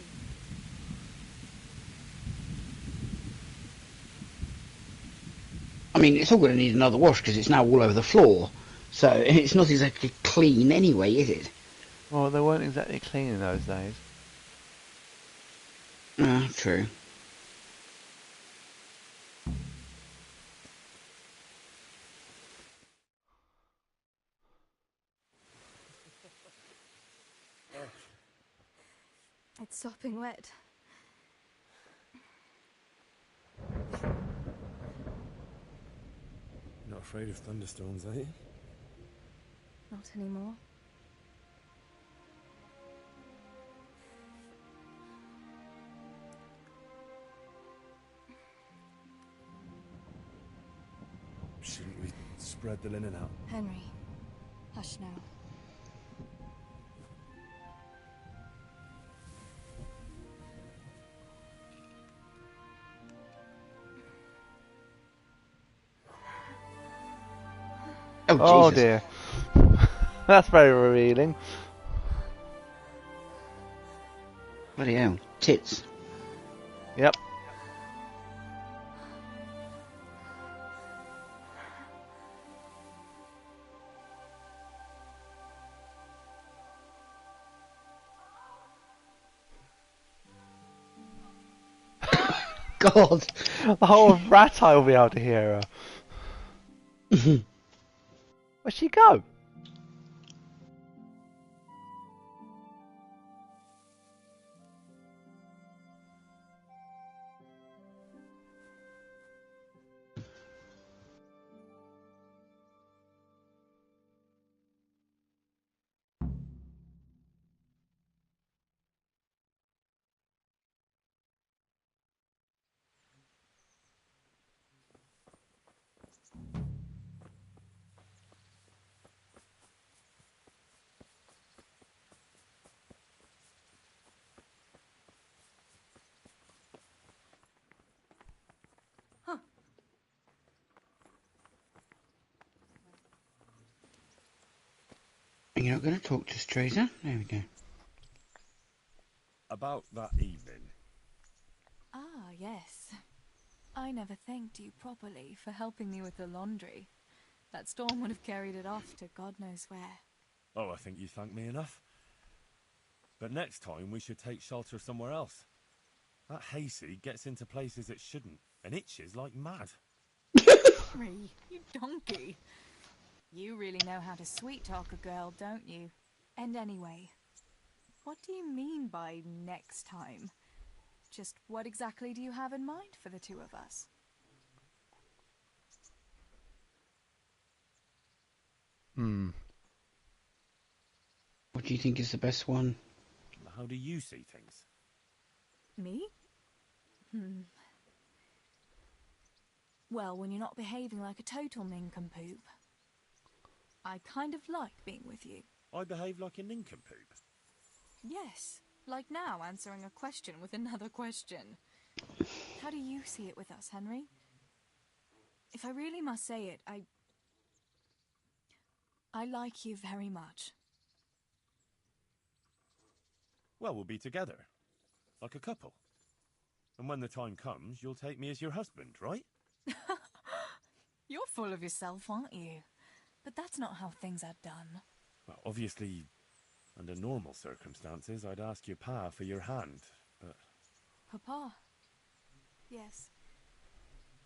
I mean, it's all going to need another wash because it's now all over the floor. So it's not exactly clean anyway, is it? Well, they weren't exactly clean in those days. True. It's sopping wet. Not afraid of thunderstorms, are you? Not anymore. Shouldn't we spread the linen out? Henry, hush now. Oh Jesus. dear. That's very revealing. Bloody hell. Tits. Yep. God. The whole of Rattay will be able to hear her. Where'd she go? You're not going to talk to us, Teresa? There we go. About that evening. Ah, yes. I never thanked you properly for helping me with the laundry. That storm would have carried it off to God knows where. Oh, I think you thanked me enough. But next time we should take shelter somewhere else. That hayseed gets into places it shouldn't and itches like mad. Henry, you donkey. You really know how to sweet-talk a girl, don't you? And anyway, what do you mean by next time? Just what exactly do you have in mind for the two of us? Hmm. What do you think is the best one? How do you see things? Me? Well, when you're not behaving like a total nincompoop. I kind of like being with you. I behave like a nincompoop. Yes, like now answering a question with another question. How do you see it with us, Henry? If I really must say it, I like you very much. Well, we'll be together. Like a couple. And when the time comes, you'll take me as your husband, right? You're full of yourself, aren't you? But that's not how things are done. Well, obviously, under normal circumstances, I'd ask your pa for your hand, but... Papa? Yes.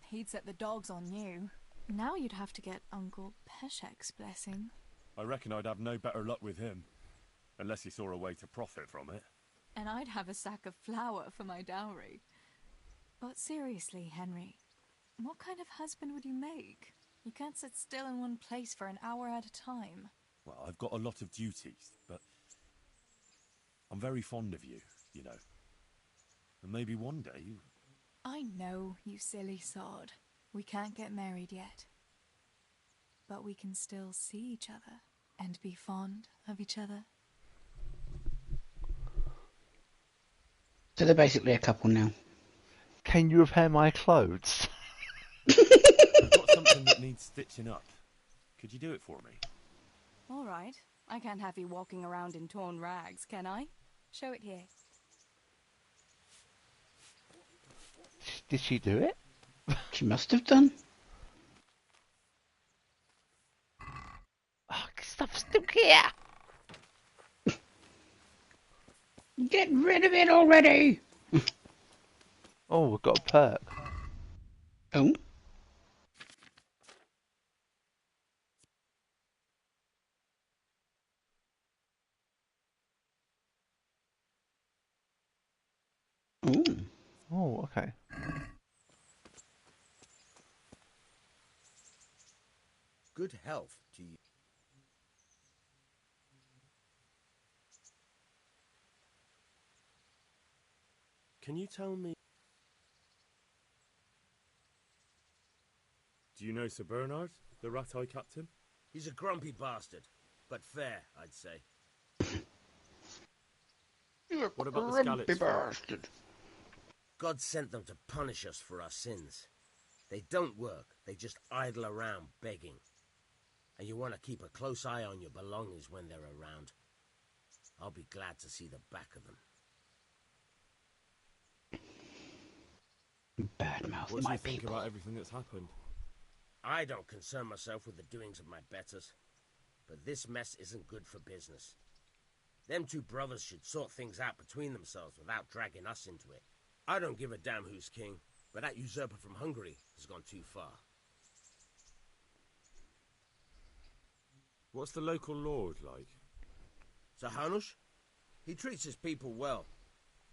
He'd set the dogs on you. Now you'd have to get Uncle Peshek's blessing. I reckon I'd have no better luck with him. Unless he saw a way to profit from it. And I'd have a sack of flour for my dowry. But seriously, Henry, what kind of husband would you make? You can't sit still in one place for an hour at a time. Well, I've got a lot of duties, but... I'm very fond of you, you know. And maybe one day... I know, you silly sod. We can't get married yet. But we can still see each other and be fond of each other. So they're basically a couple now. Can you repair my clothes? I've got something that needs stitching up. Could you do it for me? All right. I can't have you walking around in torn rags, can I? Show it here. Did she do it? She must have done. Oh, stop stuck here! Get rid of it already! Oh, we've got a perk. Oh? Ooh. Oh, okay. Good health to you. Can you tell me... Do you know Sir Bernard, the rat-eye captain? He's a grumpy bastard, but fair, I'd say. What about the Scallops? Bastard. God sent them to punish us for our sins. They don't work, they just idle around begging. And you want to keep a close eye on your belongings when they're around. I'll be glad to see the back of them. Badmouth What do my you think people. about everything that's happened? I don't concern myself with the doings of my betters, but this mess isn't good for business. Them two brothers should sort things out between themselves without dragging us into it. I don't give a damn who's king, but that usurper from Hungary has gone too far. What's the local lord like? Zahanush? He treats his people well,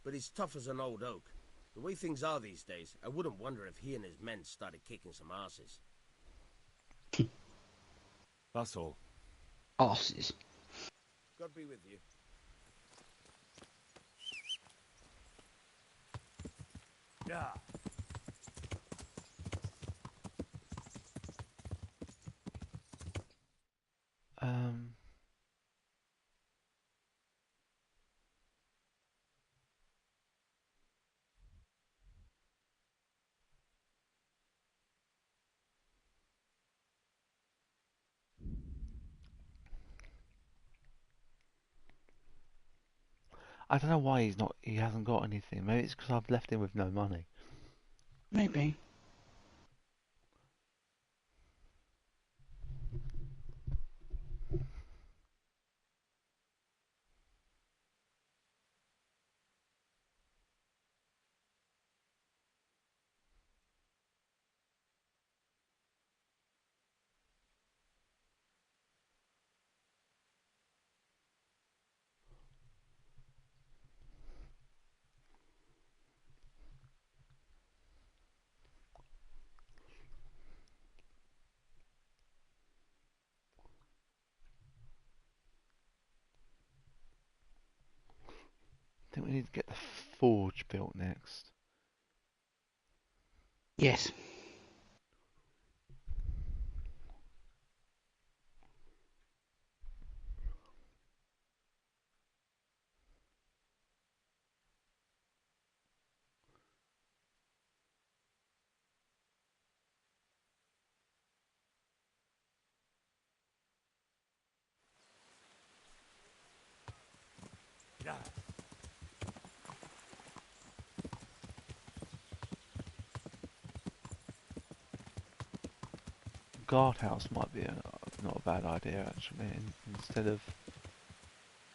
but he's tough as an old oak. The way things are these days, I wouldn't wonder if he and his men started kicking some asses. That's all. Arses. God be with you. Yeah. I don't know why he hasn't got anything. Maybe it's because I've left him with no money. Maybe. think we need to get the forge built next. Yes. Guardhouse might be not a bad idea actually.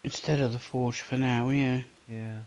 Instead of the forge for now, yeah. Yeah.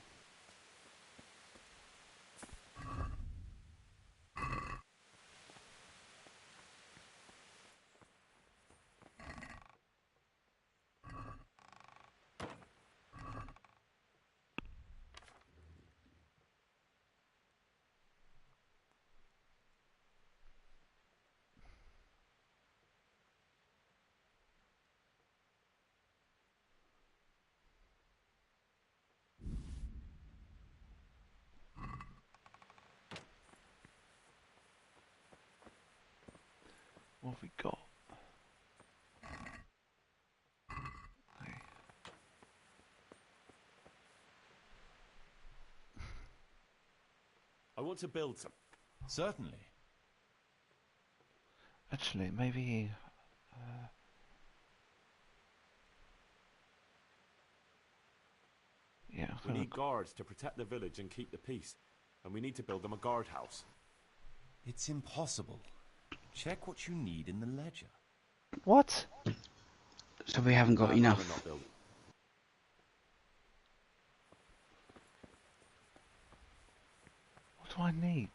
What have we got? I want to build some. Certainly. Actually, maybe. Yeah. We need guards to protect the village and keep the peace, and we need to build them a guardhouse. It's impossible. Check what you need in the ledger. What? So we haven't got enough. What do I need?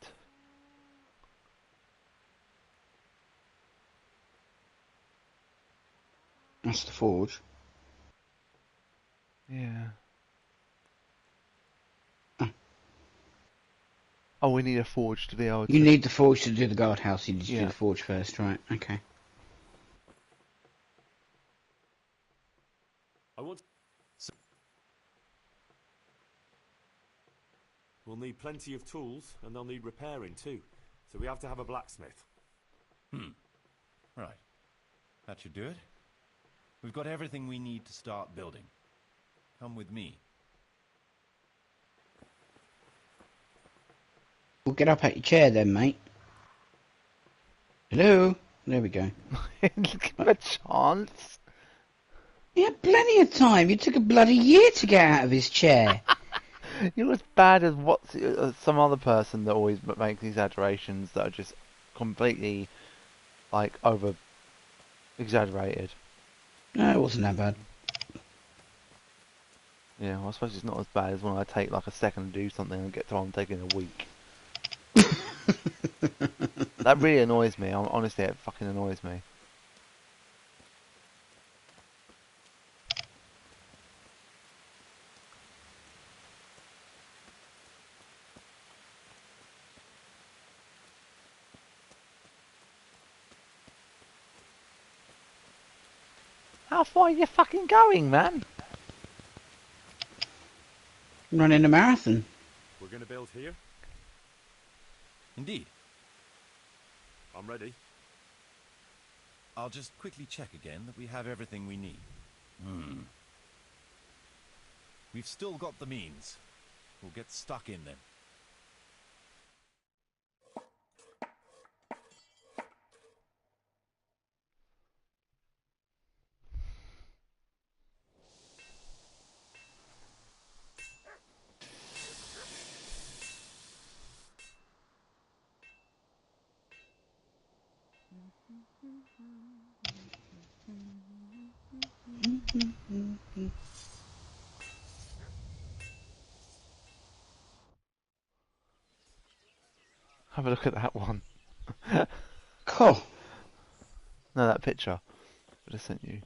That's the forge. Yeah. Oh, we need a forge to be able to... You need the forge to do the guardhouse. You need to Yeah. do the forge first, right? Okay. I want. We'll need plenty of tools, and they'll need repairing too. So we have to have a blacksmith. Right. That should do it. We've got everything we need to start building. Come with me. Well, get up out your chair then, mate. Hello? There we go. Give him a chance. He had plenty of time. You took a bloody year to get out of his chair. You're as bad as some other person that always makes exaggerations that are just completely, like, over exaggerated. No, it wasn't that bad. Yeah, well, I suppose it's not as bad as when I take like a second to do something and get told I'm taking a week. That really annoys me. Honestly, it fucking annoys me. How far are you fucking going, man? Running a marathon. We're going to build here? Indeed. I'm ready. I'll just quickly check again that we have everything we need. We've still got the means. We'll get stuck in then. Have a look at that one. Cool. No, that picture I just sent you.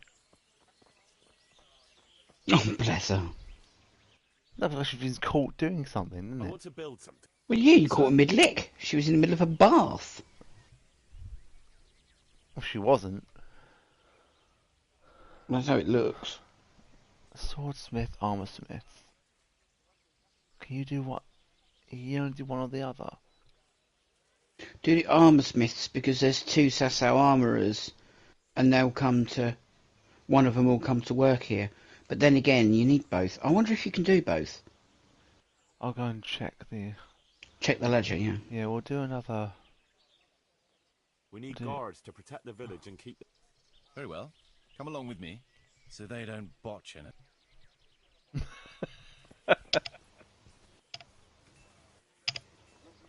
Oh, bless her. Looks like she's been caught doing something, doesn't I it? want to build something. Well, yeah, you caught her mid-lick. She was in the middle of a bath. Well, she wasn't. That's how it looks. Swordsmith, armorsmith. Can you do what? You only do one or the other. Do the armor smiths, because there's 2 Sasau armourers, and they'll come to... One of them will come to work here. But then again, you need both. I wonder if you can do both. I'll go and check the... Check the ledger, yeah. Yeah, we'll do another... We need guards to protect the village and keep... Very well. Come along with me, so they don't botch in it.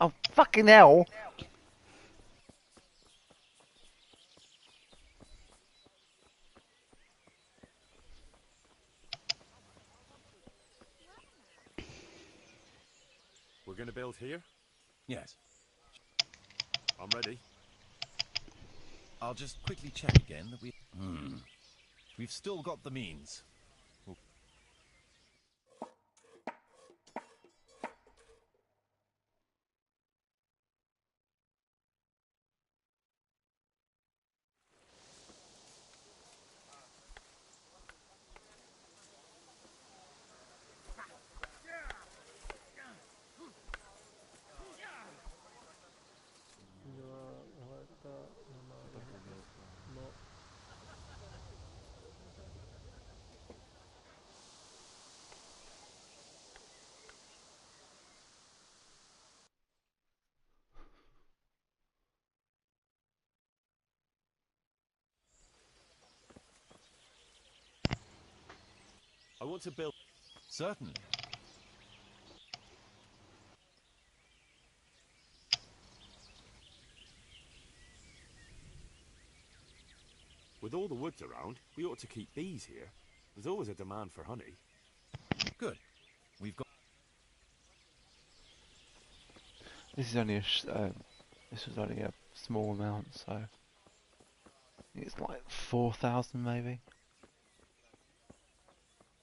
Oh, fucking hell! We're going to build here? Yes. I'm ready. I'll just quickly check again that we've still got the means. I want to build... Certainly. With all the woods around, we ought to keep bees here. There's always a demand for honey. Good. We've got... This is only this was only a small amount, so... It's like 4,000 maybe.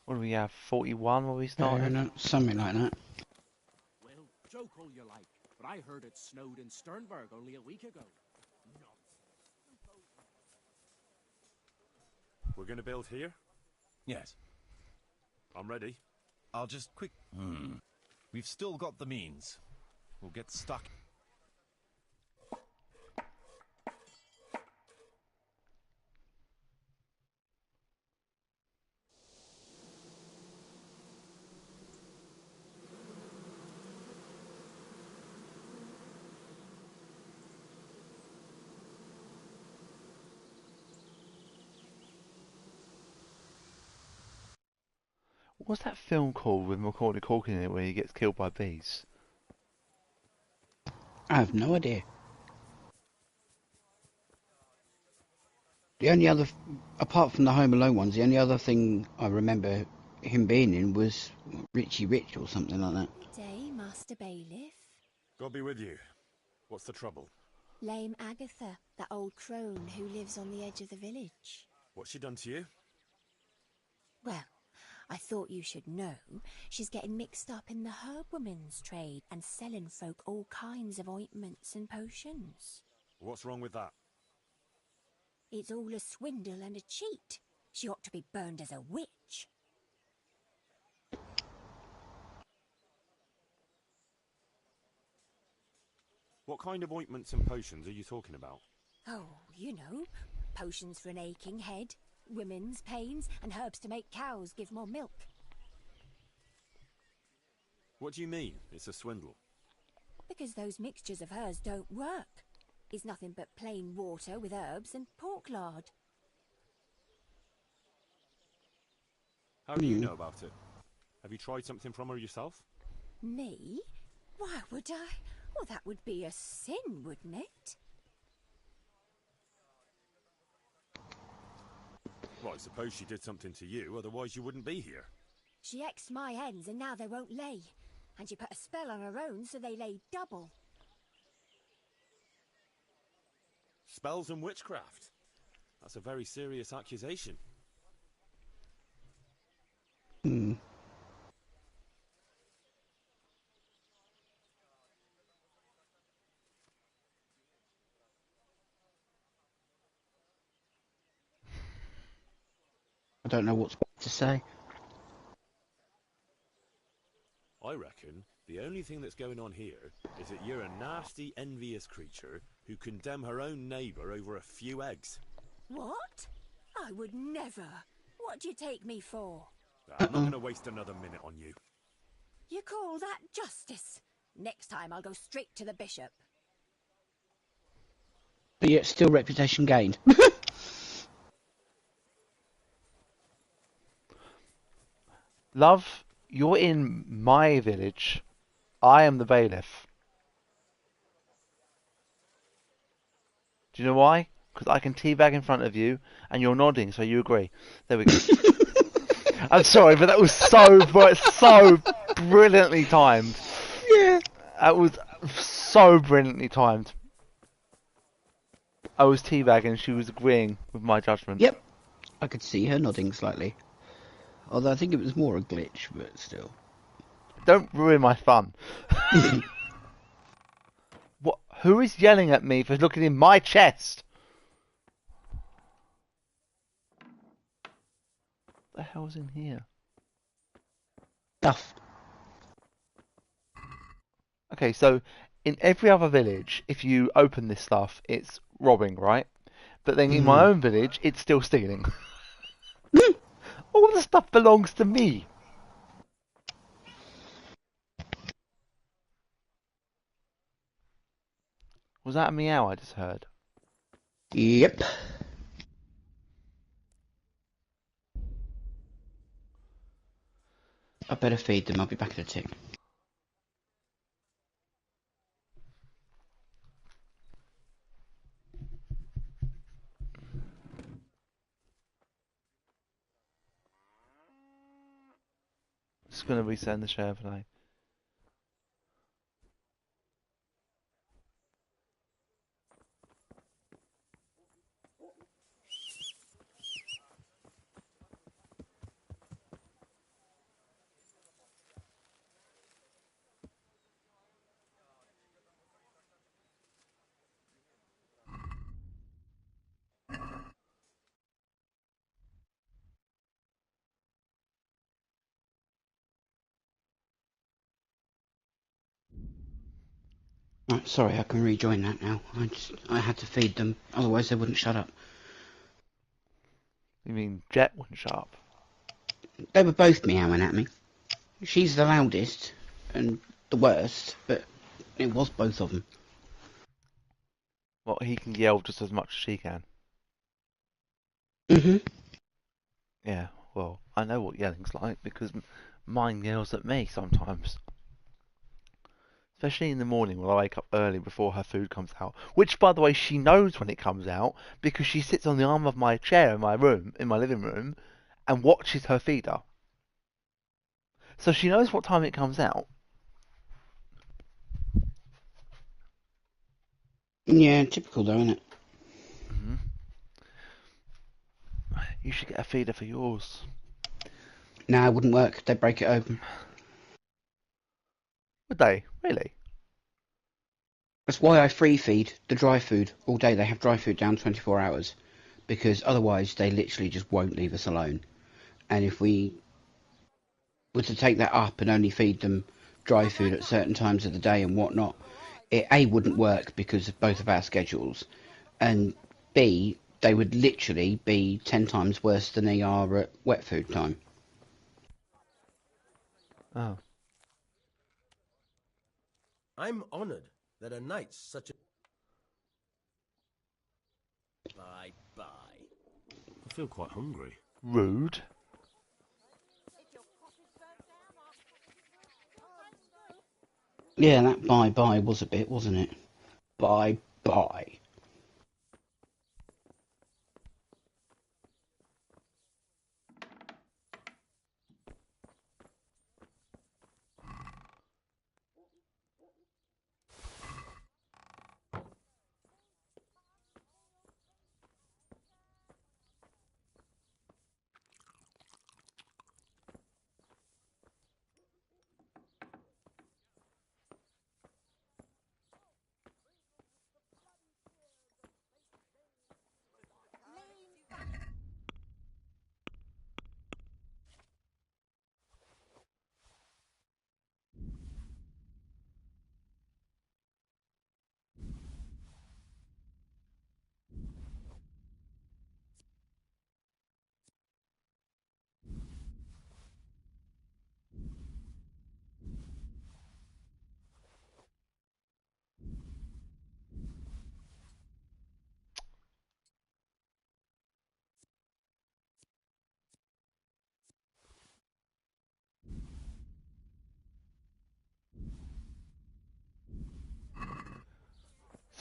What do we have? 41 when we started? No, something like that. Well, joke all you like, but I heard it snowed in Sternberg only a week ago. We're going to build here? Yes. I'm ready. I'll just quick... We've still got the means. We'll get stuck. What's that film called with Macaulay Culkin in it where he gets killed by bees? I have no idea. The only other, apart from the Home Alone ones, the only other thing I remember him being in was Richie Rich or something like that. Day, Master Bailiff. God be with you. What's the trouble? Lame Agatha, that old crone who lives on the edge of the village. What's she done to you? Well, I thought you should know. She's getting mixed up in the herb woman's trade and selling folk all kinds of ointments and potions. What's wrong with that? It's all a swindle and a cheat. She ought to be burned as a witch. What kind of ointments and potions are you talking about? Oh, you know, potions for an aching head, women's pains, and herbs to make cows give more milk. What do you mean, it's a swindle? Because those mixtures of hers don't work. It's nothing but plain water with herbs and pork lard. How do you know about it? Have you tried something from her yourself? Me? Why would I? Well, that would be a sin, wouldn't it? Well, I suppose she did something to you, otherwise you wouldn't be here. She X'd my hens and now they won't lay. And she put a spell on her own so they lay double. Spells and witchcraft? That's a very serious accusation. I don't know what to say. I reckon the only thing that's going on here is that you're a nasty, envious creature who condemn her own neighbour over a few eggs. What? I would never. What do you take me for? I'm not going to waste another minute on you. You call that justice? Next time I'll go straight to the bishop. But yet still reputation gained. Love, you're in my village. I am the bailiff. Do you know why? Because I can teabag in front of you, and you're nodding, so you agree. There we go. I'm sorry, but that was so brilliantly timed. Yeah. That was so brilliantly timed. I was teabagging, she was agreeing with my judgment. Yep. I could see her nodding slightly. Although I think it was more a glitch, but still. Don't ruin my fun. What? Who is yelling at me for looking in my chest? What the hell's in here? Stuff. Okay, so in every other village, if you open this stuff, it's robbing, right? But then in my own village, it's still stealing. All the stuff belongs to me. Was that a meow I just heard? Yep. I better feed them. I'll be back in a tick. Just going to reset the share play. Right, sorry, I can rejoin that now. I had to feed them, otherwise they wouldn't shut up. You mean Jet wouldn't shut up? They were both meowing at me. She's the loudest and the worst, but it was both of them. Well, he can yell just as much as she can. Yeah, well, I know what yelling's like because mine yells at me sometimes. Especially in the morning when I wake up early before her food comes out. Which, by the way, she knows when it comes out because she sits on the arm of my chair in my room, in my living room, and watches her feeder. So she knows what time it comes out. Yeah, typical though, isn't it? Mm-hmm. You should get a feeder for yours. Nah, it wouldn't work. They'd break it open. Would they? Really? That's why I free feed the dry food all day. They have dry food down 24 hours. Because otherwise they literally just won't leave us alone. And if we were to take that up and only feed them dry food at certain times of the day and whatnot, it A, wouldn't work because of both of our schedules, and B, they would literally be 10 times worse than they are at wet food time. Oh. I'm honored that a knight such a... Bye-bye. I feel quite hungry. Rude. Yeah, that bye-bye was a bit, wasn't it? Bye-bye.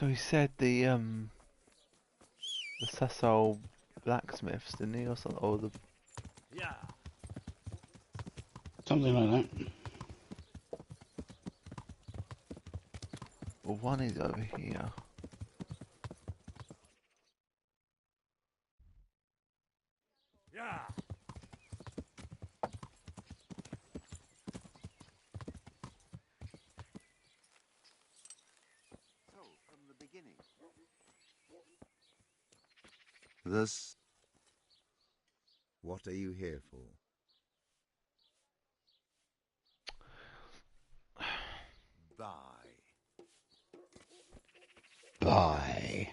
So he said the Cecil blacksmiths, didn't he, or something, or the Yeah. Something like that. well, one is over here. Yeah. So, from the beginning. Thus, what are you here for? Bye. Bye.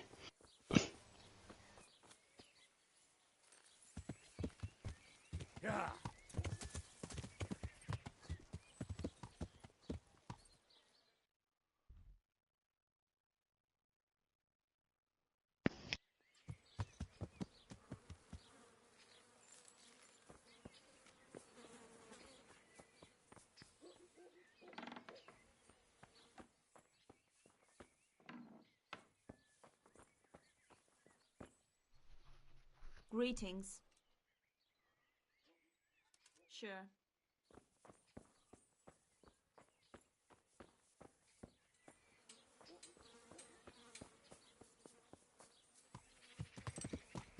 Yeah. Greetings. Sure.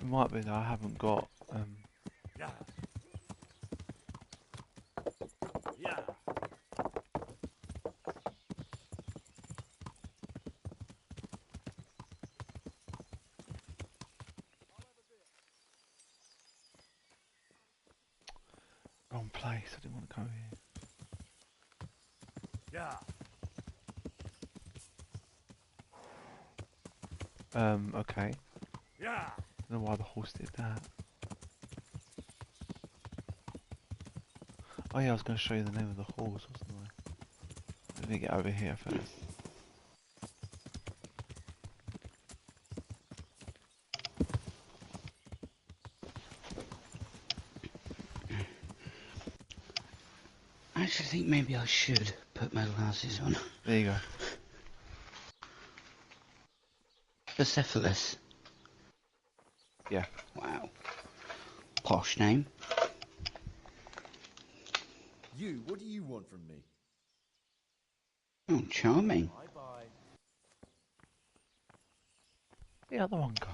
It might be that I haven't got Yeah. Yeah. wrong place. I didn't want to go here. Yeah. Okay. Yeah. I don't know why the horse did that. Oh yeah, I was going to show you the name of the horse, wasn't I? Let me get over here first. I actually think maybe I should put my glasses on. There you go. Persepolis. Yeah. Wow. Posh name. You, what do you want from me? Oh, charming. Bye-bye. The other one go.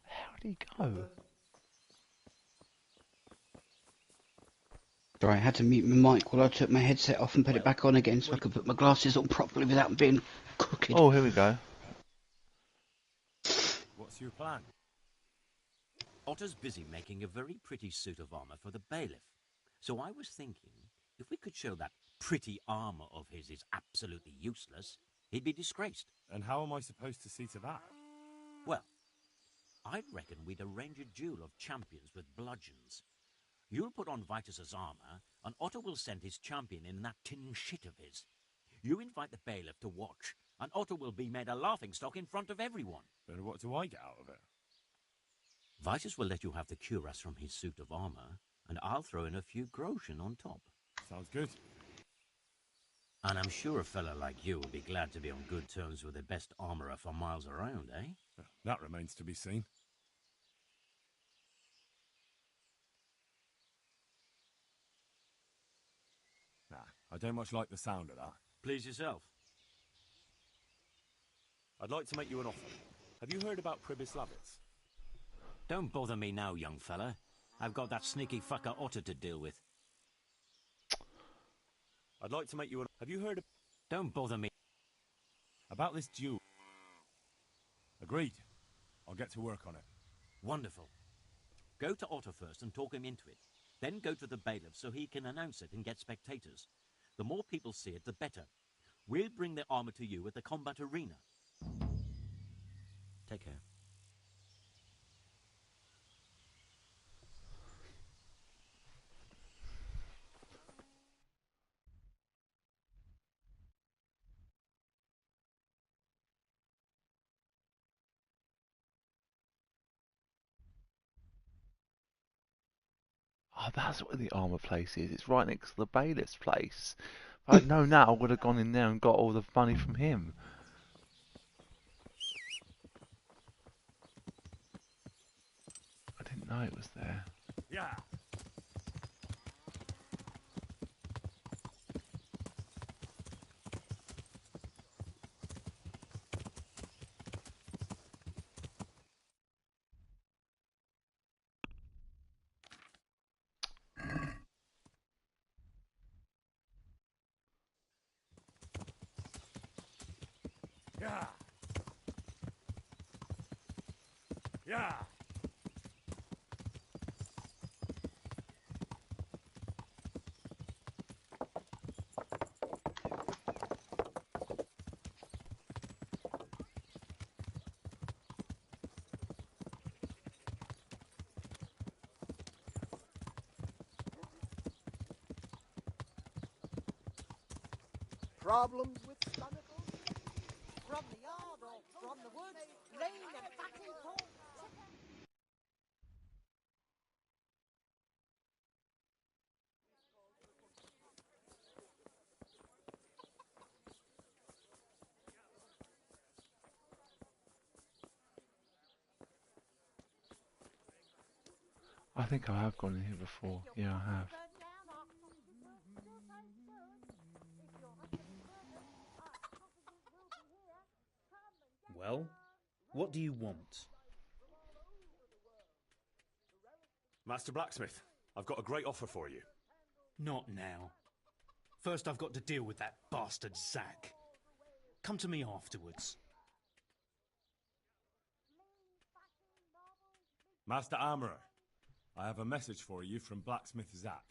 How'd he go? Sorry, I had to mute my mic while I took my headset off and put it back on again so I could put my glasses on properly without being crooked. Oh, here we go. What's your plan? Otter's busy making a very pretty suit of armor for the bailiff. So I was thinking, if we could show that pretty armor of his is absolutely useless, he'd be disgraced. And how am I supposed to see to that? Well, I'd reckon we'd arrange a duel of champions with bludgeons. You'll put on Vitus's armor, and Otter will send his champion in that tin shit of his. You invite the bailiff to watch, and Otter will be made a laughingstock in front of everyone. Then what do I get out of it? Vitus will let you have the cuirass from his suit of armor, and I'll throw in a few groschen on top. Sounds good. And I'm sure a fella like you will be glad to be on good terms with the best armorer for miles around, eh? That remains to be seen. Nah, I don't much like the sound of that. Please yourself. I'd like to make you an offer. Have you heard about Pribyslavitz? Don't bother me now, young fella. I've got that sneaky fucker Otter to deal with. I'd like to make you an... Have you heard of... Don't bother me. About this duel? Agreed. I'll get to work on it. Wonderful. Go to Otter first and talk him into it. Then go to the bailiff so he can announce it and get spectators. The more people see it, the better. We'll bring the armor to you at the combat arena. Take care. Oh, Oh, that's where the armor place is. It's right next to the bailiff's place. If I'd known that, I would have gone in there and got all the money from him. I didn't know it was there. Yeah. Yeah. Yeah. Problems with stomachs? From the yard or from the woods, lane and fatting poor. I think I have gone in here before. Yeah, I have. Well, what do you want? Master Blacksmith, I've got a great offer for you. Not now. First I've got to deal with that bastard Zack. Come to me afterwards. Master Armourer, I have a message for you from Blacksmith Zack.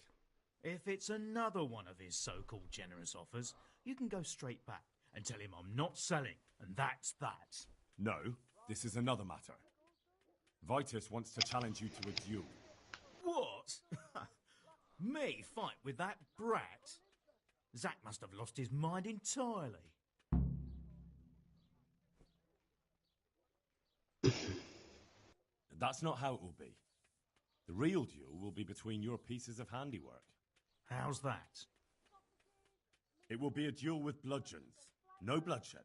If it's another one of his so-called generous offers, you can go straight back and tell him I'm not selling, and that's that. No, this is another matter. Vitus wants to challenge you to a duel. What? Me fight with that brat? Zack must have lost his mind entirely. That's not how it will be. The real duel will be between your pieces of handiwork. How's that? It will be a duel with bludgeons. No bloodshed.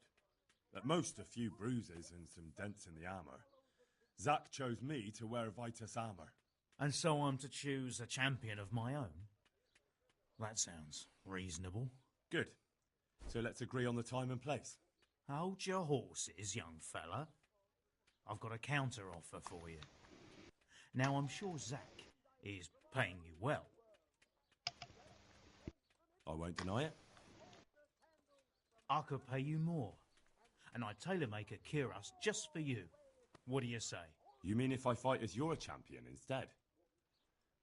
At most, a few bruises and some dents in the armour. Zack chose me to wear Vitus armour. And so I'm to choose a champion of my own? That sounds reasonable. Good. So let's agree on the time and place. Hold your horses, young fella. I've got a counter offer for you. Now, I'm sure Zack is paying you well. I won't deny it. I could pay you more. And I'd tailor-make a cuirass just for you. What do you say? You mean if I fight as your champion instead?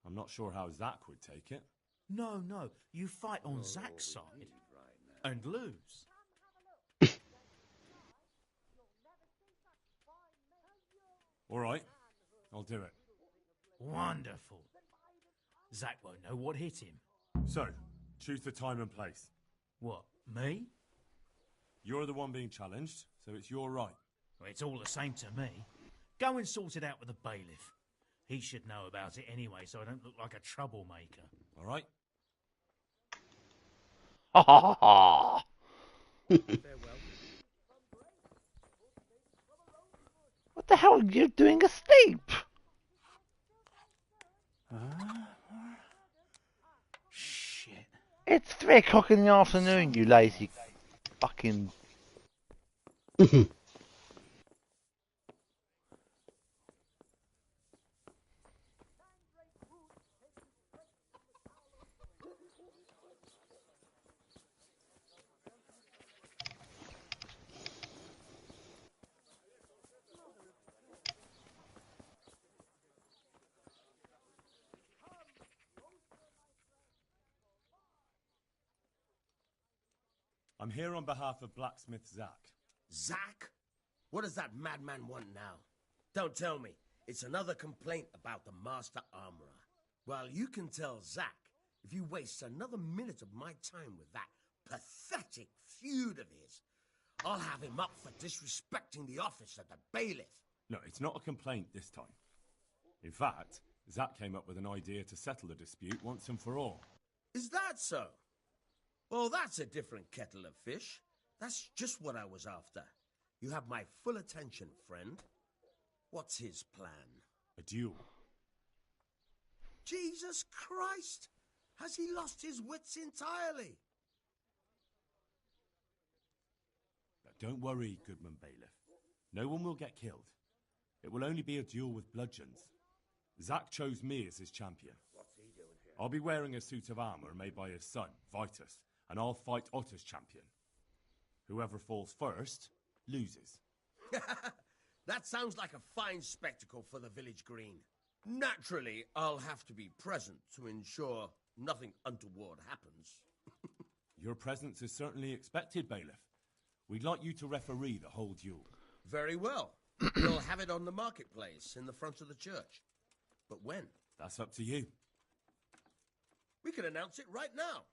I'm not sure how Zack would take it. No, no. You fight on Zack's side and lose. All right, I'll do it. Wonderful. Zack won't know what hit him. So, choose the time and place. What, me? You're the one being challenged, so it's your right. Well, it's all the same to me. Go and sort it out with the bailiff. He should know about it anyway, so I don't look like a troublemaker. All right? Ha ha ha ha! What the hell are you doing asleep? Shit. It's 3 o'clock in the afternoon, you lazy fucking... I'm here on behalf of Blacksmith Zack. Zack? What does that madman want now? Don't tell me. It's another complaint about the Master Armorer. Well, you can tell Zack if you waste another minute of my time with that pathetic feud of his. I'll have him up for disrespecting the office of the bailiff. No, it's not a complaint this time. In fact, Zach came up with an idea to settle the dispute once and for all. Is that so? Well, that's a different kettle of fish. That's just what I was after. You have my full attention, friend. What's his plan? A duel. Jesus Christ! Has he lost his wits entirely? But don't worry, Goodman Bailiff. No one will get killed. It will only be a duel with bludgeons. Zach chose me as his champion. What's he doing here? I'll be wearing a suit of armor made by his son, Vitus, and I'll fight Otter's champion. Whoever falls first loses. That sounds like a fine spectacle for the village green. Naturally, I'll have to be present to ensure nothing untoward happens. Your presence is certainly expected, Bailiff. We'd like you to referee the whole duel. Very well. We'll have it on the marketplace in the front of the church. But when? That's up to you. We can announce it right now.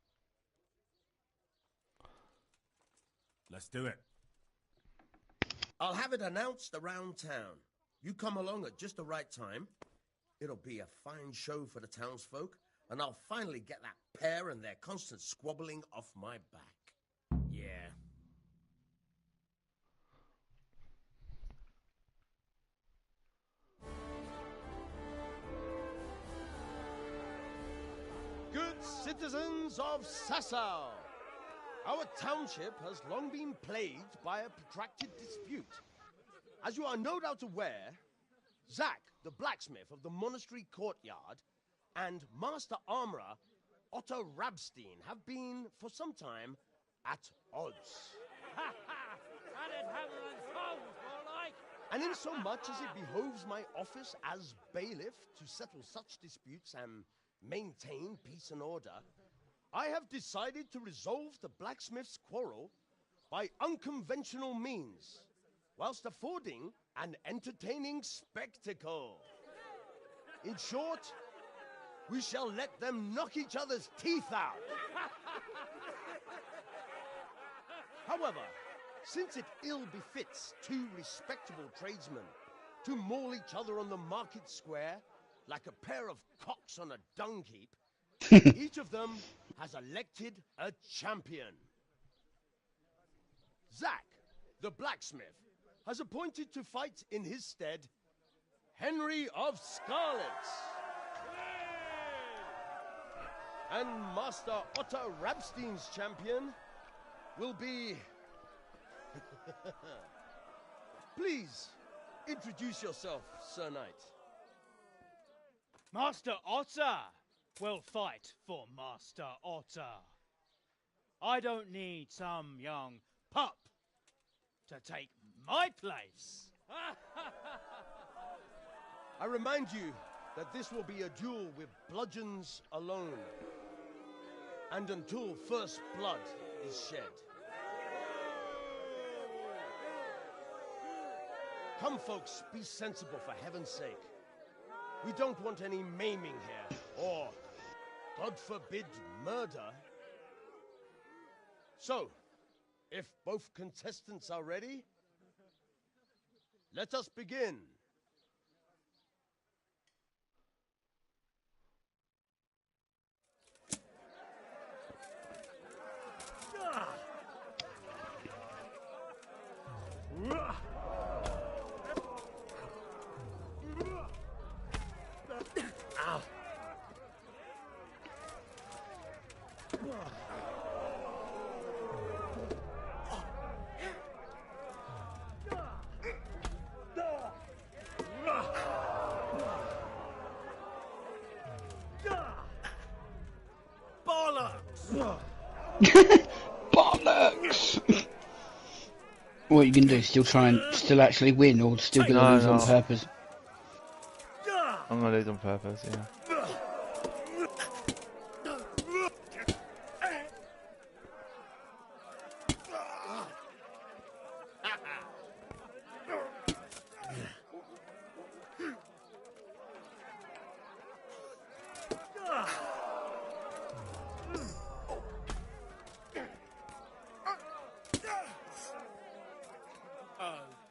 Let's do it. I'll have it announced around town. You come along at just the right time. It'll be a fine show for the townsfolk, and I'll finally get that pair and their constant squabbling off my back. Yeah. Good citizens of Sasau, our township has long been plagued by a protracted dispute. As you are no doubt aware, Zach, the blacksmith of the monastery courtyard, and Master Armourer Otto Rabstein have been, for some time, at odds. And in so much as it behoves my office as bailiff to settle such disputes and maintain peace and order, I have decided to resolve the blacksmith's quarrel by unconventional means, whilst affording an entertaining spectacle. In short, we shall let them knock each other's teeth out. However, since it ill befits two respectable tradesmen to maul each other on the market square like a pair of cocks on a dung heap, each of them has elected a champion. Zach, the blacksmith, has appointed to fight in his stead Henry of Scarlet. And Master Otto Rabstein's champion will be... Please, introduce yourself, Sir Knight. Master Otter will fight for Master Otter. I don't need some young pup to take my place. I remind you that this will be a duel with bludgeons alone, and until first blood is shed. Come, folks, be sensible for heaven's sake. We don't want any maiming here, or, God forbid, murder. So, if both contestants are ready, let us begin. Bollocks! What are you gonna do? Still actually win, or still gonna lose on purpose? I'm gonna lose on purpose, yeah.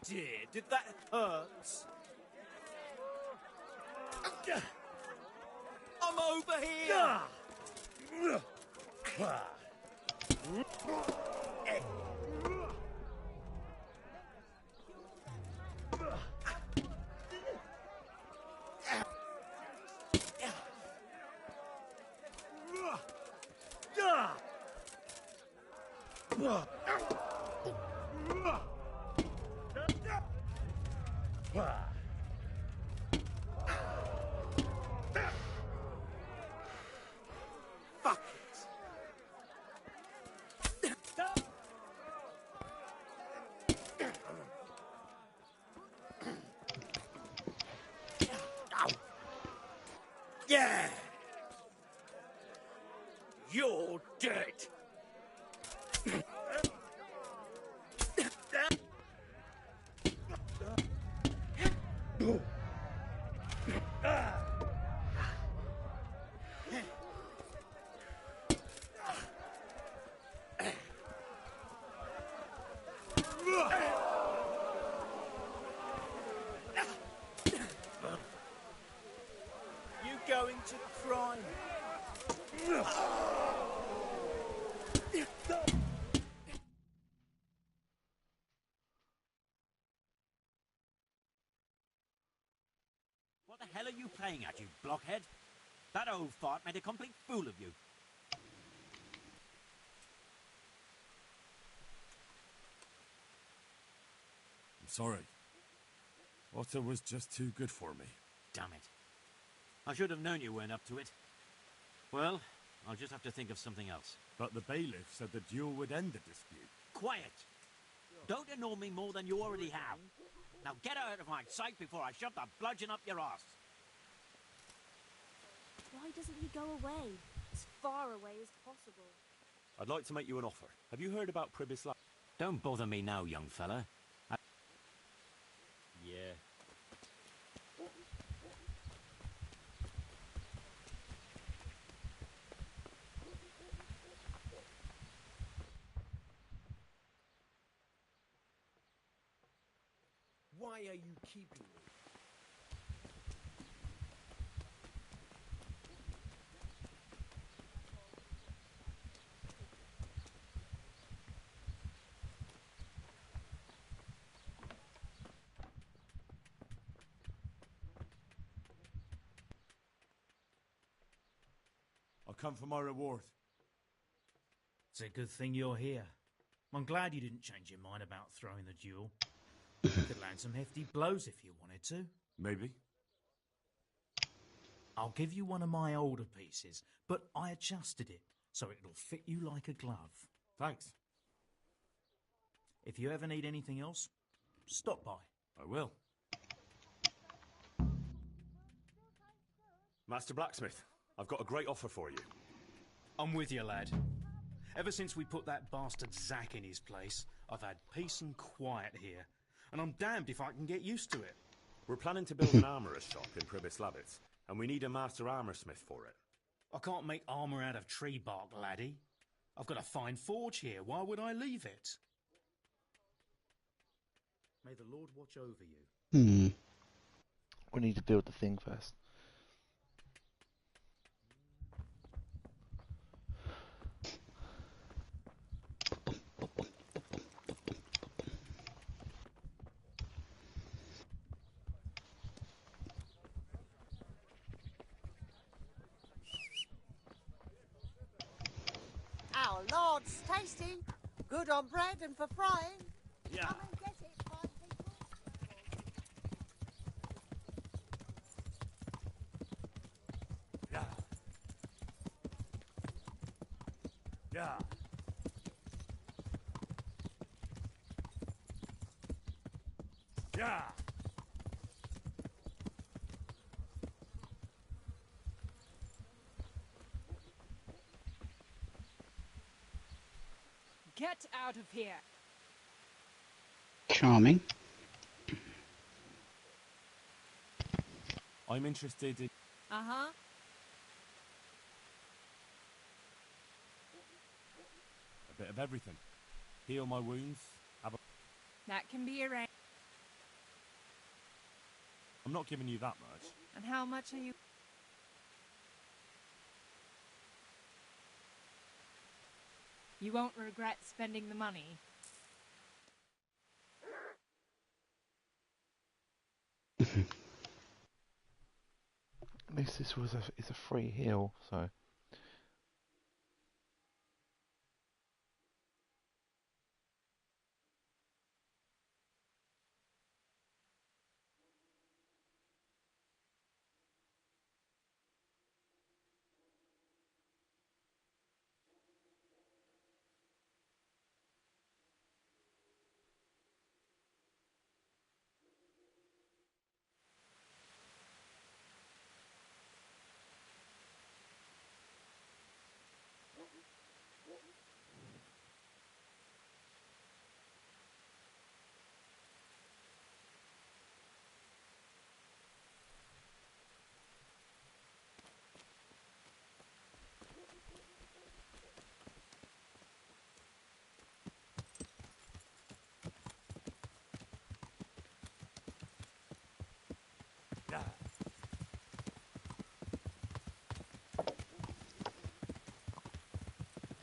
Dear, did that hurt? Come over here! Fuck it! Yeah! You're dead! You going to cry? What the hell are you playing at, you blockhead? That old fart made a complete fool of you. I'm sorry. Otter was just too good for me. Damn it. I should have known you weren't up to it. Well, I'll just have to think of something else. But the bailiff said the duel would end the dispute. Quiet! Don't annoy me more than you already have. Now get out of my sight before I shove the bludgeon up your arse. Why doesn't he go away? As far away as possible. I'd like to make you an offer. Have you heard about Pribys Lab? Don't bother me now, young fella. Yeah. Why are you keeping me? I'll come for my reward. It's a good thing you're here. I'm glad you didn't change your mind about throwing the duel. You could land some hefty blows if you wanted to. Maybe. I'll give you one of my older pieces, but I adjusted it so it'll fit you like a glove. Thanks. If you ever need anything else, stop by. I will. Master Blacksmith, I've got a great offer for you. I'm with you, lad. Ever since we put that bastard Zack in his place, I've had peace and quiet here. And I'm damned if I can get used to it. We're planning to build an armourer's shop in Pribys Labit, and we need a master armoursmith for it. I can't make armour out of tree bark, laddie. I've got a fine forge here. Why would I leave it? May the Lord watch over you. We need to build the thing first. Our Lord's tasty. Good on bread and for frying. Yeah. Come and get it, fine people. Yeah. Yeah. Yeah. Get out of here. Charming. I'm interested in... Uh-huh. a bit of everything. Heal my wounds. That can be arranged. I'm not giving you that much. And how much are you? You won't regret spending the money. At least this is a free heal, so.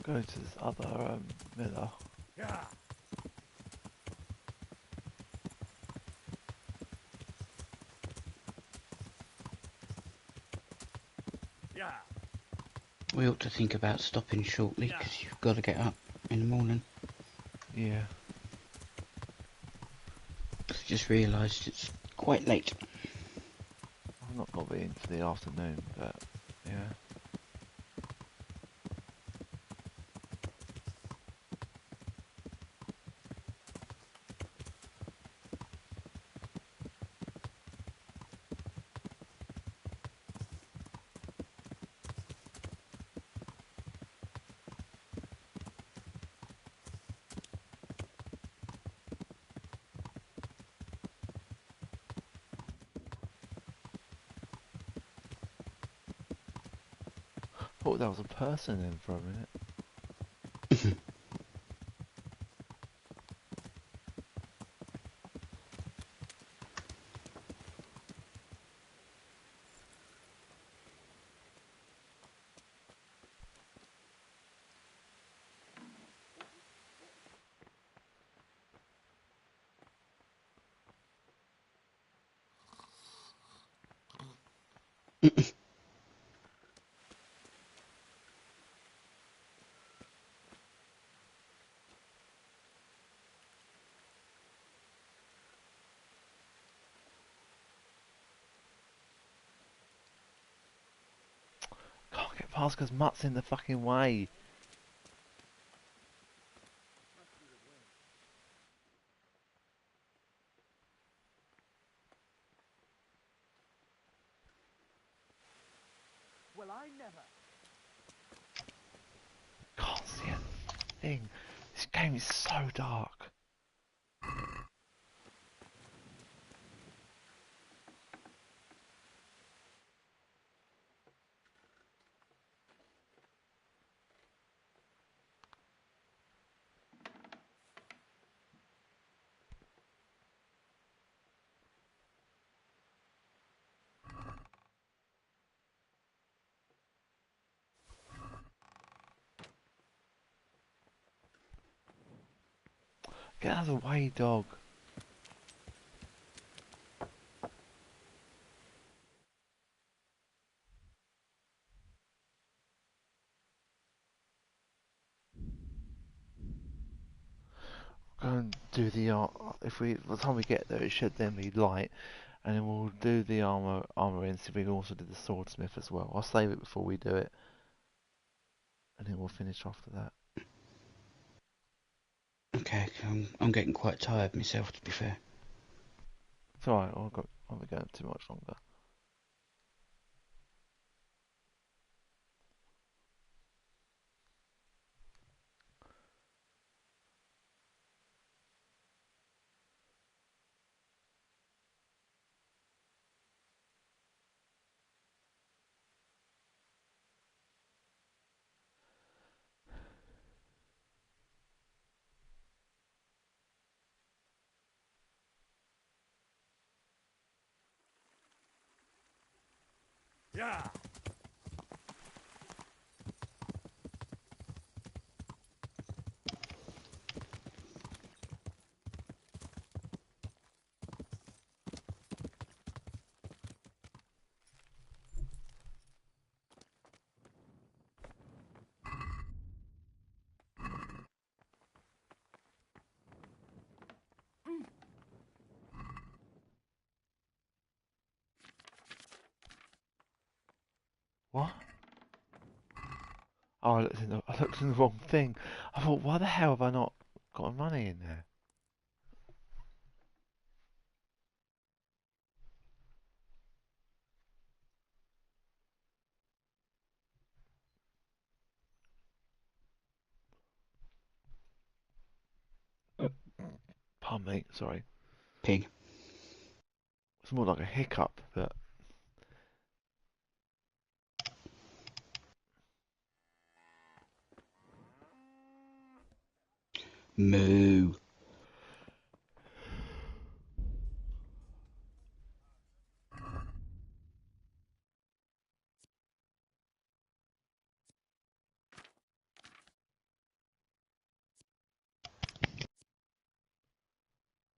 Go to this other miller. Yeah. Yeah. We ought to think about stopping shortly because you've got to get up in the morning. Yeah. I just realised it's quite late. I've not got to be into the afternoon, but yeah. Thought that was a person in for a minute. Can't get past because Mutt's in the fucking way. Well, I never. Can't see a thing. This game is so dark. Get out of the way, dog. Go and do the if we by the time we get there, it should then be light, and then we'll do the armor in. See if we can also do the swordsmith as well. I'll save it before we do it, and then we'll finish after that. Okay, I'm getting quite tired myself, to be fair. It's alright. I'll be going too much longer. Yeah. What? Oh, I looked in the wrong thing. I thought, why the hell have I not got money in there? Pardon me, sorry. Pig. It's more like a hiccup, but... Moo.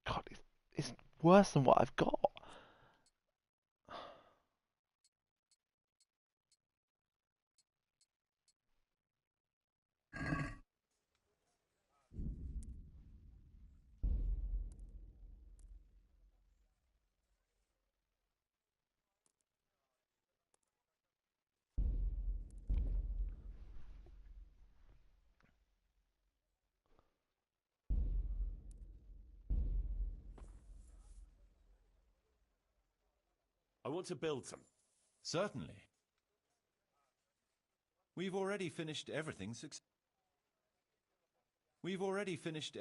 God, it's worse than what I've got. I want to build some. Certainly. We've already finished everything We've already finished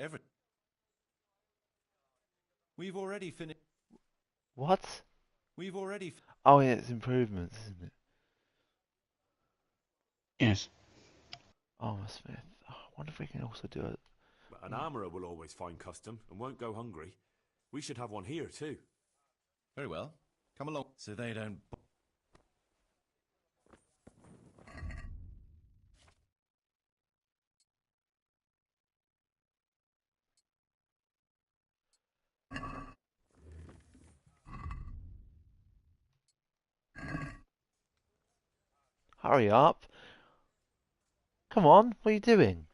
We've already finished... What? We've already... Oh yeah, it's improvements, isn't it? Yes. Armour Smith. Oh, I wonder if we can also do it. An armourer will always find custom and won't go hungry. We should have one here too. Very well. Come along, so they don't... Hurry up. Come on, what are you doing?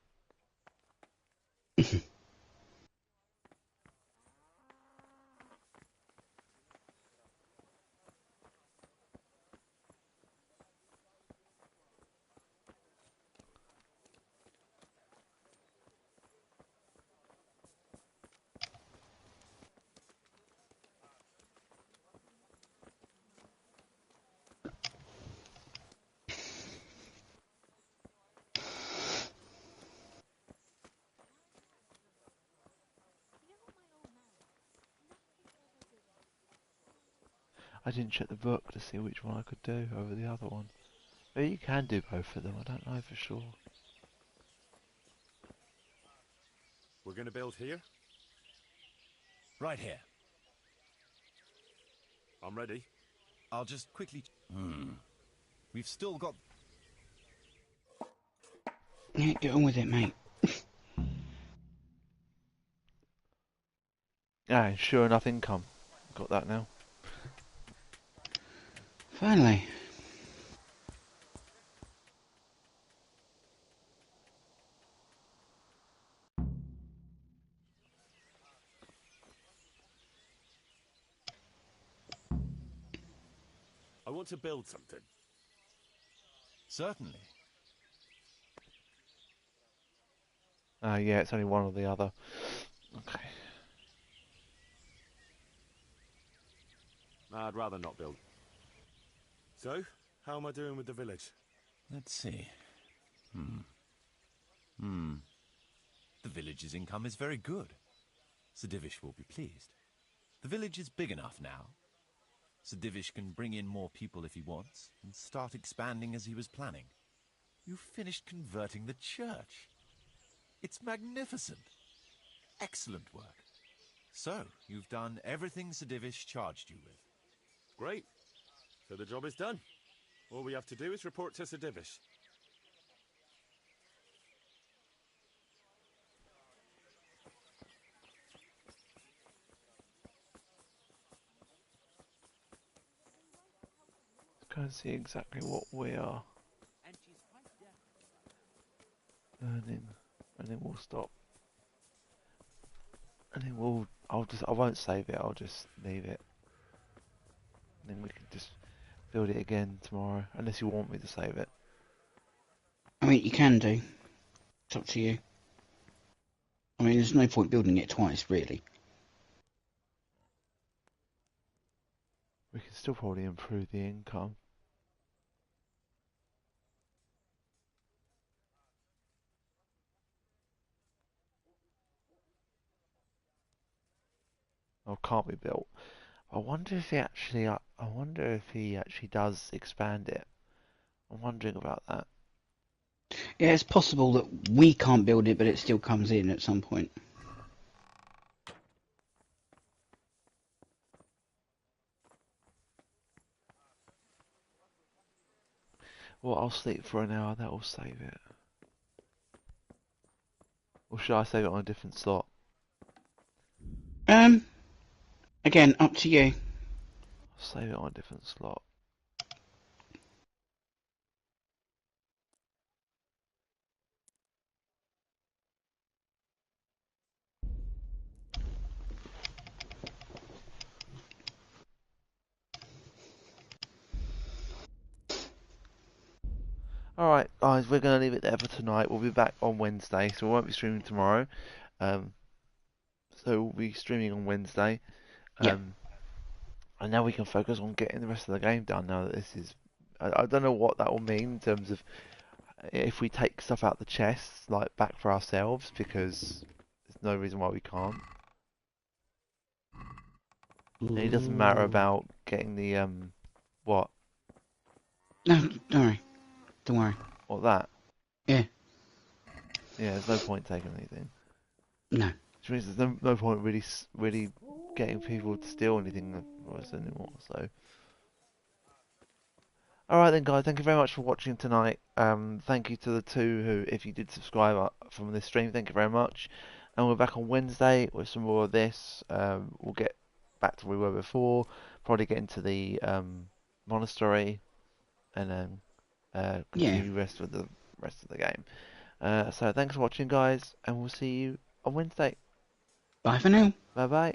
I didn't check the book to see which one I could do over the other one. Maybe you can do both of them, I don't know for sure. We're going to build here? Right here. I'm ready. I'll just quickly... We've still got... Yeah, get on with it, mate. Ah, sure enough, income. Got that now. Finally. I want to build something. Certainly. Yeah, it's only one or the other. Okay. I'd rather not build. So, how am I doing with the village? Let's see. The village's income is very good. Sir Divish will be pleased. The village is big enough now. Sir Divish can bring in more people if he wants, and start expanding as he was planning. You've finished converting the church. It's magnificent. Excellent work. So, you've done everything Sir Divish charged you with. Great. So the job is done. All we have to do is report to Sir Divish. Let's go and see exactly what we are earning, and then we'll stop. And then I won't save it, I'll just leave it. And then we can just build it again tomorrow, unless you want me to save it. I mean, you can do. It's up to you. I mean, there's no point building it twice, really. We can still probably improve the income. Oh, can't be built. I wonder if he actually. I wonder if he actually does expand it. I'm wondering about that. Yeah, it's possible that we can't build it, but it still comes in at some point. Well, I'll sleep for an hour. That will save it. Or should I save it on a different slot? Again, up to you. I'll save it on a different slot. Alright, guys, we're going to leave it there for tonight. We'll be back on Wednesday, so we won't be streaming tomorrow. So we'll be streaming on Wednesday. And now we can focus on getting the rest of the game done. Now that this is... I don't know what that will mean in terms of if we take stuff out the chests, like, back for ourselves, because there's no reason why we can't. And it doesn't matter about getting the, what? No, don't worry. Don't worry. What, that? Yeah. Yeah, there's no point taking anything. No. Which means there's no point really getting people to steal anything of us anymore, so... Alright then, guys, thank you very much for watching tonight. Thank you to the two who, if you did subscribe from this stream, thank you very much. And we're back on Wednesday with some more of this. We'll get back to where we were before, probably get into the monastery, and then continue the rest of the game. So thanks for watching, guys, and we'll see you on Wednesday. Bye for now. Bye bye.